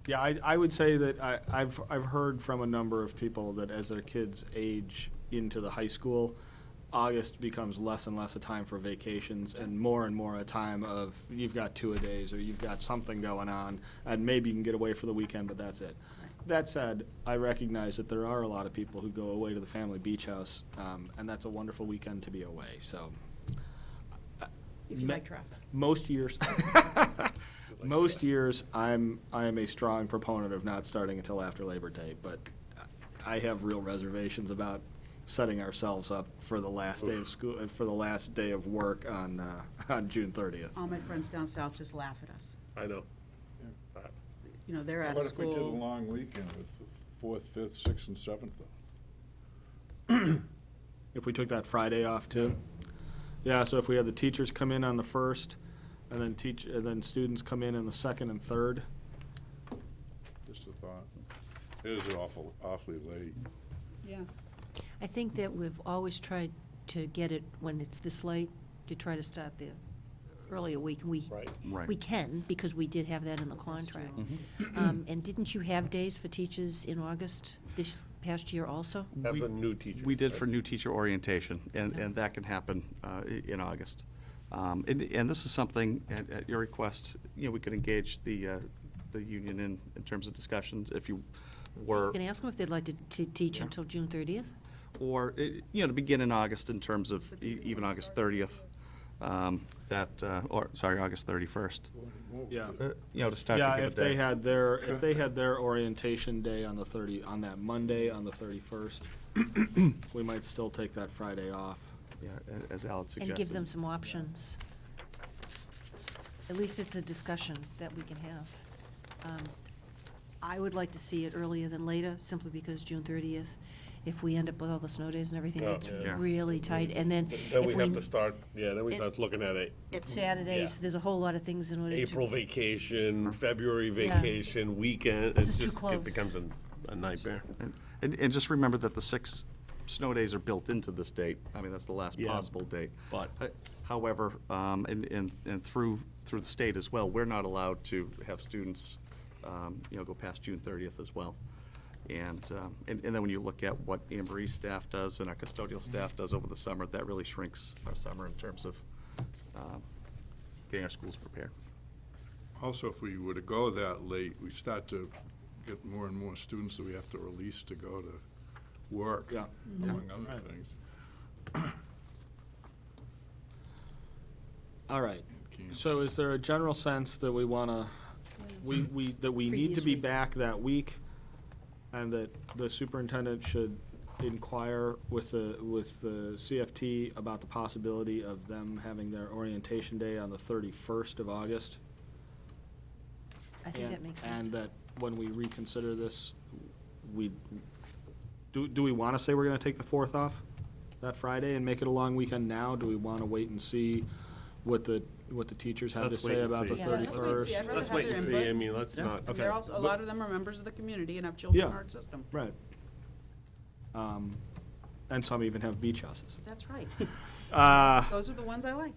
Yeah, I would say that I've heard from a number of people that as their kids age into the high school, August becomes less and less a time for vacations and more a time of you've got two-a-days or you've got something going on, and maybe you can get away for the weekend, but that's it. That said, I recognize that there are a lot of people who go away to the family beach house, and that's a wonderful weekend to be away. So, If you like traffic. most years, I am a strong proponent of not starting until after Labor Day, but I have real reservations about setting ourselves up for the last day of school, for the last day of work on June 30th. All my friends down south just laugh at us. I know. They're out of What if we did a school. long weekend with the 4th, 5th, 6th, and 7th, though? If we took that Friday off too? Yeah, so if we had the teachers come in on the 1st, and then students come in on the 2nd and 3rd. Just a thought. It is awfully late. Yeah. I think that we've always tried to get it when it's this late, to try to start the earlier week. Right. We can, because we did have that in the contract. Mm-hmm. And didn't you have days for teachers in August this past year also? Have a new teacher. We did for new teacher orientation, and that can happen in August. And this is something, at your request, we could engage the union in terms of discussions if you were. You can ask them if they'd like to teach until June 30th. Or, to begin in August in terms of even August 30th, August 31st. Yeah. To start Yeah, to give if a day. they had their orientation day on on that Monday, on the 31st, we might still take that Friday off. Yeah, as Alan suggested. And give them some options. At least it's a discussion that we can have. I would like to see it earlier than later, simply because June 30th, if we end up with all the snow days and everything, Oh, it's yeah. really tight. And then Then if we have to start, then we it- start looking at it. It's Saturdays, there's a whole lot of things in order to. April vacation, February Yeah. vacation, weekend. This It's is too just, close. it becomes a nightmare. And just remember that the 6 snow days are built into this date. I mean, that's the last Yeah, possible date. but- However, and through the state as well, we're not allowed to have students, go past June 30th as well. And then when you look at what Anne Marie's staff does and our custodial staff does over the summer, that really shrinks our summer in terms of getting our schools prepared. Also, if we were to go that late, we start to get more and more students that we have to release to go to work, Yeah. among other things. All right. Can't- So is there a general sense that we want to, that we need to Previous be week. back that week, and that the superintendent should inquire with the CFT about the possibility of them having their orientation day on the 31st of August? I think that makes sense. And that when we reconsider this, do we want to say we're going to take the 4th off that Friday and make it a long weekend now? Do we want to wait and see what the what the teachers had to Let's wait say and about the see. Yeah, let's wait and 31st? see. I'd rather Let's have wait their and see. input. I mean, let's Yeah. not. Okay. They're also, a lot of them are members of the community and have children in our system. Right. And some even have beach houses. That's right. Uh, Those are the ones I like.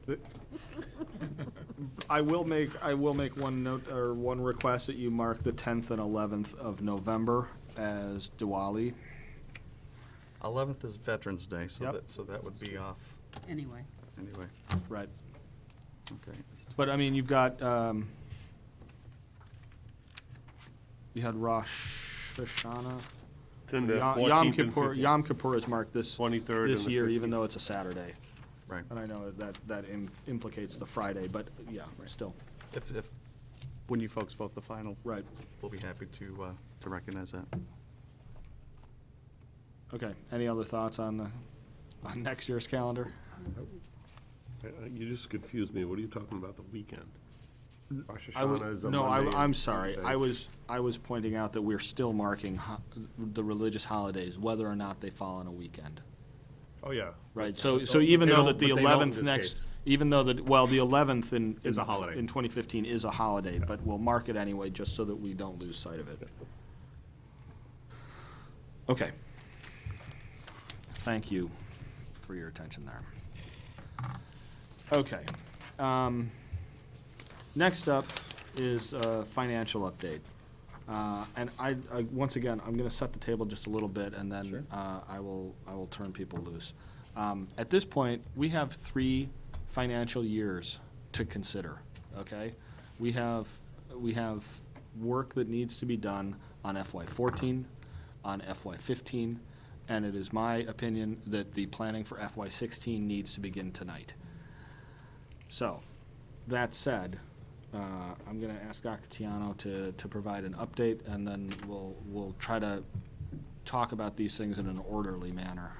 I will make one note, or one request, that you mark the 10th and 11th of November as Diwali. 11th is Veterans Day, so Yep. that would be off Anyway. anyway. Right. Okay. But, I mean, you've got, you had Rosh Hashanah. It's in the Yom 14th and Kippur, 15th. Yom Kippur is marked this 23rd this and the year, even 15th. though it's a Saturday. Right. And I know that implicates the Friday, but yeah, still. If when you folks vote the final, Right. we'll be happy to recognize that. Okay. Any other thoughts on next year's calendar? You just confused me. What are you talking about, the weekend? Rosh I w- Hashanah is a no, Monday I'm and sorry. Tuesday. I was pointing out that we're still marking the religious holidays, whether or not they fall on a weekend. Oh, yeah. Right. But So even they though don't- that the but they don't in 11th this next, case. even though that, well, the 11th Is a holiday. in 2015 is a holiday, but we'll mark it anyway, just so that we don't lose sight of it. Okay. Thank you for your attention there. Okay. Next up is a financial update. And I once again, I'm gonna set the table just a little bit, and then I will turn people loose. At this point, we have 3 financial years to consider, okay? We have work that needs to be done on FY14, on FY15, and it is my opinion that the planning for FY16 needs to begin tonight. So, that said, I'm going to ask Dr. Tiano to provide an update, and then we'll try to talk about these things in an orderly manner.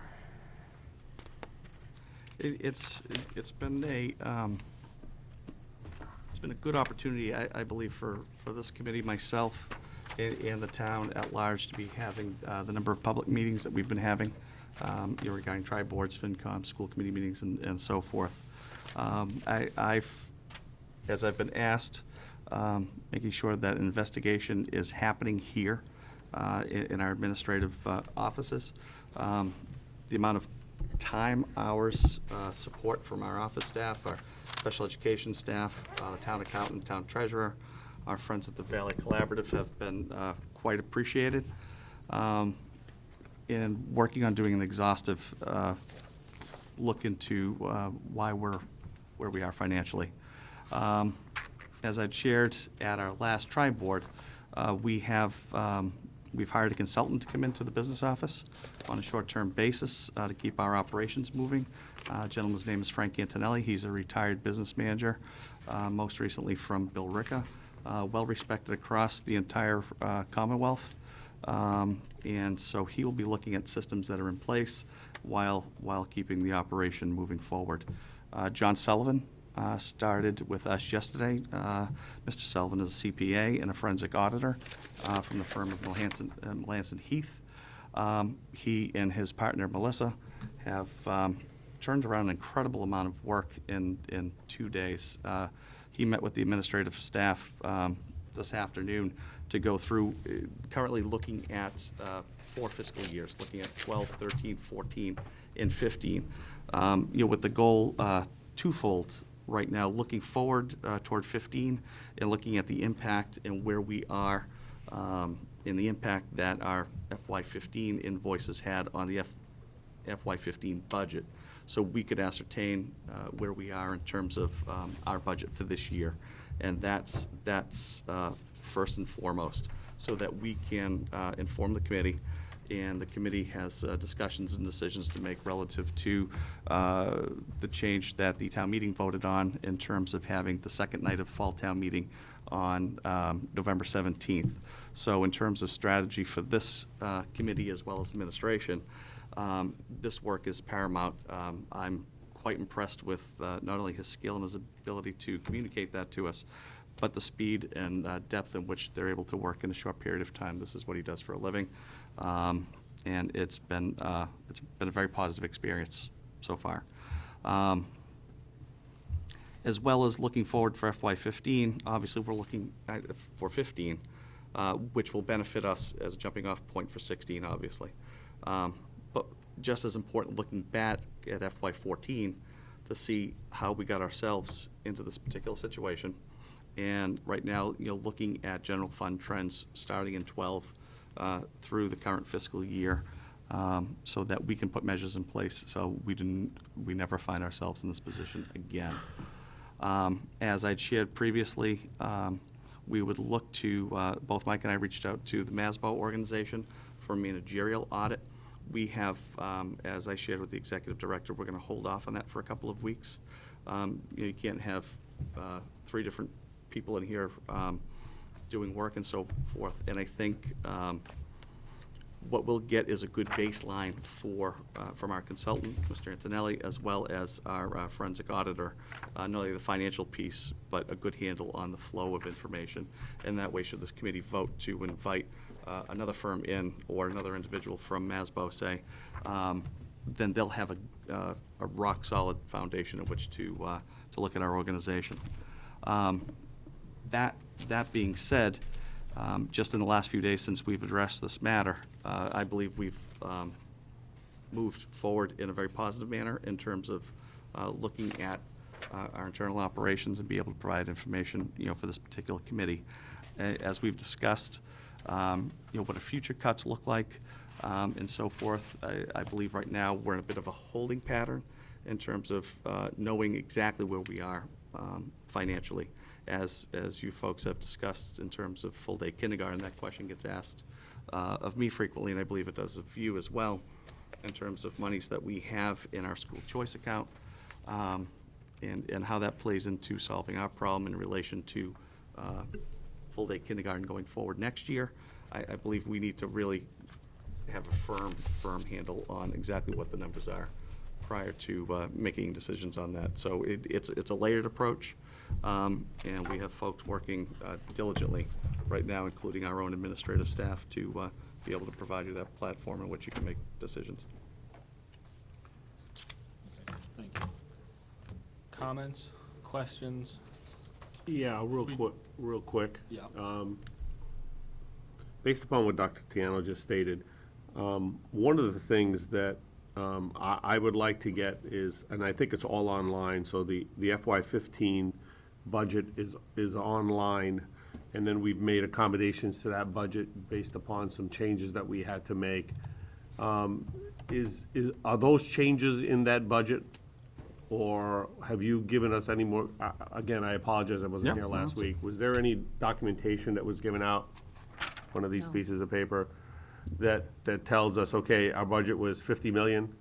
It's been a good opportunity, I believe, for this committee, myself, and the town at large, to be having the number of public meetings that we've been having, regarding tri-boards, FinCom, school committee meetings, and so forth. As I've been asked, making sure that an investigation is happening here in our administrative offices. The amount of time, hours, support from our office staff, our special education staff, the town accountant, town treasurer, our friends at the Valley Collaborative have been quite appreciated in working on doing an exhaustive look into why we're where we are financially. As I'd shared at our last tri-board, we've hired a consultant to come into the business office on a short-term basis to keep our operations moving. Gentleman's name is Frank Antonelli. He's a retired business manager, most recently from Bill Ricca, well-respected across the entire Commonwealth. And so he will be looking at systems that are in place while keeping the operation moving forward. John Sullivan started with us yesterday. Mr. Sullivan is a CPA and a forensic auditor from the firm of Melanson Heath. He and his partner Melissa have turned around an incredible amount of work in 2 days. He met with the administrative staff this afternoon to go through, currently looking at 4 fiscal years, looking at 12, 13, 14, and 15. With the goal twofold right now, looking forward toward 15 and looking at the impact and where we are in the impact that our FY15 invoices had on the FY15 budget, so we could ascertain where we are in terms of our budget for this year. And that's first and foremost, so that we can inform the committee, and the committee has discussions and decisions to make relative to the change that the town meeting voted on in terms of having the second night of fall town meeting on November 17th. So in terms of strategy for this committee as well as administration, this work is paramount. I'm quite impressed with not only his skill and his ability to communicate that to us, but the speed and depth in which they're able to work in a short period of time. This is what he does for a living, and it's been a very positive experience so far. as well as looking forward for FY15. Obviously, we're looking at, for 15, which will benefit us as a jumping off point for 16, obviously. But just as important, looking back at FY14 to see how we got ourselves into this particular situation. And right now, looking at general fund trends starting in 12 through the current fiscal year, so that we can put measures in place so we never find ourselves in this position again. As I'd shared previously, we would look to, both Mike and I reached out to the MASBO organization for a managerial audit. We have, as I shared with the executive director, we're going to hold off on that for a couple of weeks. You can't have 3 different people in here doing work and so forth. And I think what we'll get is a good baseline from our consultant, Mr. Antonelli, as well as our forensic auditor, not only the financial piece, but a good handle on the flow of information. And that way, should this committee vote to invite another firm in or another individual from MASBO, say, then they'll have a rock-solid foundation in which to look at our organization. That being said, just in the last few days since we've addressed this matter, I believe we've moved forward in a very positive manner in terms of looking at our internal operations and be able to provide information, for this particular committee. As we've discussed, what our future cuts look like, and so forth. I believe right now we're in a bit of a holding pattern in terms of knowing exactly where we are financially. As you folks have discussed in terms of full-day kindergarten, that question gets asked of me frequently, and I believe it does of you as well, in terms of monies that we have in our school choice account, and how that plays into solving our problem in relation to full-day kindergarten going forward next year. I believe we need to really have a firm handle on exactly what the numbers are prior to making decisions on that. So it's a layered approach, and we have folks working diligently right now, including our own administrative staff, to be able to provide you that platform in which you can make decisions. Thank you. Comments, questions? Yeah, real quick. Yeah. Based upon what Dr. Tiano just stated, one of the things that I would like to get is, and I think it's all online, so the FY15 budget is online, and then we've made accommodations to that budget based upon some changes that we had to make. Are those changes in that budget, or have you given us any more? Again, I apologize, I wasn't here last week. Was there any documentation that was given out, one of these pieces of paper, that tells us, okay, our budget was 50 million,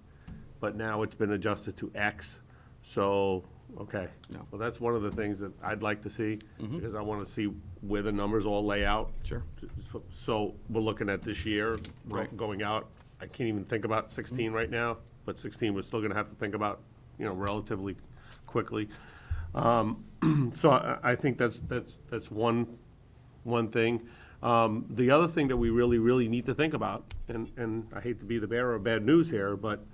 but now it's been adjusted to X, so, okay. No. Well, that's one of the things that I'd like to see, because I want to see where the numbers all lay out. Sure. So we're looking at this year, Right. going out. I can't even think about 16 right now, but 16 we're still going to have to think about, relatively quickly. So I think that's one thing. The other thing that we really need to think about, and I hate to be the bearer of bad news here, but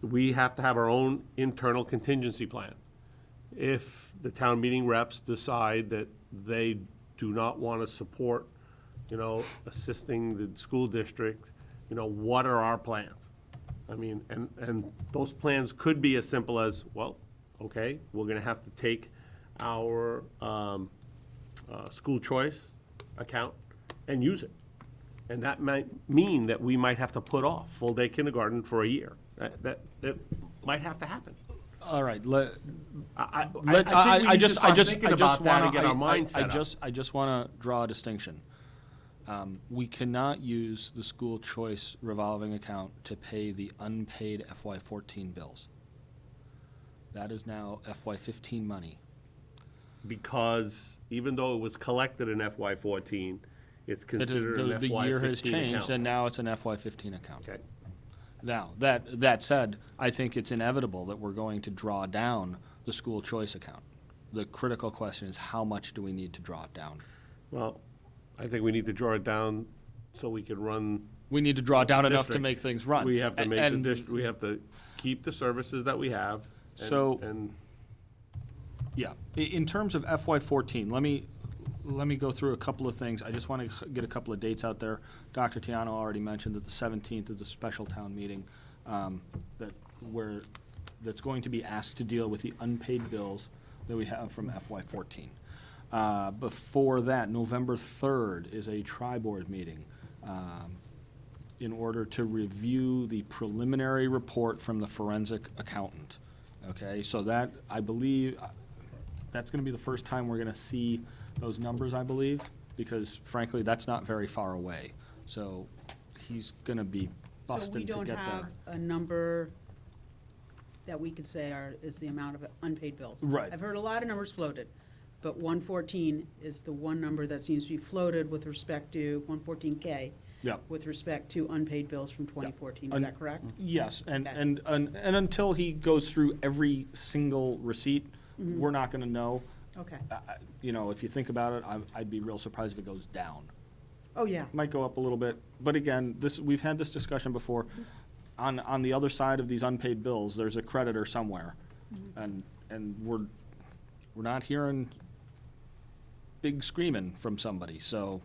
we have to have our own internal contingency plan. If the town meeting reps decide that they do not want to support, assisting the school district, what are our plans? I mean, and those plans could be as simple as, well, okay, we're going to have to take our school choice account and use it. And that might mean that we might have to put off full-day kindergarten for a year. That might have to happen. All right. I just want to draw a distinction. We cannot use the school choice revolving account to pay the unpaid FY14 bills. That is now FY15 money. Because even though it was collected in FY14, it's considered an FY15 the year has changed, account. and now it's an FY15 account. Okay. Now, that said, I think it's inevitable that we're going to draw down the school choice account. The critical question is, how much do we need to draw it down? Well, I think we need to draw it down so we can run. We need to draw down enough to district. make things run. We have to make we have to keep the services that we have. And Yeah, in terms of FY14, let me go through a couple of things. I just want to get a couple of dates out there. Dr. Tiano already mentioned that the 17th is a special town meeting that's going to be asked to deal with the unpaid bills that we have from FY14. Before that, November 3rd is a tri-board meeting in order to review the preliminary report from the forensic accountant. Okay, so that, I believe, that's going to be the first time we're going to see those numbers, I believe, because frankly, that's not very far away. So he's going to be busting to get there. So we don't have a number that we could say is the amount of unpaid bills. Right. I've heard a lot of numbers floated, but 114 is the one number that seems to be floated with respect to 114K. Yep. With respect to unpaid bills from 2014. Is that correct? Yes, and Okay. until he goes through every single receipt, Mhm. we're not going to know. Okay. You know, if you think about it, I'd be real surprised if it goes down. Oh, yeah. Might go up a little bit, but again, we've had this discussion before. On the other side of these unpaid bills, there's a creditor somewhere, and we're not hearing big screaming from somebody. So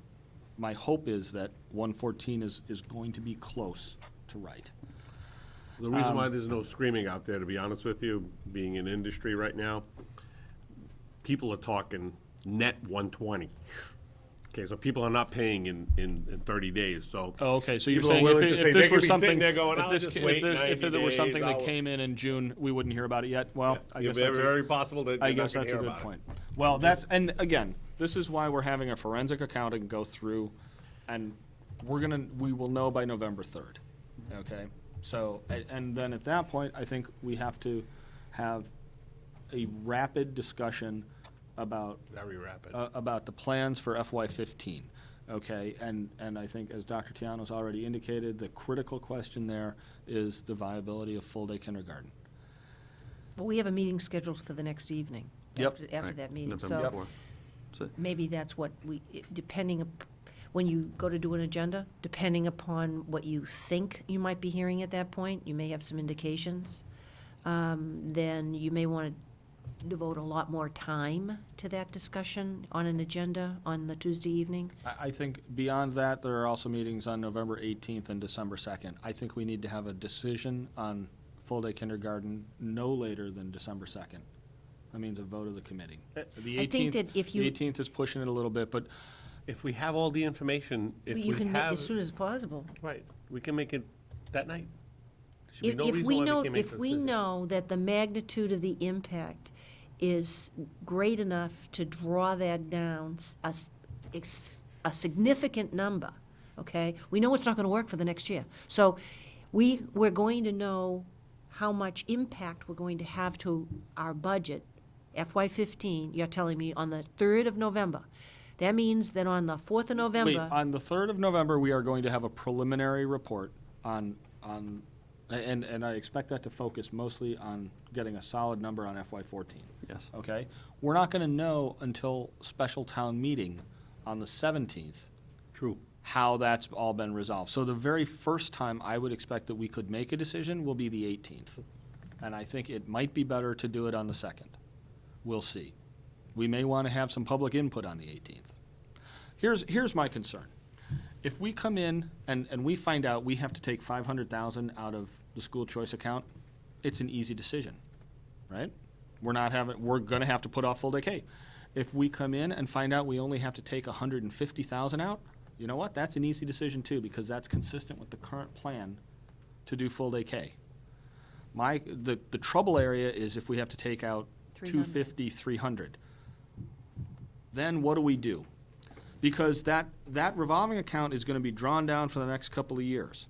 my hope is that 114 is going to be close to right. The reason why there's no screaming out there, to be honest with you, being in industry right now, people are talking net 120. Okay, so people are not paying in 30 days, so. Oh, okay, so you're people are saying willing to if say this they could was be sitting something, there going, if "I'll this just ca- wait if 90 there was something days, that I'll-" came in June, we wouldn't hear about it yet? Well, I Yeah, guess very, that's very possible that I you're not guess gonna that's a hear good about it. point. Well, that's, and again, this is why we're having a forensic accountant go through, and we will know by November 3rd, okay? So, and then at that point, I think we have to have a rapid discussion about. Very rapid. About the plans for FY15, okay? And I think, as Dr. Tiano's already indicated, the critical question there is the viability of full-day kindergarten. Well, we have a meeting scheduled for the next evening. Yep. After Right, that meeting, November so 4th. maybe that's what when you go to do an agenda, depending upon what you think you might be hearing at that point, you may have some indications, then you may want to devote a lot more time to that discussion on an agenda on the Tuesday evening. I think beyond that, there are also meetings on November 18th and December 2nd. I think we need to have a decision on full-day kindergarten no later than December 2nd. That means a vote of the committee. The I think 18th that if you- The 18th is pushing it a little bit, but If we have all the information, if You we can make have. as soon as possible. Right, we can make it that night. Should be no If reason we why know, can't make if the we decision. know that the magnitude of the impact is great enough to draw that down, a significant number, okay? We know it's not gonna work for the next year. So we're going to know how much impact we're going to have to our budget, FY15, you're telling me, on the 3rd of November. That means that on the 4th of November. wait, on the 3rd of November, we are going to have a preliminary report and I expect that to focus mostly on getting a solid number on FY14. Yes. Okay? We're not going to know until special town meeting on the 17th. True. How that's all been resolved. So the very first time I would expect that we could make a decision will be the 18th. And I think it might be better to do it on the 2nd. We'll see. We may want to have some public input on the 18th. Here's my concern. If we come in and we find out we have to take $500,000 out of the school choice account, it's an easy decision, right? We're going to have to put off full day K. If we come in and find out we only have to take $150,000 out, you know what? That's an easy decision too, because that's consistent with the current plan to do full day K. The trouble area is if we have to take out 250, 300. Then what do we do? Because that revolving account is going to be drawn down for the next couple of years.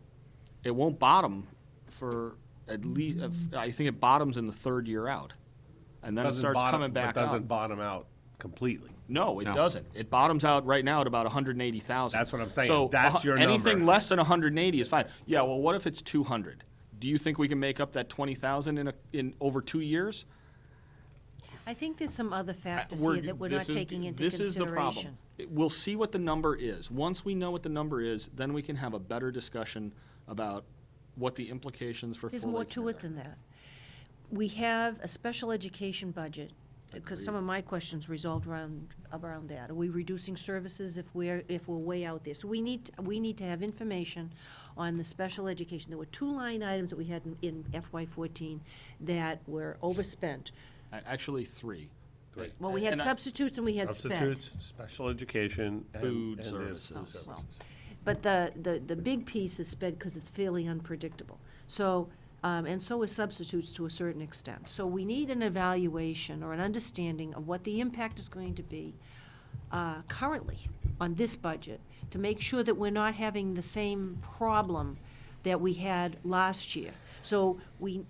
It won't bottom for at least, I think it bottoms in the 3rd year out. And then it starts coming back But up. doesn't bottom out completely. No, it doesn't. It bottoms out right now at about 180,000. That's what I'm saying. So That's your number. anything less than 180 is fine. Yeah, well, what if it's 200? Do you think we can make up that 20,000 in over 2 years? I think there's some other factors We're- here that we're not this is- taking into This is the problem. consideration. We'll see what the number is. Once we know what the number is, then we can have a better discussion about what the implications for There's full-day more to it than that. We have a special education budget because some of my questions resolved around that. Are we reducing services if we're way out there? So we need to have information on the special education. There were 2 line items that we had in FY14 that were overspent. Actually, 3. Great. Well, we had And substitutes and we had sped. Substitutes, special education, and Food and services. food services. Well, but the big piece is sped because it's fairly unpredictable. So, and so is substitutes to a certain extent. So we need an evaluation or an understanding of what the impact is going to be currently on this budget to make sure that we're not having the same problem that we had last year. So we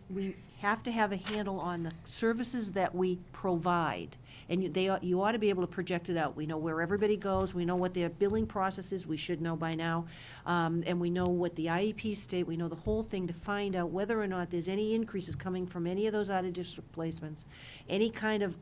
have to have a handle on the services that we provide. And you ought to be able to project it out. We know where everybody goes, we know what their billing process is, we should know by now. And we know what the IEP state, we know the whole thing to find out whether or not there's any increases coming from any of those out-of-district placements, any kind of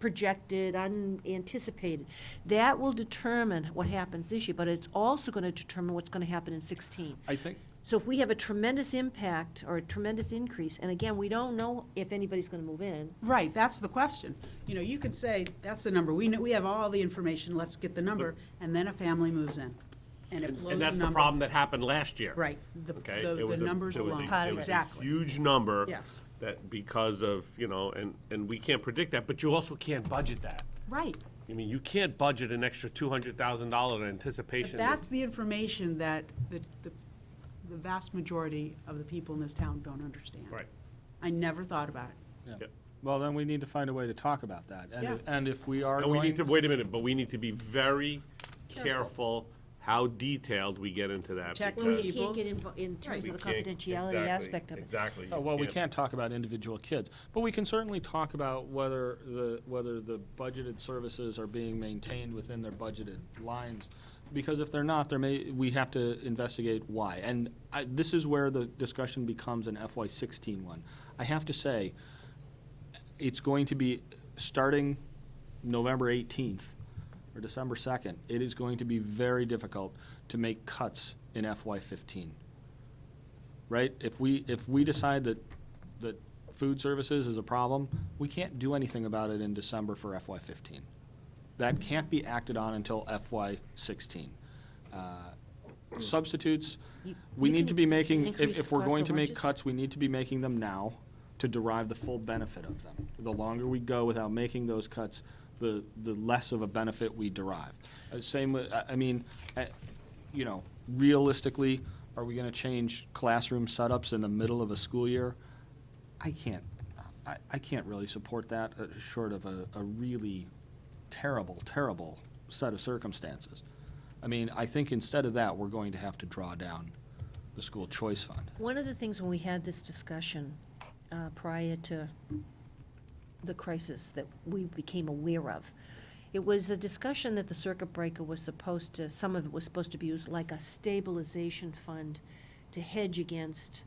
unprojected, unanticipated. That will determine what happens this year, but it's also going to determine what's going to happen in 16. I think. So if we have a tremendous impact or a tremendous increase, and again, we don't know if anybody's going to move in. Right, that's the question. You know, you could say, that's the number, we know, we have all the information, let's get the number, and then a family moves in. And it blows And that's the number. problem that happened last year. Right, Okay? the It was a- numbers it was a- alone. Part of it was a Exactly. huge number. Yes. That because of, and we can't predict that, but you also can't budget that. Right. I mean, you can't budget an extra $200,000 in But anticipation. that's the information that the vast majority of the people in this town don't understand. Right. I never thought about it. Yeah. Yep. Well, then we need to find a way to talk about that. Yeah. And if we are And we going. need to, wait a minute, but we need to be very careful how detailed we get into that. Protect Well, we because can't get People's- in terms we of the can't- confidentiality exactly, aspect of it. Exactly. Oh, well, we can't talk about individual kids, but we can certainly talk about whether the budgeted services are being maintained within their budgeted lines. Because if they're not, we have to investigate why. And this is where the discussion becomes an FY16 one. I have to say, it's going to be, starting November 18th or December 2nd, it is going to be very difficult to make cuts in FY15. Right? If we decide that food services is a problem, we can't do anything about it in December for FY15. That can't be acted on until FY16. Substitutes, we you need can to be making, increase if we're cost going of to make lunches. cuts, we need to be making them now to derive the full benefit of them. The longer we go without making those cuts, the less of a benefit we derive. Same with, realistically, are we gonna change classroom setups in the middle of a school year? I can't really support that, short of a really terrible, terrible set of circumstances. I mean, I think instead of that, we're going to have to draw down the school choice fund. One of the things when we had this discussion prior to the crisis that we became aware of, it was a discussion that the circuit breaker was supposed to, some of it was supposed to be used like a stabilization fund to hedge against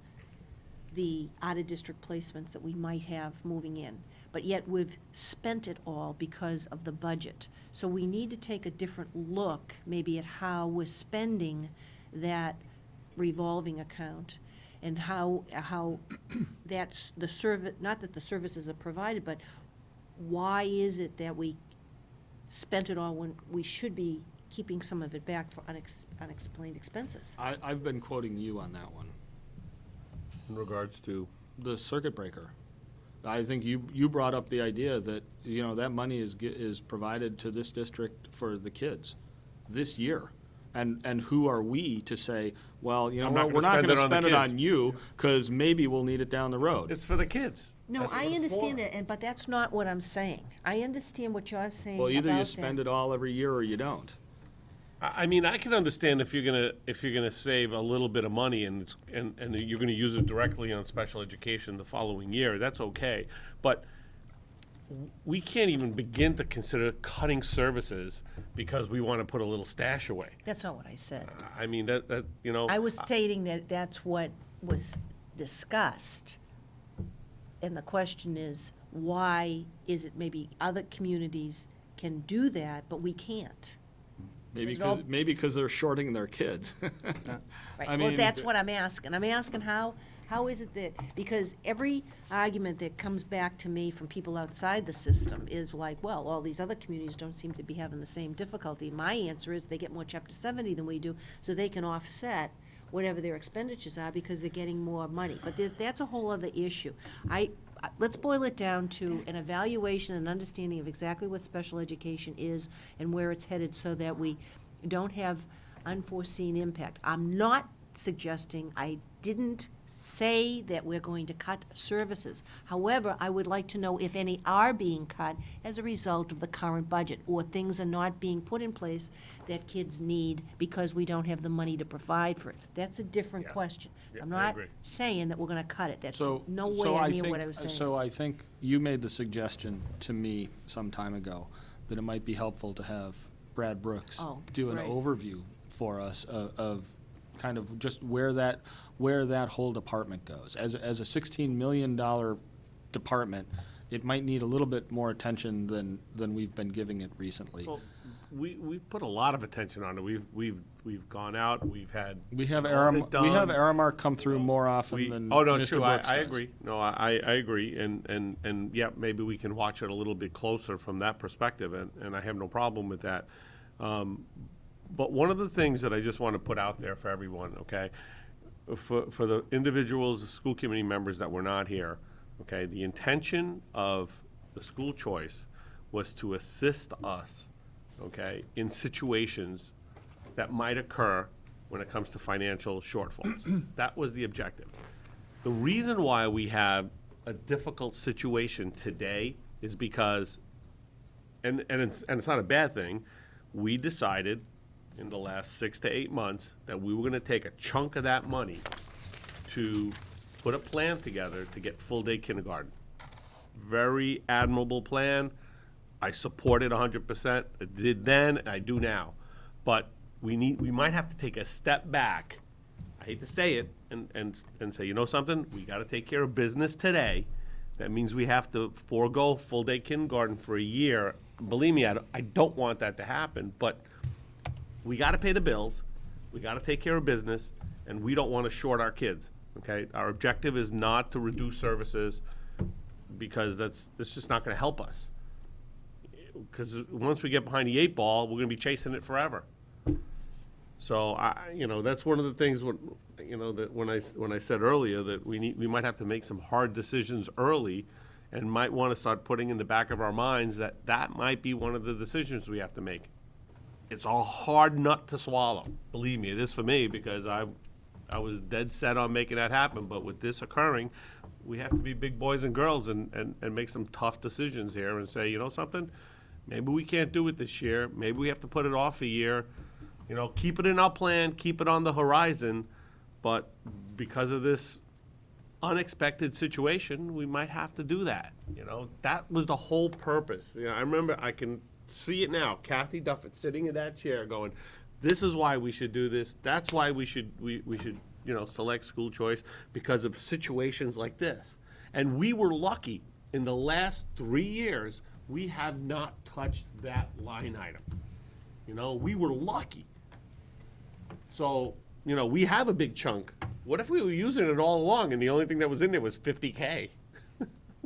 the out-of-district placements that we might have moving in. But yet we've spent it all because of the budget. So we need to take a different look maybe at how we're spending that revolving account and how that's the service, not that the services are provided, but why is it that we spent it all when we should be keeping some of it back for unexplained expenses? I've been quoting you on that one. In regards to? The circuit breaker. I think you brought up the idea that, that money is provided to this district for the kids this year. And who are we to say, well, I'm not we're not gonna going to spend it on the spend it kids. on you because maybe we'll need it down the road. It's for the kids. No, That's I what it's understand for. that, but that's not what I'm saying. I understand what you're saying Well, either you about spend that. it all every year or you don't. I mean, I can understand if you're gonna save a little bit of money and you're gonna use it directly on special education the following year, that's okay. But we can't even begin to consider cutting services because we want to put a little stash away. That's not what I said. I mean, I was stating that that's what was discussed. And the question is, why is it maybe other communities can do that, but we can't? Maybe There's no- because they're shorting their kids. Right, I well, mean, that's what I'm asking. I'm asking how How is it that, because every argument that comes back to me from people outside the system is like, well, all these other communities don't seem to be having the same difficulty. My answer is they get more Chapter 70 than we do, so they can offset whatever their expenditures are because they're getting more money. But that's a whole other issue. Let's boil it down to an evaluation and understanding of exactly what special education is and where it's headed so that we don't have unforeseen impact. I'm not suggesting, I didn't say that we're going to cut services. However, I would like to know if any are being cut as a result of the current budget, or things are not being put in place that kids need because we don't have the money to provide for it. That's a different question. Yeah, I'm I not agree. saying that we're gonna cut it. That's So, nowhere near what I was saying. So I think you made the suggestion to me some time ago that it might be helpful to have Brad Brooks do an right. overview for us of kind of just where that whole department goes. As a $16 million department, it might need a little bit more attention than we've been giving it recently. Well, we've put a lot of attention on it. We've gone out. We have Aramark come through more often than Mr. True. Brooks I does. agree. No, I agree. And yeah, maybe we can watch it a little bit closer from that perspective, and I have no problem with that. But one of the things that I just want to put out there for everyone, okay, for the individuals, the school committee members that were not here, okay, the intention of the school choice was to assist us, okay, in situations that might occur when it comes to financial shortfalls. That was the objective. The reason why we have a difficult situation today is because, and it's not a bad thing, we decided in the last 6 to 8 months that we were going to take a chunk of that money to put a plan together to get full-day kindergarten. Very admirable plan. I support it 100%. I did then, and I do now. But we might have to take a step back. I hate to say it, and say, you know something? We got to take care of business today. That means we have to forego full-day kindergarten for a year. Believe me, I don't want that to happen, but we got to pay the bills, we got to take care of business, and we don't want to short our kids, okay? Our objective is not to reduce services because that's just not going to help us. Because once we get behind the 8 ball, we're going to be chasing it forever. So that's one of the things that when I said earlier that we might have to make some hard decisions early, and might want to start putting in the back of our minds that might be one of the decisions we have to make. It's a hard nut to swallow. Believe me, it is for me, because I was dead set on making that happen. But with this occurring, we have to be big boys and girls and make some tough decisions here and say, you know something? Maybe we can't do it this year. Maybe we have to put it off a year. Keep it in our plan, keep it on the horizon. But because of this unexpected situation, we might have to do that. That was the whole purpose. I remember, I can see it now. Kathy Duffett sitting in that chair going, this is why we should do this. That's why we should select school choice, because of situations like this. And we were lucky in the last 3 years, we have not touched that line item. We were lucky. So, we have a big chunk. What if we were using it all along and the only thing that was in there was $50K?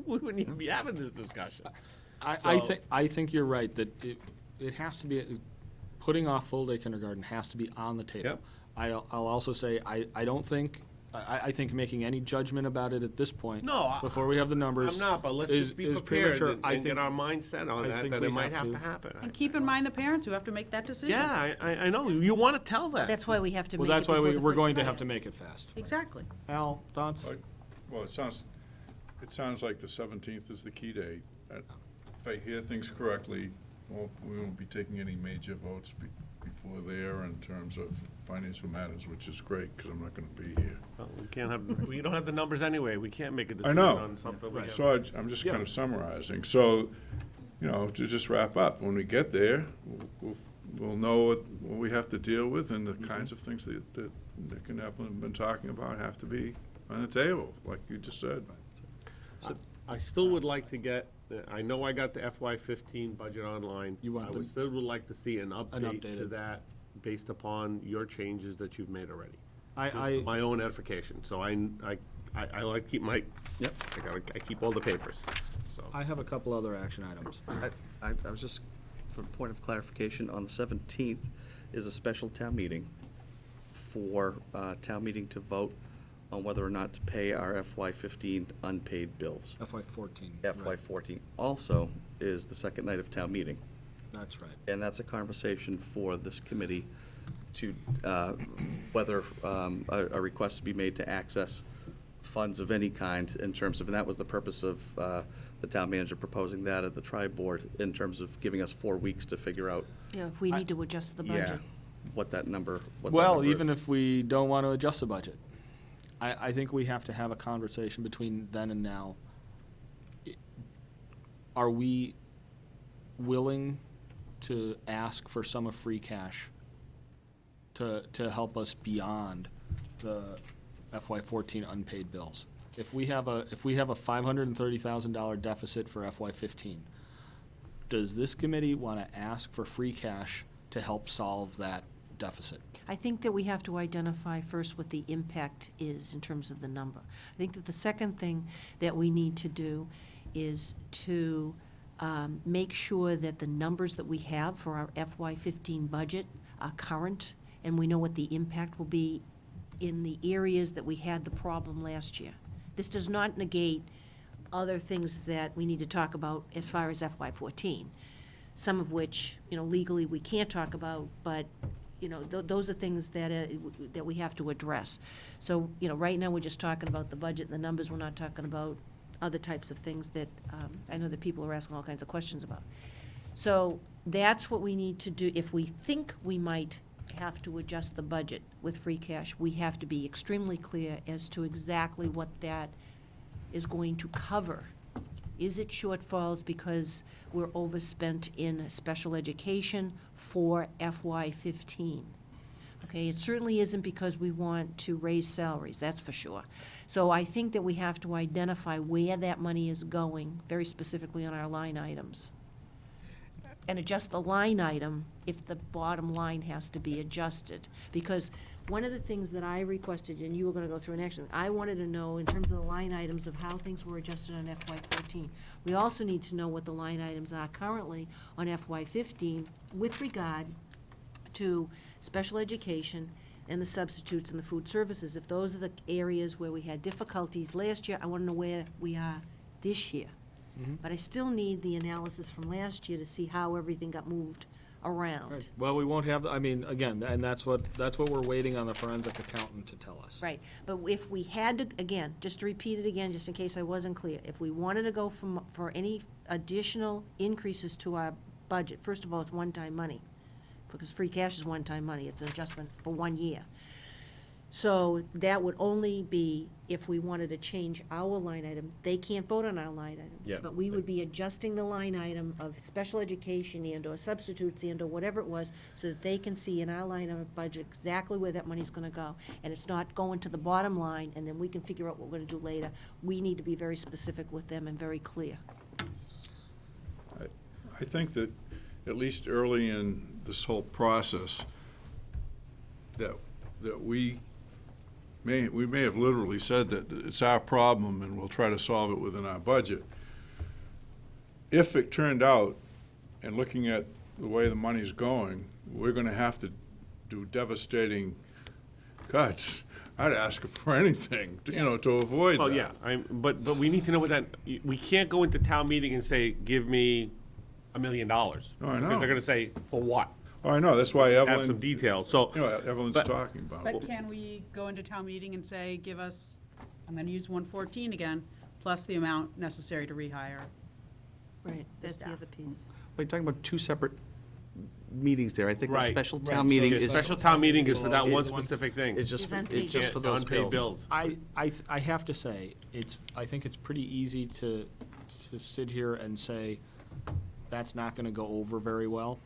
We wouldn't even be having this discussion. I think you're right, that it has to be, putting off full-day kindergarten has to be on the table. Yep. I'll also say, I think making any judgment about it at this point, before we have the numbers. I'm not, but let's is just be premature. prepared and get our mind set on that it might have to happen. And keep in mind the parents who have to make that decision. Yeah, I know. You want to tell that. That's why we have to Well, make it that's why before the we're first going to Friday. have to make it fast. Exactly. Al, thoughts? Well, it sounds like the 17th is the key date. If I hear things correctly, we won't be taking any major votes before there in terms of financial matters, which is great, because I'm not going to be here. Well, we don't have the numbers anyway. We can't make a I decision know. on something. Right. So I'm just kind of summarizing. So, to just wrap up, when we get there, we'll know what we have to deal with, and the kinds of things that Nick and Evelyn have been talking about have to be on the table, like you just said. So I still would like to get, I know I got the FY15 budget online. I still would like to see an update to that based upon your changes that you've made already. Just my own edification. So I I like to keep my, Yep. I keep all the papers, so. I have a couple other action items. I was just, for point of clarification, on the 17th is a special town meeting for town meeting to vote on whether or not to pay our FY15 unpaid bills. FY14. FY14 also is the second night of town meeting. That's right. And that's a conversation for this committee to, whether a request to be made to access funds of any kind in terms of, and that was the purpose of the town manager proposing that at the tri-board in terms of giving us 4 weeks to figure out. Yeah, if we need to adjust the budget. What that number, what that Well, number even is. if we don't want to adjust the budget, I think we have to have a conversation between then and now. Are we willing to ask for some of free cash to help us beyond the FY14 unpaid bills? If we have a $530,000 deficit for FY15, does this committee want to ask for free cash to help solve that deficit? I think that we have to identify first what the impact is in terms of the number. I think that the second thing that we need to do is to make sure that the numbers that we have for our FY15 budget are current, and we know what the impact will be in the areas that we had the problem last year. This does not negate other things that we need to talk about as far as FY14, some of which, legally we can't talk about, but those are things that that we have to address. So, right now, we're just talking about the budget and the numbers. We're not talking about other types of things that I know that people are asking all kinds of questions about. So that's what we need to do. If we think we might have to adjust the budget with free cash, we have to be extremely clear as to exactly what that is going to cover. Is it shortfalls because we're overspent in special education for FY15? Okay, it certainly isn't because we want to raise salaries, that's for sure. So I think that we have to identify where that money is going, very specifically on our line items. And adjust the line item if the bottom line has to be adjusted. Because one of the things that I requested, and you were gonna go through an action, I wanted to know in terms of the line items of how things were adjusted on FY14. We also need to know what the line items are currently on FY15 with regard to special education and the substitutes and the food services. If those are the areas where we had difficulties last year, I wanna know where we are this year. But I still need the analysis from last year to see how everything got moved around. Well, we won't have, again, and that's what we're waiting on the forensic accountant to tell us. Right, but if we had to, again, just to repeat it again, just in case I wasn't clear, if we wanted to go for any additional increases to our budget, first of all, it's one-time money, because free cash is one-time money, it's an adjustment for 1 year. So that would only be if we wanted to change our line item. They can't vote on our line items. Yeah. But we would be adjusting the line item of special education and/or substitutes and/or whatever it was, so that they can see in our line item budget exactly where that money's gonna go. And it's not going to the bottom line, and then we can figure out what we're gonna do later. We need to be very specific with them and very clear. I think that at least early in this whole process, that we may have literally said that it's our problem and we'll try to solve it within our budget. If it turned out, and looking at the way the money's going, we're gonna have to do devastating cuts, I'd ask for anything, to avoid that. Well, yeah, but we need to know what that, we can't go into town meeting and say, give me $1 million. Oh, I know. Because they're gonna say, for what? Oh, I know, that's why Have Evelyn. some detail, so. Evelyn's but- talking about. But can we go into town meeting and say, give us, I'm gonna use 114 again, plus the amount necessary to rehire? Right, that's the other piece. We're talking about two separate meetings there. I think the Right, special right. town meeting The is. special town meeting is for that one specific thing. It's just, It's unpaid it's just for those Unpaid bills. bills. I have to say, I think it's pretty easy to sit here and say, that's not gonna go over very well.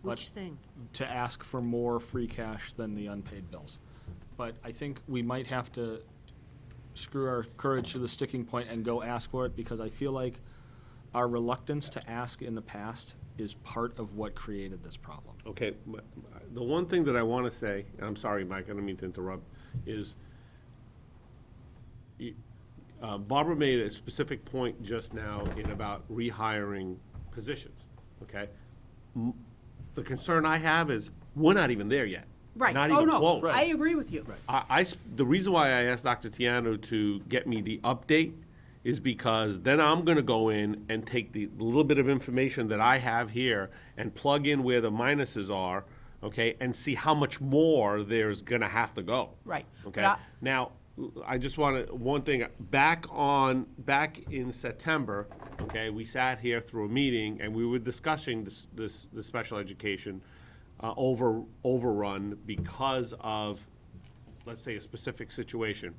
Which thing? To ask for more free cash than the unpaid bills. But I think we might have to screw our courage to the sticking point and go ask for it, because I feel like our reluctance to ask in the past is part of what created this problem. Okay, the one thing that I want to say, and I'm sorry, Mike, I don't mean to interrupt, is Barbara made a specific point just now in about rehiring positions, okay? The concern I have is, we're not even there yet. Right. Not Oh, even no, close. I agree with you. The reason why I asked Dr. Tiano to get me the update is because then I'm gonna go in and take the little bit of information that I have here and plug in where the minuses are, okay, and see how much more there's gonna have to go. Right. Okay, But now, I just wanna, one thing, back in September, okay, we sat here through a meeting and we were discussing this special education overrun because of, let's say, a specific situation.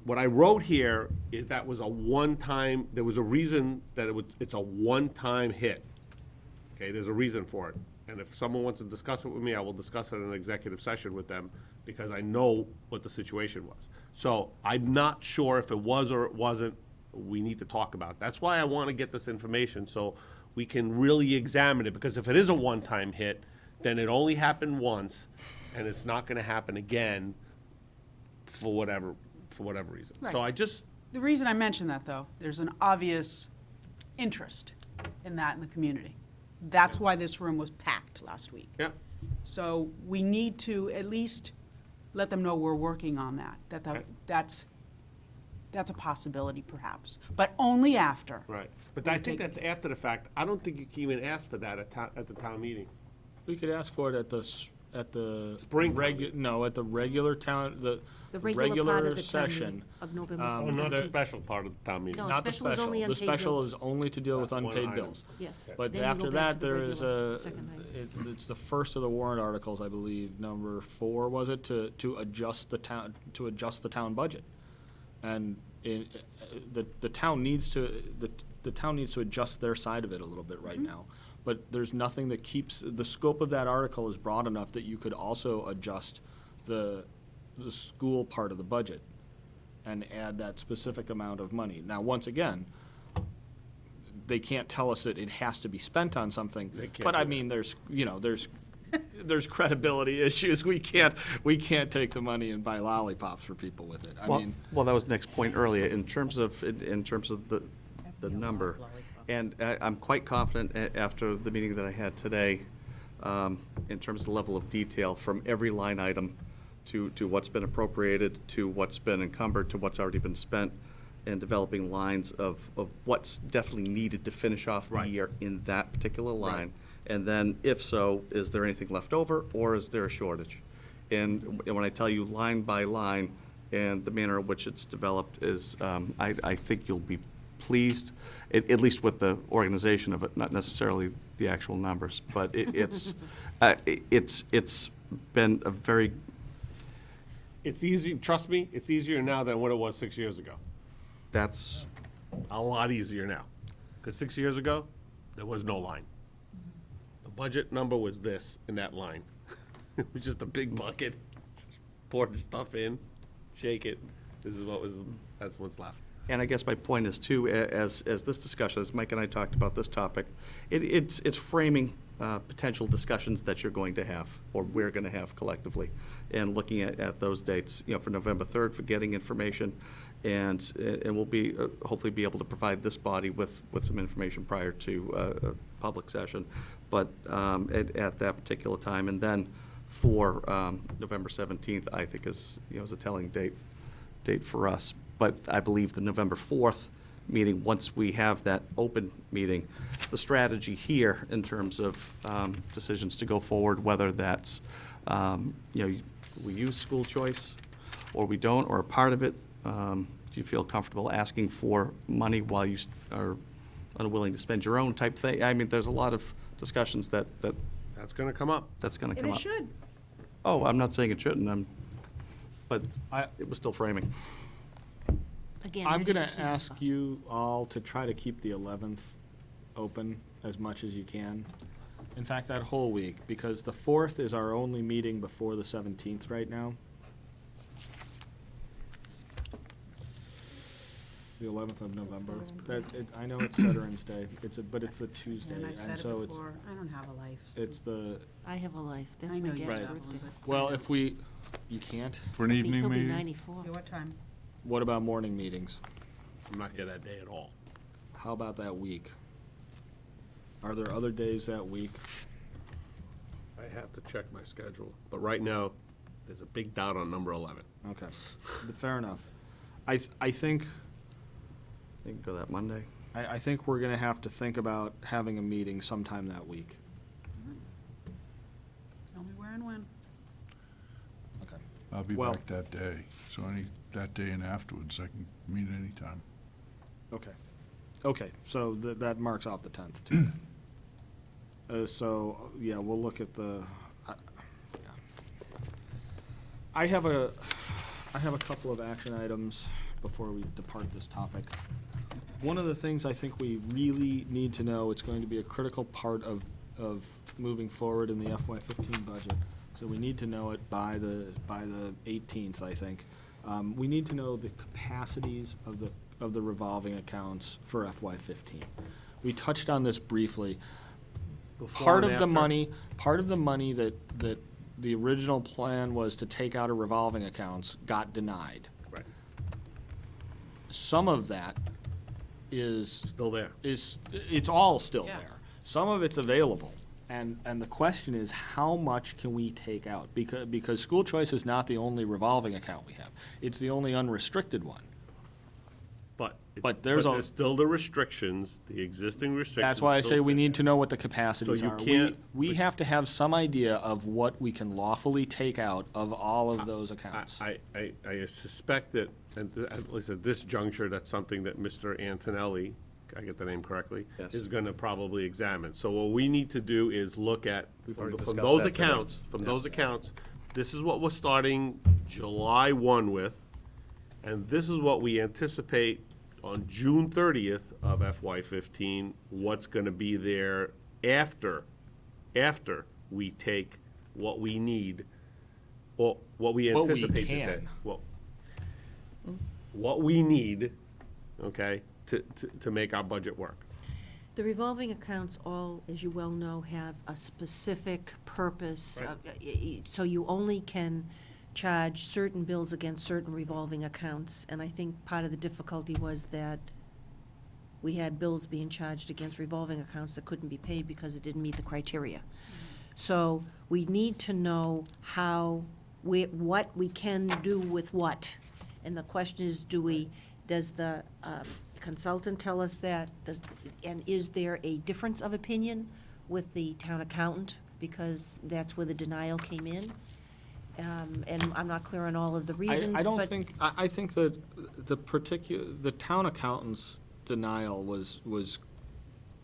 What I wrote here is that was a one-time, there was a reason that it's a one-time hit. Okay, there's a reason for it. And if someone wants to discuss it with me, I will discuss it in an executive session with them because I know what the situation was. So I'm not sure if it was or it wasn't, we need to talk about it. That's why I want to get this information so we can really examine it, because if it is a one-time hit, then it only happened once and it's not going to happen again for whatever reason. Right. So I just, The reason I mention that, though, there's an obvious interest in that in the community. That's why this room was packed last week. yeah, So we need to at least let them know we're working on that, Okay. that's a possibility perhaps, but only after. right. But I think that's after the fact. I don't think you can even ask for that at the town meeting. We could ask for it at the Spring town at the regular town, the regular part of regular the town session. meeting of November Oh, not the 17th. special part of the town meeting. No, Not the special is only special. The unpaid special bills. is only to deal with That's one unpaid item. bills. Yes. But Then you after go back that, to the there is regular a, second item. it's the first of the warrant articles, I believe, number 4, was it, to adjust the town budget. And the town needs to, the town needs to adjust their side of it a little bit right now. But there's nothing that keeps, the scope of that article is broad enough that you could also adjust the school part of the budget and add that specific amount of money. Now, once again, they can't tell us that it has to be spent on something. They can't But do I that. mean, there's credibility issues. We can't take the money and buy lollipops for people with it. I mean, Well, that was the next point earlier, in terms of the number. And I'm quite confident after the meeting that I had today, in terms of the level of detail from every line item to what's been appropriated, to what's been encumbered, to what's already been spent, and developing lines of what's definitely needed to finish off the Right. year in that particular line. And then, if so, is there anything left over, or is there a shortage? And when I tell you line by line, and the manner in which it's developed is, I think you'll be pleased, at least with the organization of it, not necessarily the actual numbers. But it's been a very, It's easy, trust me, it's easier now than what it was 6 years ago. that's, A lot easier now. Because 6 years ago, there was no line. The budget number was this in that line. It was just a big bucket. Pour the stuff in, shake it. That's what's left. and I guess my point is too, as this discussion, as Mike and I talked about this topic, it's framing potential discussions that you're going to have, or we're going to have collectively, and looking at those dates, for November 3rd, for getting information, and we'll be, hopefully be able to provide this body with some information prior to a public session, but at that particular time, and then for November 17th, I think is a telling date for us. But I believe the November 4th meeting, once we have that open meeting, the strategy here in terms of decisions to go forward, whether that's, we use school choice, or we don't, or a part of it, do you feel comfortable asking for money while you are unwilling to spend your own type thing? I mean, there's a lot of discussions that's going to come up. That's going to come And up. it should. Oh, I'm not saying it shouldn't, but it was still framing. Again, I'm ready going to to keep ask it. you all to try to keep the 11th open as much as you can. In fact, that whole week, because the 4th is our only meeting before the 17th right now. The 11th of November. I know it's Veterans Day, but it's a Tuesday, And I've and said so it it's, before, I don't have a life. so- it's the, I have a life. That's I my know you dad's do, birthday. but- well, if you can't? For an evening He'll be meeting? 94. Yeah, what time? What about morning meetings? I'm not here that day at all. How about that week? Are there other days that week? I have to check my schedule, but right now, there's a big doubt on number 11. Okay, fair enough. I think, You can go that Monday. I think we're gonna have to think about having a meeting sometime that week. Tell me where and when. Okay. I'll be Well- back that day, so that day and afterwards, I can meet anytime. Okay. Okay, so that marks off the 10th, too. So, yeah, we'll look at the, yeah. I have a couple of action items before we depart this topic. One of the things I think we really need to know, it's going to be a critical part of moving forward in the FY15 budget. So we need to know it by the 18th, I think. We need to know the capacities of the revolving accounts for FY15. We touched on this briefly. Part of the money that the original plan was to take out of revolving accounts got denied. Right. Some of that is Still there. it's all still there. Some of it's available. And the question is, how much can we take out? Because school choice is not the only revolving account we have. It's the only unrestricted one. But there's still the restrictions, the existing restrictions. That's why I still say we sit need there. to know what the capacities So you are. can't- We have to have some idea of what we can lawfully take out of all of those accounts. I suspect that, at least at this juncture, that's something that Mr. Antonelli, I get the name correctly, Yes. is gonna probably examine. So what we need to do is look at, already from discussed those that today. accounts, this is what we're starting July 1 with, and this is what we anticipate on June 30th of FY15, what's gonna be there after we take what we need, or what we What we anticipate to take. can. Well, what we need, okay, to make our budget work. The revolving accounts all, as you well know, have a specific purpose. Right. So you only can charge certain bills against certain revolving accounts. And I think part of the difficulty was that we had bills being charged against revolving accounts that couldn't be paid because it didn't meet the criteria. So we need to know what we can do with what. And the question is, does the consultant tell us that? And is there a difference of opinion with the town accountant? Because that's where the denial came in. And I'm not clear on all of the reasons, I don't but- think, I think that the town accountant's denial was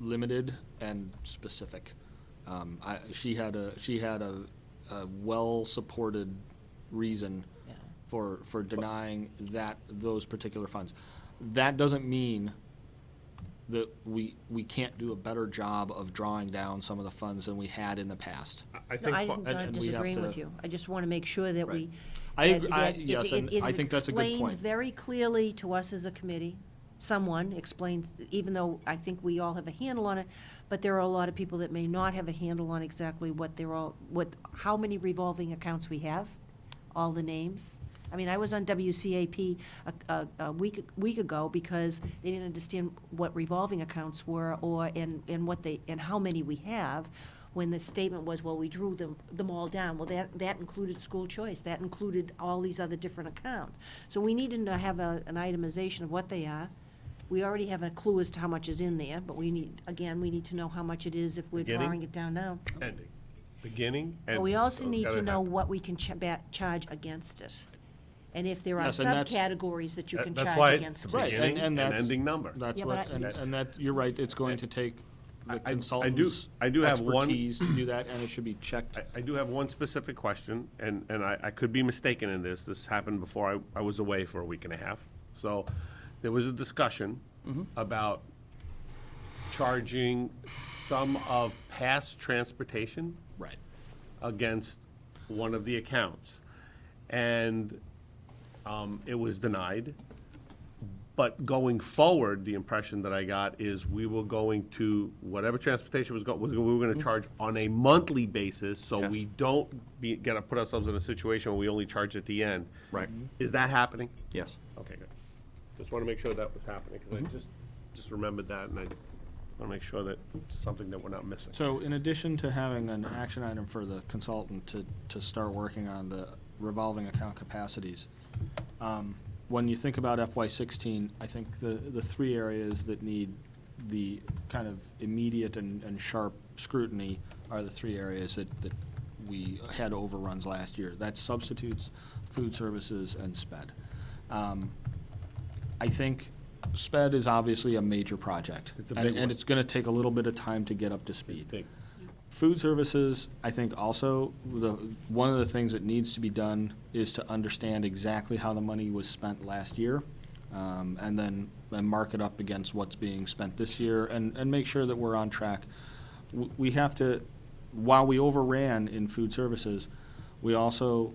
limited and specific. She had a well-supported reason for denying those particular funds. That doesn't mean that we can't do a better job of drawing down some of the funds than we had in the past. No, I'm and not we have disagreeing with to- you. I just want to make sure that we. Yes, and I think that's a good It is explained point. very clearly to us as a committee. Someone explains, even though I think we all have a handle on it, but there are a lot of people that may not have a handle on exactly how many revolving accounts we have, all the names. I mean, I was on WCAP a week ago because they didn't understand what revolving accounts were and how many we have, when the statement was, well, we drew them all down. Well, that included school choice. That included all these other different accounts. So we need to have an itemization of what they are. We already have a clue as to how much is in there, but we need to know how much it is if we're Beginning? drawing it down now. Ending. Beginning, But ending. we also So need gotta to know have- what we can charge against it. And if there are Yes, and that's- subcategories that you can That's charge why it's against the it. beginning and that's- ending number. That's Yeah, what, but and that, you're right, it's going to take the consultant's I do have one- expertise to do that, and it should be checked. I do have one specific question, and I could be mistaken in this. This happened before I was away for a week and a half. So there was a discussion about charging some of past transportation Right. against one of the accounts. And it was denied. But going forward, the impression that I got is we were going to, whatever transportation we were going to charge on a monthly basis, so Yes. we don't put ourselves in a situation where we only charge at the end. Right. Is that happening? Yes. Okay, good. Just want to make sure that was happening, because I just remembered that, and I want to make sure that it's something that we're not missing. So in addition to having an action item for the consultant to start working on the revolving account capacities, when you think about FY16, I think the three areas that need the kind of immediate and sharp scrutiny are the three areas that we had overruns last year. That's substitutes, food services, and SPED. I think SPED is obviously a major project. It's a big one. And it's gonna take a little bit of time to get up to speed. It's big. Food services, I think also, one of the things that needs to be done is to understand exactly how the money was spent last year, and then mark it up against what's being spent this year, and make sure that we're on track. We have to, while we overran in food services, we also,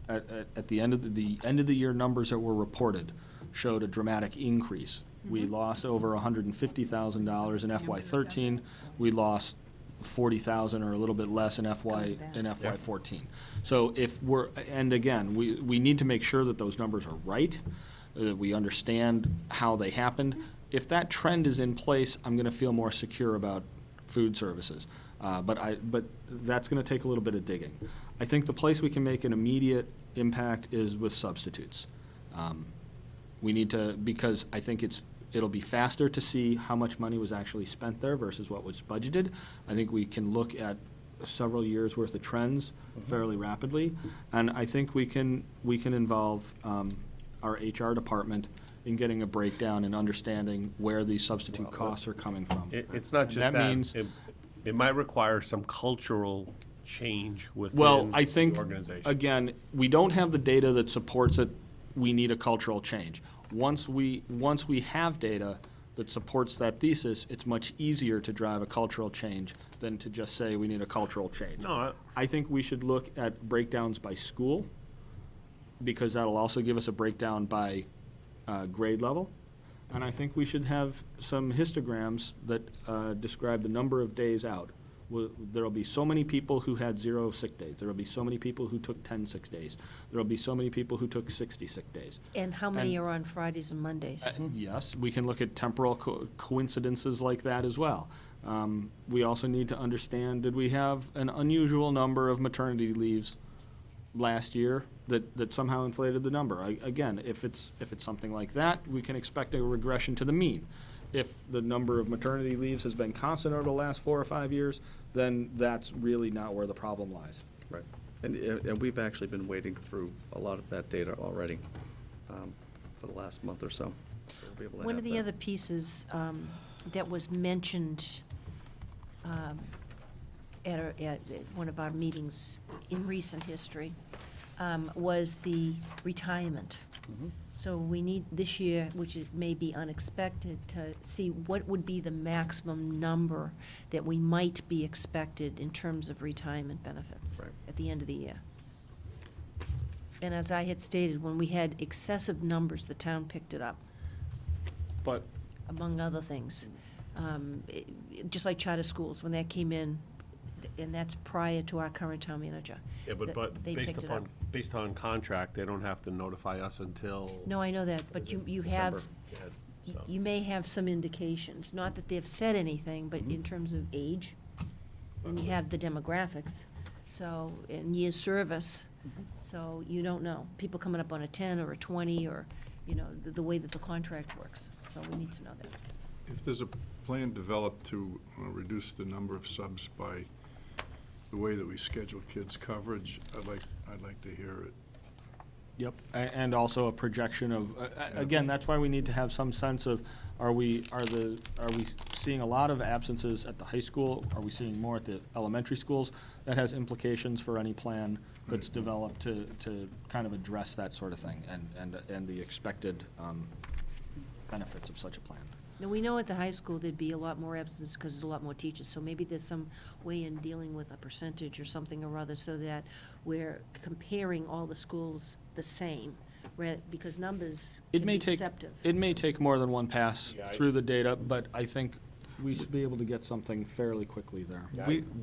at the end of the year numbers that were reported showed a dramatic increase. We lost over $150,000 in FY13. We lost 40,000 or a little bit less in FY14. So and again, we need to make sure that those numbers are right, that we understand how they happened. If that trend is in place, I'm gonna feel more secure about food services. But that's gonna take a little bit of digging. I think the place we can make an immediate impact is with substitutes. We need to, because I think it'll be faster to see how much money was actually spent there versus what was budgeted. I think we can look at several years' worth of trends fairly rapidly. And I think we can involve our HR department in getting a breakdown and understanding where these substitute costs are coming from. It's not just that. that. Means, it might require some cultural change within well, I the think, organization. again, we don't have the data that supports it. We need a cultural change. Once we have data that supports that thesis, it's much easier to drive a cultural change than to just say we need a cultural change. No, I think we should look at breakdowns by school, because that'll also give us a breakdown by grade level. And I think we should have some histograms that describe the number of days out. There'll be so many people who had 0 sick days. There'll be so many people who took 10 sick days. There'll be so many people who took 60 sick days. And how many are on Fridays and Mondays? Yes, we can look at temporal coincidences like that as well. We also need to understand, did we have an unusual number of maternity leaves last year that somehow inflated the number? Again, if it's something like that, we can expect a regression to the mean. If the number of maternity leaves has been constant over the last 4 or 5 years, then that's really not where the problem lies. Right. And we've actually been wading through a lot of that data already for the last month or so. We'll be able to One have of the that. other pieces that was mentioned at one of our meetings in recent history was the retirement. So we need this year, which it may be unexpected, to see what would be the maximum number that we might be expected in terms of retirement benefits at the end of the year. And as I had stated, when we had excessive numbers, the town picked it up, But among other things. Just like charter schools, when that came in, and that's prior to our current town manager. Yeah, but they picked it up. based on contract, they don't have to notify us until. No, I know that, but you have, December. Yeah, so. you may have some indications, not that they've said anything, but in terms of age, and you have the demographics, so, and years service, so you don't know. People coming up on a 10 or a 20, or, you know, the way that the contract works, so we need to know that. If there's a plan developed to reduce the number of subs by the way that we schedule kids' coverage, I'd like to hear it. Yep, and also a projection of, again, that's why we need to have some sense of, are we seeing a lot of absences at the high school? Are we seeing more at the elementary schools? That has implications for any plan that's developed to kind of address that sort of thing and the expected benefits of such a plan. Now, we know at the high school there'd be a lot more absences because there's a lot more teachers, so maybe there's some way in dealing with a percentage or something or other so that we're comparing all the schools the same, because numbers can be deceptive. It may take more than one pass Yeah, through the data, but I think we should be able to get something fairly quickly there.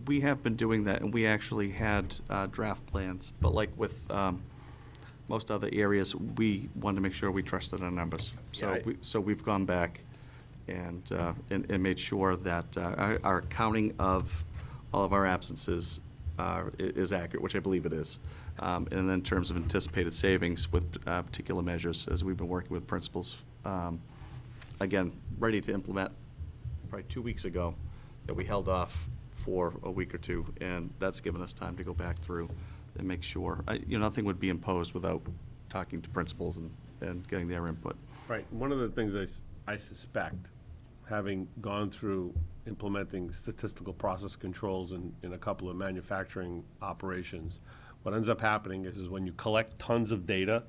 We have been doing that, and we actually had draft plans, but like with most other areas, we wanted to make sure we trusted our numbers. Yeah, So we've gone back and made sure that our accounting of all of our absences is accurate, which I believe it is. And then in terms of anticipated savings with particular measures, as we've been working with principals, again, ready to implement probably 2 weeks ago, that we held off for a week or two, and that's given us time to go back through and make sure, nothing would be imposed without talking to principals and getting their input. Right. One of the things I suspect, having gone through implementing statistical process controls in a couple of manufacturing operations, what ends up happening is when you collect tons of data,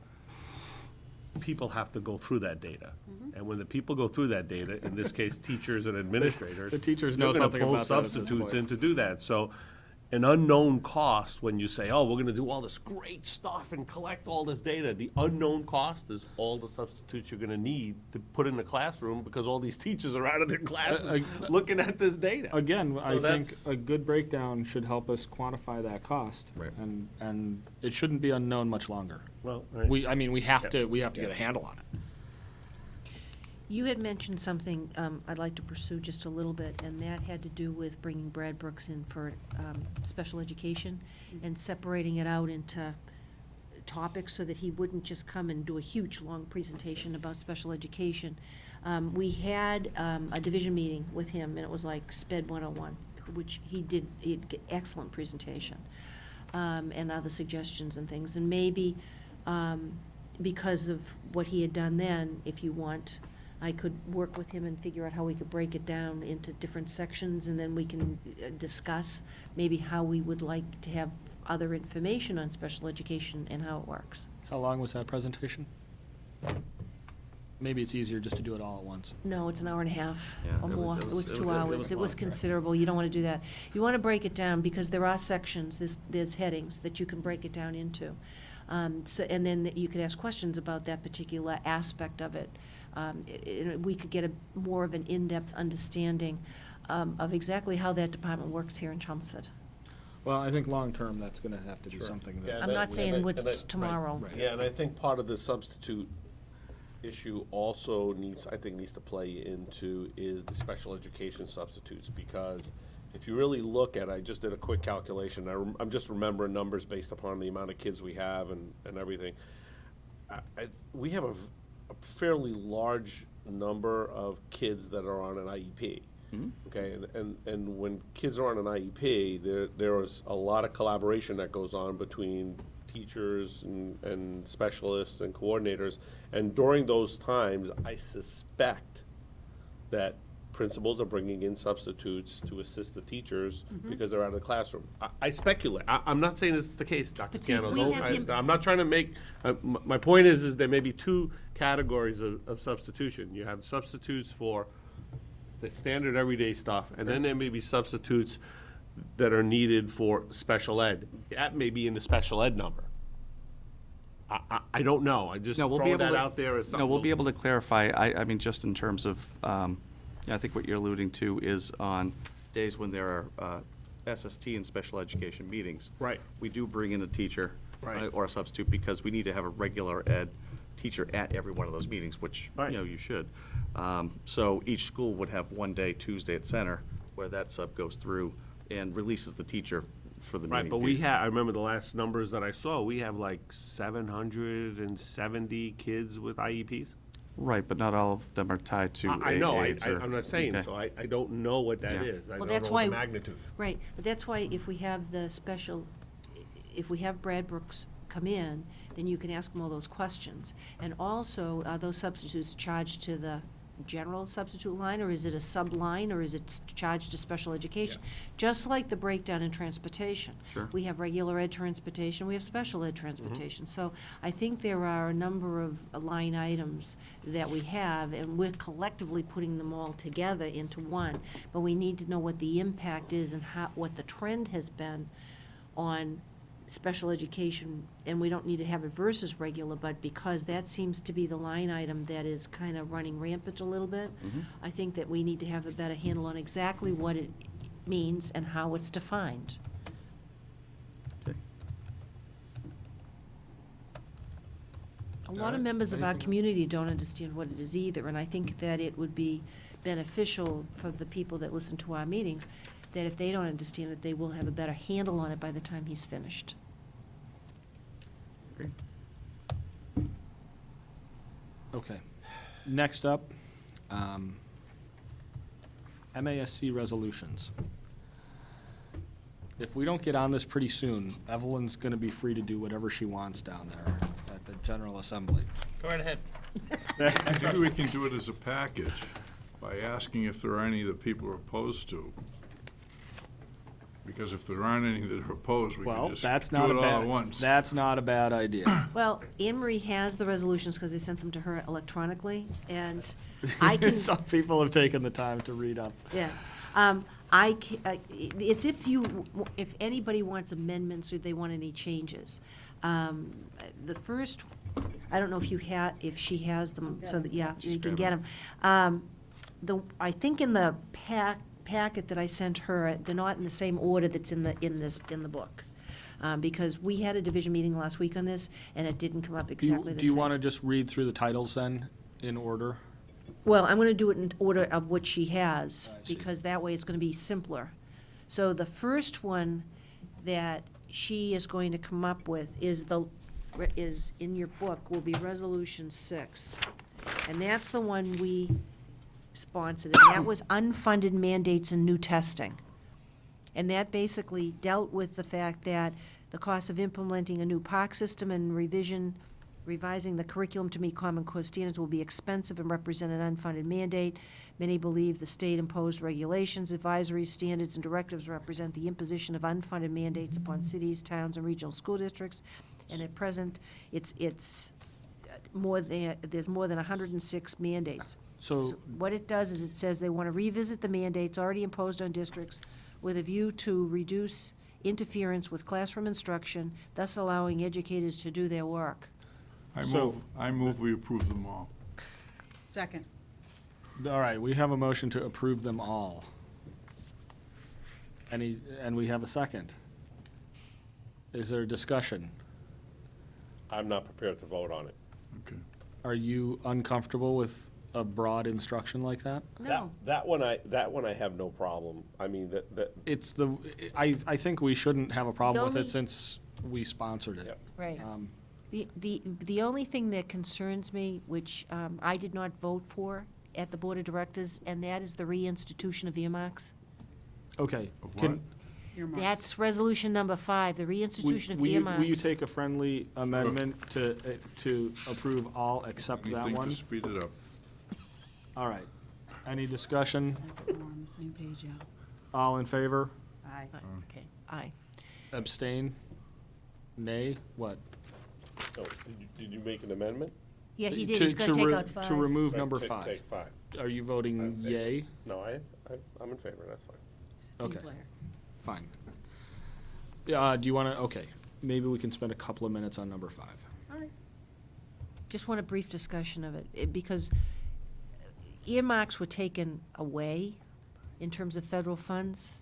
people have to go through that data. And when the people go through that data, in this case, teachers and administrators, The teachers they're know gonna something pull about that at this substitutes point. in to do that. So an unknown cost when you say, oh, we're gonna do all this great stuff and collect all this data, the unknown cost is all the substitutes you're gonna need to put in the classroom because all these teachers are out of their classes looking at this data. Again, So I think that's- a good breakdown should help us quantify that cost. Right. And it shouldn't be unknown much longer. Well, right. We have to get a handle on it. You had mentioned something I'd like to pursue just a little bit, and that had to do with bringing Brad Brooks in for special education and separating it out into topics so that he wouldn't just come and do a huge, long presentation about special education. We had a division meeting with him, and it was like SPED 101, which he'd excellent presentation, and other suggestions and things. And maybe because of what he had done then, if you want, I could work with him and figure out how we could break it down into different sections, and then we can discuss maybe how we would like to have other information on special education and how it works. How long was that presentation? Maybe it's easier just to do it all at once. No, it's an hour and a half Yeah, or it was- more. it It was- was it 2 was- it hours. was It was long. considerable. You don't want to do that. You want to break it down because there are sections, there's headings that you can break it down into. And then you could ask questions about that particular aspect of it. We could get more of an in-depth understanding of exactly how that department works here in Chelmsford. Well, I think long-term, that's gonna have to be Sure. something Yeah, that. I'm not saying and what's tomorrow. right. Yeah, and I think part of the substitute issue also needs to play into is the special education substitutes, because if you really look at, I just did a quick calculation, I'm just remembering numbers based upon the amount of kids we have and everything. We have a fairly large number of kids that are on an IEP. Okay, and when kids are on an IEP, there is a lot of collaboration that goes on between teachers and specialists and coordinators. And during those times, I suspect that principals are bringing in substitutes to assist the teachers because they're out of the classroom. I speculate. I'm not saying it's the case, Dr. But see, if Piano. we No, have him- I'm not trying to make, my point is there may be two categories of substitution. You have substitutes for the standard everyday stuff, and then there may be substitutes that are needed for special ed. That may be in the special ed number. I don't know. I just No, we'll be throw able that to- out there as something. No, we'll be able to clarify. I mean, just in terms of, I think what you're alluding to is on days when there are SST and special education meetings. Right. We do bring in a teacher Right. or a substitute because we need to have a regular ed teacher at every one of those meetings, which, Right. you should. So each school would have one day, Tuesday at center, where that sub goes through and releases the teacher for the meeting. Right, but we piece. I remember the last numbers that I saw, we have like 770 kids with IEPs. Right, but not all of them are tied to I know, aides or- I'm not saying, okay. so I don't know what that Yeah. is. I Well, don't that's know why. the magnitude. Right, but that's why if we have if we have Brad Brooks come in, then you can ask him all those questions. And also, are those substitutes charged to the general substitute line, or is it a sub-line, or is it charged to special education? Just like the breakdown in transportation. Sure. We have regular ed transportation, we have special ed transportation. So I think there are a number of line items that we have, and we're collectively putting them all together into one. But we need to know what the impact is and what the trend has been on special education, and we don't need to have it versus regular, but because that seems to be the line item that is kind of running rampant a little bit, I think that we need to have a better handle on exactly what it means and how it's defined. Okay. A lot of members of our community don't understand what it is either, and I think that it would be beneficial for the people that listen to our meetings, that if they don't understand it, they will have a better handle on it by the time he's finished. Okay. Next up, MASC resolutions. If we don't get on this pretty soon, Evelyn's gonna be free to do whatever she wants down there at the General Assembly. Go right ahead. Maybe we can do it as a package by asking if there are any that people are opposed to. Because if there aren't any that are opposed, we Well, can just that's do not it a all at bad, once. that's not a bad idea. Well, Anne Marie has the resolutions because they sent them to her electronically, and I can. Some people have taken the time to read up. Yeah. It's if anybody wants amendments or they want any changes. The first, I don't know if she has them, so that, yeah, you can get them. I think in the packet that I sent her, they're not in the same order that's in the book. Because we had a division meeting last week on this, and it didn't come up exactly the same. Do you want to just read through the titles then, in order? Well, I'm going to do it in order of what she has, I see. because that way it's going to be simpler. So the first one that she is going to come up with is in your book, will be Resolution 6. And that's the one we sponsored, and that was unfunded mandates and new testing. And that basically dealt with the fact that the cost of implementing a new park system and revising the curriculum to meet Common Core standards will be expensive and represent an unfunded mandate. Many believe the state-imposed regulations, advisories, standards, and directives represent the imposition of unfunded mandates upon cities, towns, and regional school districts. And at present, there's more than 106 mandates. So, What it does is it says they want to revisit the mandates already imposed on districts with a view to reduce interference with classroom instruction, thus allowing educators to do their work. I move we approve them all. Second. all right, we have a motion to approve them all. And we have a second. Is there discussion? I'm not prepared to vote on it. Okay. Are you uncomfortable with a broad instruction like that? No. That one I have no problem. I mean, I think we shouldn't have a problem with only- it since we sponsored it. Yep. Right. Um, The only thing that concerns me, which I did not vote for at the Board of Directors, and that is the reinstitution of earmarks. Okay. Of can- what? That's resolution number 5, the reinstitution of Will earmarks. you take a friendly amendment to approve all except that Anything one? to speed it up. All right. Any discussion? We're on the same page, yeah. All in favor? Aye. Okay, aye. Abstain? Nay? What? No, did you make an amendment? Yeah, he did, he's gonna take out 5. To remove Right, number take 5. 5. Are you voting yay? No, I'm in favor, that's fine. Okay. Fine. Do you want to, okay, maybe we can spend a couple of minutes on number 5. All right. Just want a brief discussion of it, because earmarks were taken away in terms of federal funds.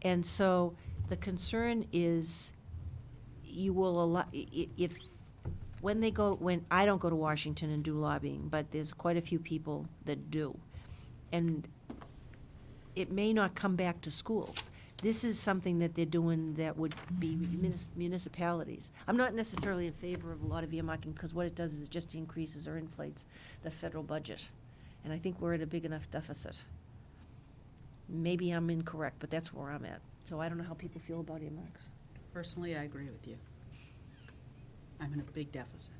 And so the concern is you will allow, when I don't go to Washington and do lobbying, but there's quite a few people that do. And it may not come back to schools. This is something that they're doing that would be municipalities. I'm not necessarily in favor of a lot of earmarking, because what it does is it just increases or inflates the federal budget. And I think we're at a big enough deficit. Maybe I'm incorrect, but that's where I'm at. So I don't know how people feel about earmarks. Personally, I agree with you. I'm in a big deficit.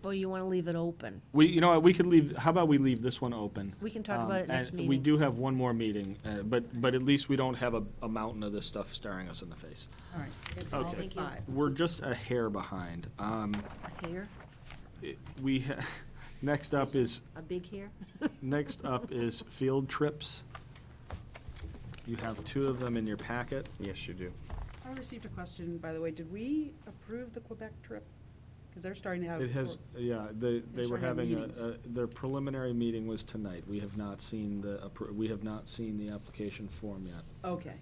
Or you want to leave it open? You know what, we could leave, how about we leave this one open? We can talk about it next And meeting. we do have one more meeting, but at least we don't have a mountain of this stuff staring us in the face. All right. It's Okay. all Thank you. 5. We're just a hair behind. Hair? Next up is A big hair? Next up is field trips. You have 2 of them in your packet. Yes, you do. I received a question, by the way. Did we approve the Quebec trip? Because they're starting to have. It has, yeah, they were starting to have having meetings. their preliminary meeting was tonight. We have not seen the application form yet. Okay.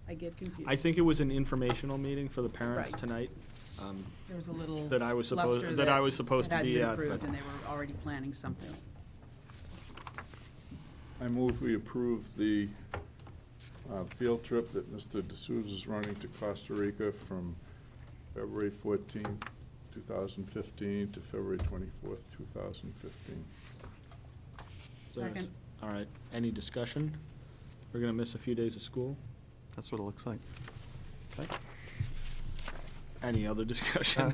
I get confused. I think it was an informational meeting for the parents Right. tonight. There was a little that I was supposed cluster that I was supposed to hadn't be been at. approved, But and they were already planning something. I move we approve the field trip that Mr. D'Souza is running to Costa Rica from February 14th, 2015 to February 24th, 2015. Second. All right. Any discussion? We're gonna miss a few days of school. That's what it looks like. Okay. Any other discussion?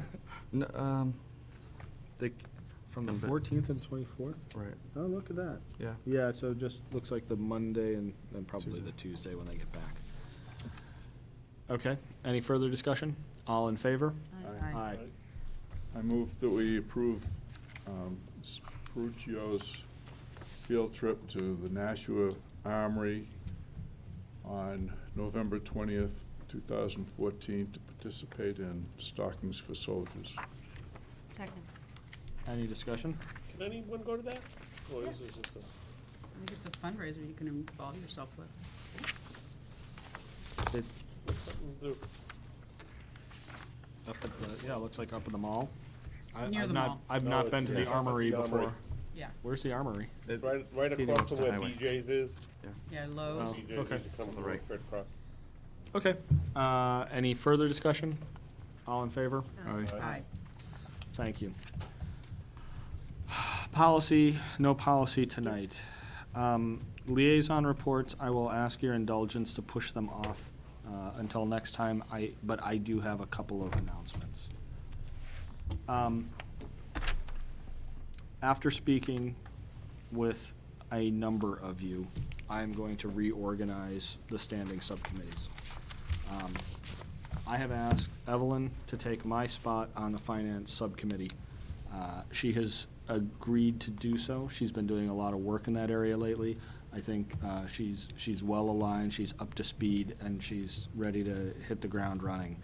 From the And the- 14th and 24th? Right. Oh, look at that. Yeah. Yeah, so it just looks like the Monday and then probably Tuesday. the Tuesday when they get back. Okay, any further discussion? All in favor? Aye. Aye. I move that we approve Spruccio's field trip to the Nashua Armory on November 20th, 2014 to participate in Stockings for Soldiers. Second. Any discussion? Can anyone go to that? Or is this just a? I think it's a fundraiser you can involve yourself with. It, something to do? up at the, yeah, it looks like up in the mall. Near I've the not, mall. I've No, not been it's- to the it's up at Armory the Armory. before. Yeah. Where's the Armory? Right Feeding across up from where the highway. BJ's is. Yeah, Oh. Lowe's. BJ's okay. used to come On the from right. straight across. Okay, any further discussion? All in favor? Aye. Aye. Thank you. Policy, no policy tonight. Liaison reports, I will ask your indulgence to push them off until next time, but I do have a couple of announcements. After speaking with a number of you, I'm going to reorganize the standing subcommittees. I have asked Evelyn to take my spot on the finance subcommittee. She has agreed to do so. She's been doing a lot of work in that area lately. I think she's well aligned, she's up to speed, and she's ready to hit the ground running.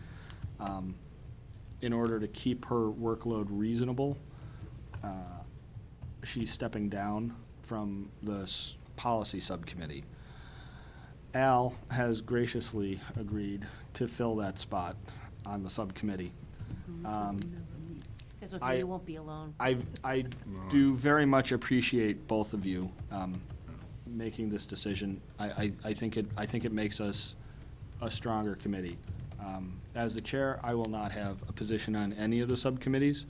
In order to keep her workload reasonable, she's stepping down from the policy subcommittee. Al has graciously agreed to fill that spot on the subcommittee. It's okay, you won't be alone. I do very much appreciate both of you making this decision. I think it makes us a stronger committee. As the chair, I will not have a position on any of the subcommittees.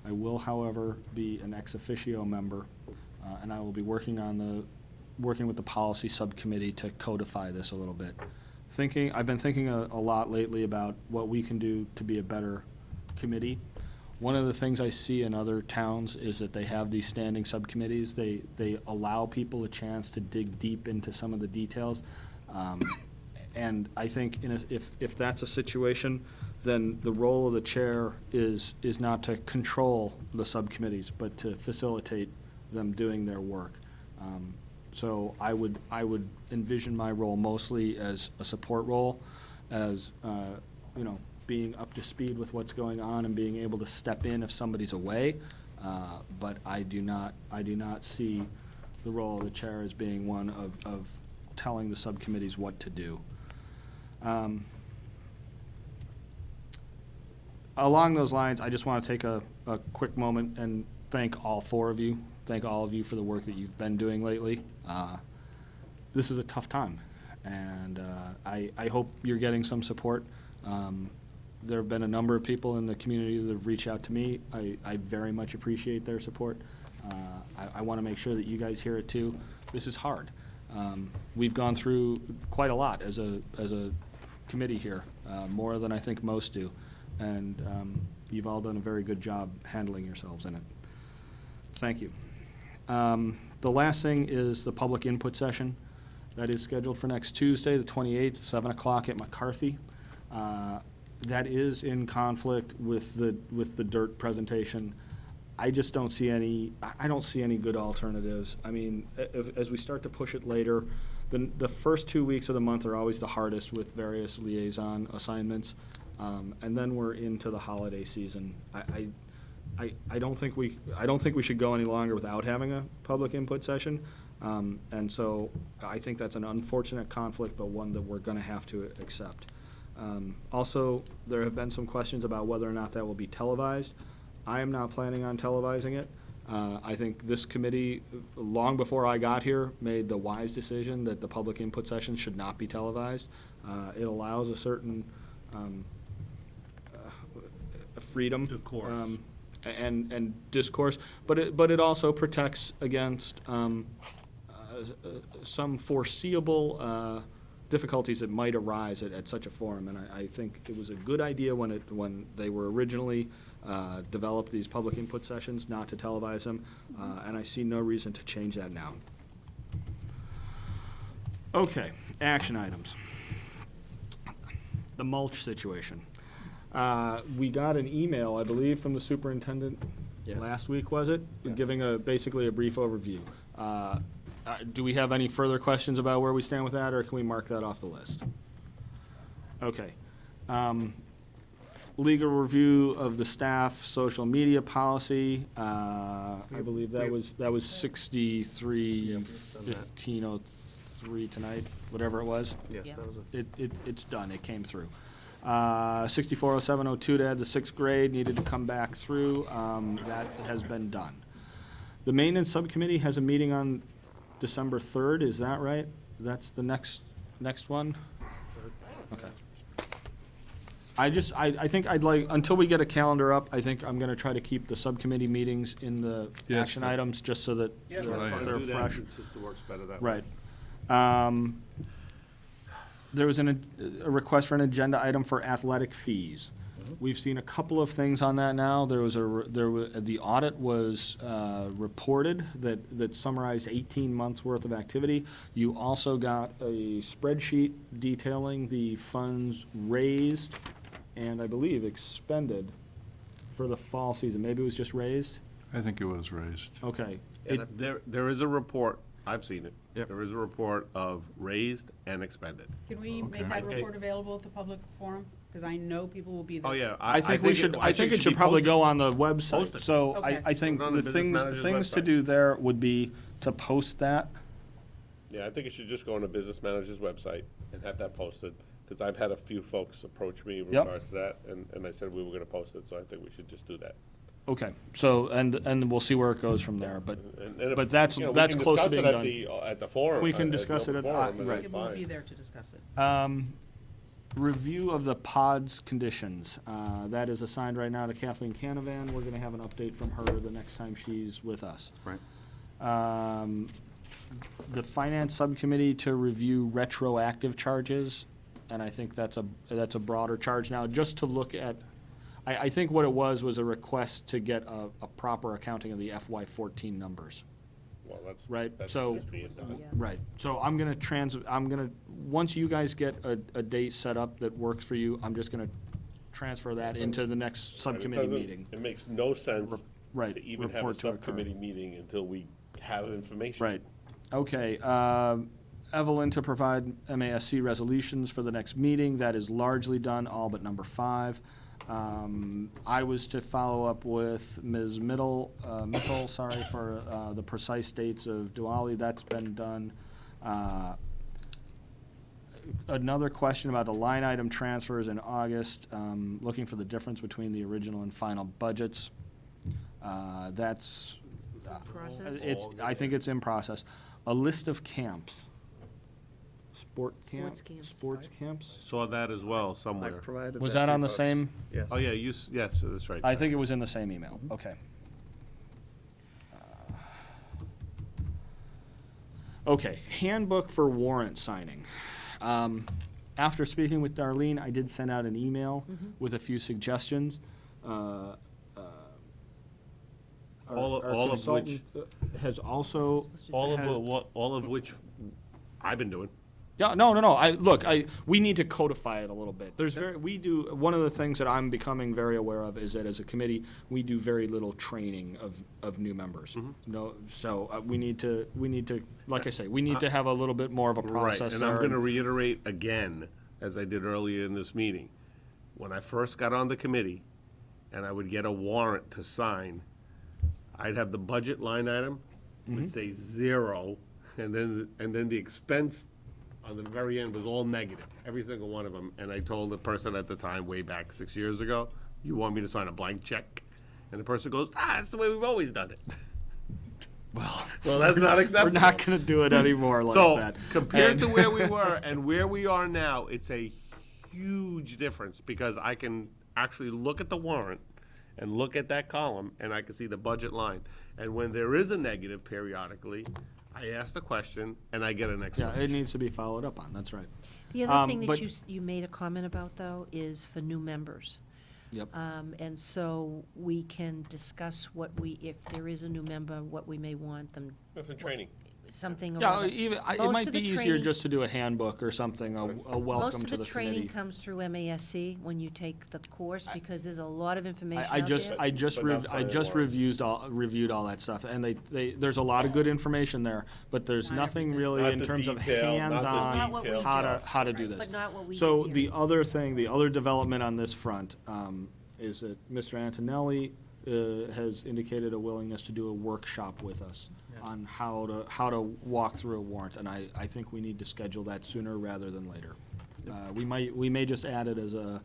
I will, however, be an ex officio member, and I will be working with the policy subcommittee to codify this a little bit. I've been thinking a lot lately about what we can do to be a better committee. One of the things I see in other towns is that they have these standing subcommittees. They allow people a chance to dig deep into some of the details. And I think if that's a situation, then the role of the chair is not to control the subcommittees, but to facilitate them doing their work. So I would envision my role mostly as a support role, as being up to speed with what's going on and being able to step in if somebody's away. But I do not see the role of the chair as being one of telling the subcommittees what to do. Along those lines, I just want to take a quick moment and thank all four of you. Thank all of you for the work that you've been doing lately. This is a tough time, and I hope you're getting some support. There have been a number of people in the community that have reached out to me. I very much appreciate their support. I want to make sure that you guys hear it too. This is hard. We've gone through quite a lot as a committee here, more than I think most do. And you've all done a very good job handling yourselves in it. Thank you. The last thing is the public input session. That is scheduled for next Tuesday, the 28th, 7 o'clock at McCarthy. That is in conflict with the DIRT presentation. I just don't see any good alternatives. I mean, as we start to push it later, the first 2 weeks of the month are always the hardest with various liaison assignments. And then we're into the holiday season. I don't think we should go any longer without having a public input session. And so I think that's an unfortunate conflict, but one that we're going to have to accept. Also, there have been some questions about whether or not that will be televised. I am not planning on televising it. I think this committee, long before I got here, made the wise decision that the public input sessions should not be televised. It allows a certain freedom. Discourse. And discourse, but it also protects against some foreseeable difficulties that might arise at such a forum. And I think it was a good idea when they were originally developed, these public input sessions, not to televise them, and I see no reason to change that now. Okay, action items. The mulch situation. We got an email, I believe, from the superintendent last week, was it? Yes. Giving basically a brief overview. Do we have any further questions about where we stand with that, or can we mark that off the list? Okay. Legal review of the staff social media policy. I believe that was 63-1503 tonight, whatever it was. Yes, Yeah. that was It's done, it came through. 640702 to add the 6th grade, needed to come back through, that has been done. The maintenance subcommittee has a meeting on December 3rd, is that right? That's the next one? Okay. I think I'd like, until we get a calendar up, I think I'm gonna try to keep the subcommittee meetings in the Yes, action that- items, just so that Yeah, they're that's fine. they're Do that. fresh. It just works better that way. Right. There was a request for an agenda item for athletic fees. We've seen a couple of things on that now. The audit was reported that summarized 18 months' worth of activity. You also got a spreadsheet detailing the funds raised and I believe expended for the fall season. Maybe it was just raised? I think it was raised. Okay. And there is a report, I've seen it. There is a report of raised and expended. Can we make that report available at the public forum? Because I know people will be there. Oh, yeah. I think we should, I think it should be probably posted. go on the Post website. it. So Okay. I think Put it on the the business manager's things to website. do there would be to post that. Yeah, I think it should just go on the business manager's website and have that posted, because I've had a few folks approach me in Yep. regards to that, and I said we were gonna post it, so I think we should just do that. Okay, so, and we'll see where it goes from there, but, And if, but that's you know, we that's can close to discuss being it done. at the forum. We can at the discuss it open at- forum, and right. that's People will be fine. there to discuss it. Review of the pods conditions. That is assigned right now to Kathleen Canavan. We're gonna have an update from her the next time she's with us. Right. The finance subcommittee to review retroactive charges, and I think that's a broader charge now, just to look at, I think what it was a request to get a proper accounting of the FY14 numbers. Well, that's, Right, that's so- just being done. Yeah. Right, so I'm gonna once you guys get a date set up that works for you, I'm just gonna transfer that into the next subcommittee It doesn't- meeting. It makes no sense Right, to even have a report to occur. subcommittee meeting until we have information. Right, okay, Evelyn to provide MASC resolutions for the next meeting, that is largely done, all but number 5. I was to follow up with Ms. Mitchell, sorry, for the precise dates of Diwali, that's been done. Another question about the line item transfers in August, looking for the difference between the original and final budgets. That's, Process? I think it's in process. A list of camps. Sports camps? Saw that as well somewhere. provided Was that that to on the folks. same? Yes. Oh, yeah, yes, that's right. I think it was in the same email, okay. Okay, handbook for warrant signing. After speaking with Darlene, I did send out an email with a few suggestions. Our All of which- consultant has also. All had- of which I've been doing. Yeah, no. Look, we need to codify it a little bit. One of the things that I'm becoming very aware of is that as a committee, we do very little training of new members. No, so we need to, like I say, we need to have a little bit more of a process Right, and I'm there. gonna reiterate again, as I did earlier in this meeting, when I first got on the committee, and I would get a warrant to sign, I'd have the budget line item, would say 0, and then the expense on the very end was all negative, every single one of them. And I told the person at the time, way back 6 years ago, you want me to sign a blank check? And the person goes, that's the way we've always done it. Well, that's not acceptable. We're not going to do it anymore like So, that. compared And- to where we were and where we are now, it's a huge difference, because I can actually look at the warrant and look at that column, and I can see the budget line. And when there is a negative periodically, I ask the question, and I get an Yeah, explanation. it needs to be followed up on, that's right. The other thing but- that you made a comment about, though, is for new members. Yep. And so we can discuss if there is a new member, what we may want them, That's in training. something or Yeah, other. even, it Most might of be the easier training- just to do a handbook or something, a welcome Most to of the the training committee. comes through MASC when you take the course, because there's a lot of information I out just, there. I just, But rev- not I signing just warrants. reviewed all that stuff, and there's a lot of good information there, but there's nothing really Not in the terms of detail, not the hands-on Not what we do. how to do this. But not what we So do here. the other thing, the other development on this front, is that Mr. Antonelli has indicated a willingness to do a workshop with us on how to walk through a warrant, and I think we need to schedule that sooner rather than later. We may just add it as a,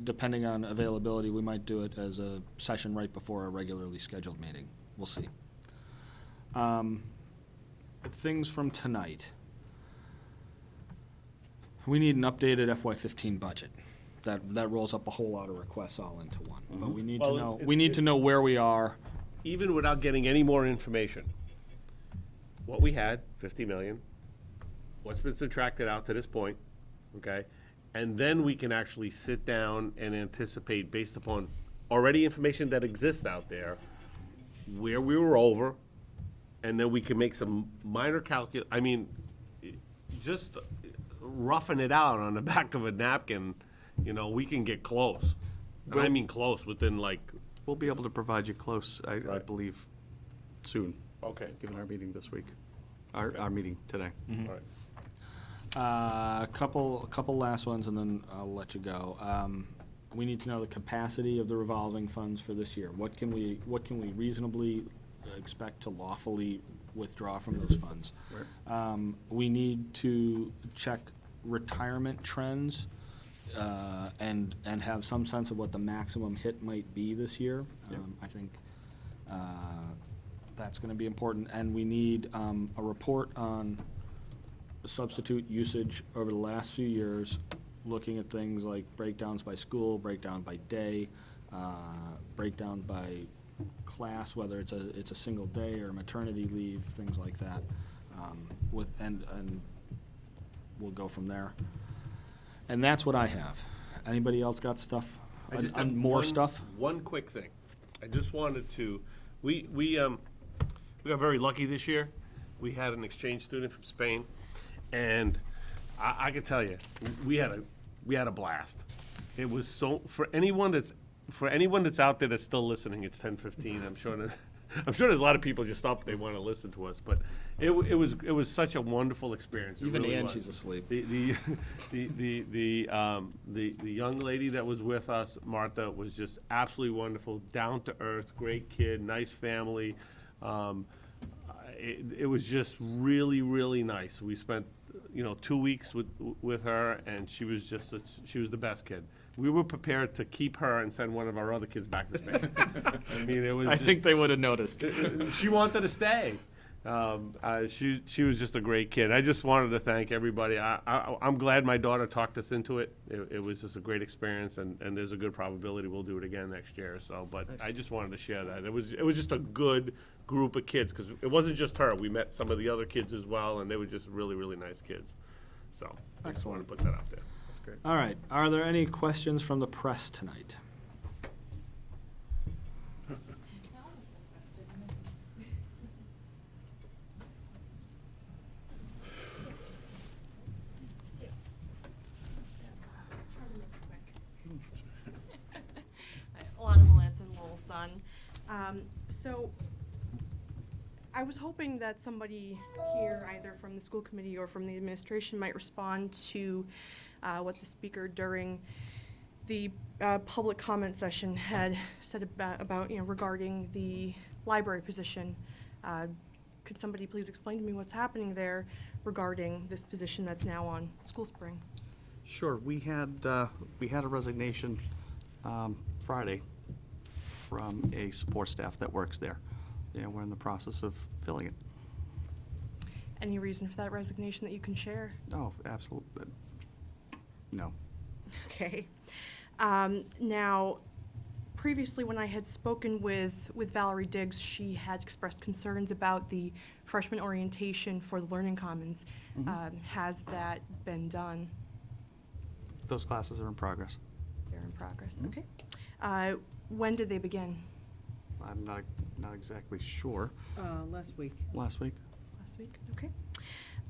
depending on availability, we might do it as a session right before a regularly scheduled meeting. We'll see. Things from tonight. We need an updated FY15 budget. That rolls up a whole lot of requests all into one. But we need to Well, know, it's- we need to know where we are. Even without getting any more information, what we had, 50 million, what's been subtracted out to this point, okay? And then we can actually sit down and anticipate, based upon already information that exists out there, where we were over, and then we can make some minor just roughing it out on the back of a napkin, we can get close. And I mean close, within We'll be able to provide you close, I believe, soon, okay. given our meeting this week, our meeting today. Mm-hmm. All right. Couple last ones, and then I'll let you go. We need to know the capacity of the revolving funds for this year. What can we reasonably expect to lawfully withdraw from those funds? We need to check retirement trends, and have some sense of what the maximum hit might be this year. I think that's going to be important, and we need a report on the substitute usage over the last few years, looking at things like breakdowns by school, breakdown by day, breakdown by class, whether it's a single day or maternity leave, things like that. And we'll go from there. And that's what I have. Anybody else got stuff? I just And have more one- stuff? One quick thing. I just wanted to, we got very lucky this year. We had an exchange student from Spain, and I can tell you, we had a blast. It was so, for anyone that's out there that's still listening, it's 10:15. I'm sure there's a lot of people just up, they want to listen to us, but it was such a wonderful experience. It Even really Angie's was. asleep. The young lady that was with us, Martha, was just absolutely wonderful, down to earth, great kid, nice family. It was just really, really nice. We spent 2 weeks with her, and she was the best kid. We were prepared to keep her and send one of our other kids back to Spain. I mean, it was. I think they would have noticed. She wanted to stay. She was just a great kid. I just wanted to thank everybody. I'm glad my daughter talked us into it. It was just a great experience, and there's a good probability we'll do it again next year. So, but I just wanted to share that. It was just a good group of kids, because it wasn't just her. We met some of the other kids as well, and they were just really, really nice kids. So I just wanted to put that out there. That's great. All right. Are there any questions from the press tonight? Alana Melanson, Lowell's son. So I was hoping that somebody here, either from the school committee or from the administration, might respond to what the speaker during the public comment session had said about regarding the library position. could somebody please explain to me what's happening there regarding this position that's now on School Spring? Sure, we had a resignation Friday from a support staff that works there. We're in the process of filling it. Any reason for that resignation that you can share? Oh, absolutely. No. Okay. Now, previously when I had spoken with Valerie Diggs, she had expressed concerns about the freshman orientation for the Learning Commons. Has that been done? Those classes are in progress. They're in progress, okay. When did they begin? I'm not exactly sure. Last week. Last week. Last week, okay.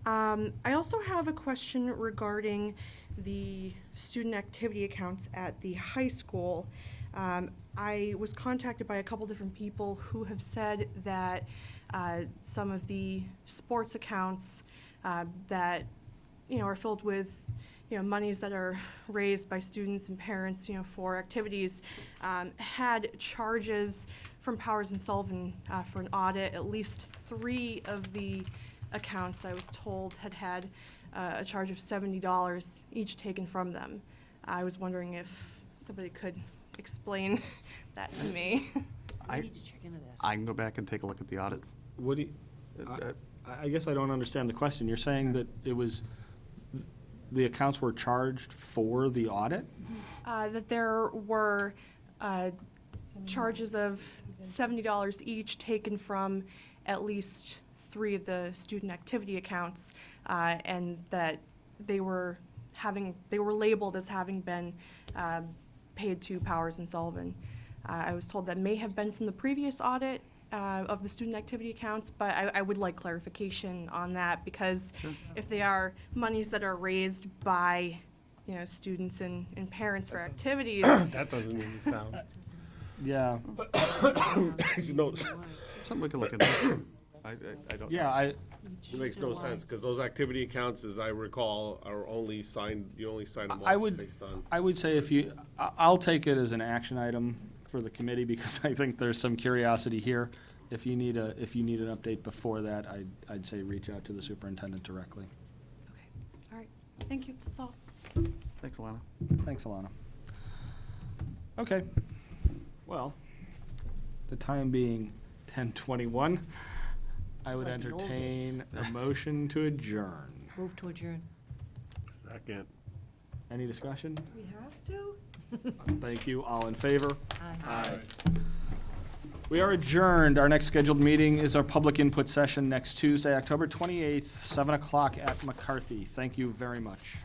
I also have a question regarding the student activity accounts at the high school. I was contacted by a couple different people who have said that some of the sports accounts that are filled with monies that are raised by students and parents for activities had charges from Powers and Sullivan for an audit. At least 3 of the accounts, I was told, had a charge of $70 each taken from them. I was wondering if somebody could explain that to me. I need to check into that. I can go back and take a look at the audit. What do you, I guess I don't understand the question. You're saying that it was, the accounts were charged for the audit? That there were charges of $70 each taken from at least 3 of the student activity accounts, and that they were labeled as having been paid to Powers and Sullivan. I was told that may have been from the previous audit of the student activity accounts, but I would like clarification on that, because if they are monies that are raised by students and parents for activities. That doesn't even sound. Yeah. Something we can look into. I don't. Yeah, It makes no sense, because those activity accounts, as I recall, are only signed, you only sign them I off would, based on. I would say I'll take it as an action item for the committee, because I think there's some curiosity here. If you need an update before that, I'd say reach out to the superintendent directly. Okay, all right, thank you, that's all. Thanks, Alana. Thanks, Alana. Okay, well, the time being 10:21, I would Like the old entertain a motion to adjourn. Move to adjourn. Second. Any discussion? We have to? Thank you. All in favor? Aye. We are adjourned. Our next scheduled meeting is our public input session next Tuesday, October 28th, 7 o'clock at McCarthy. Thank you very much.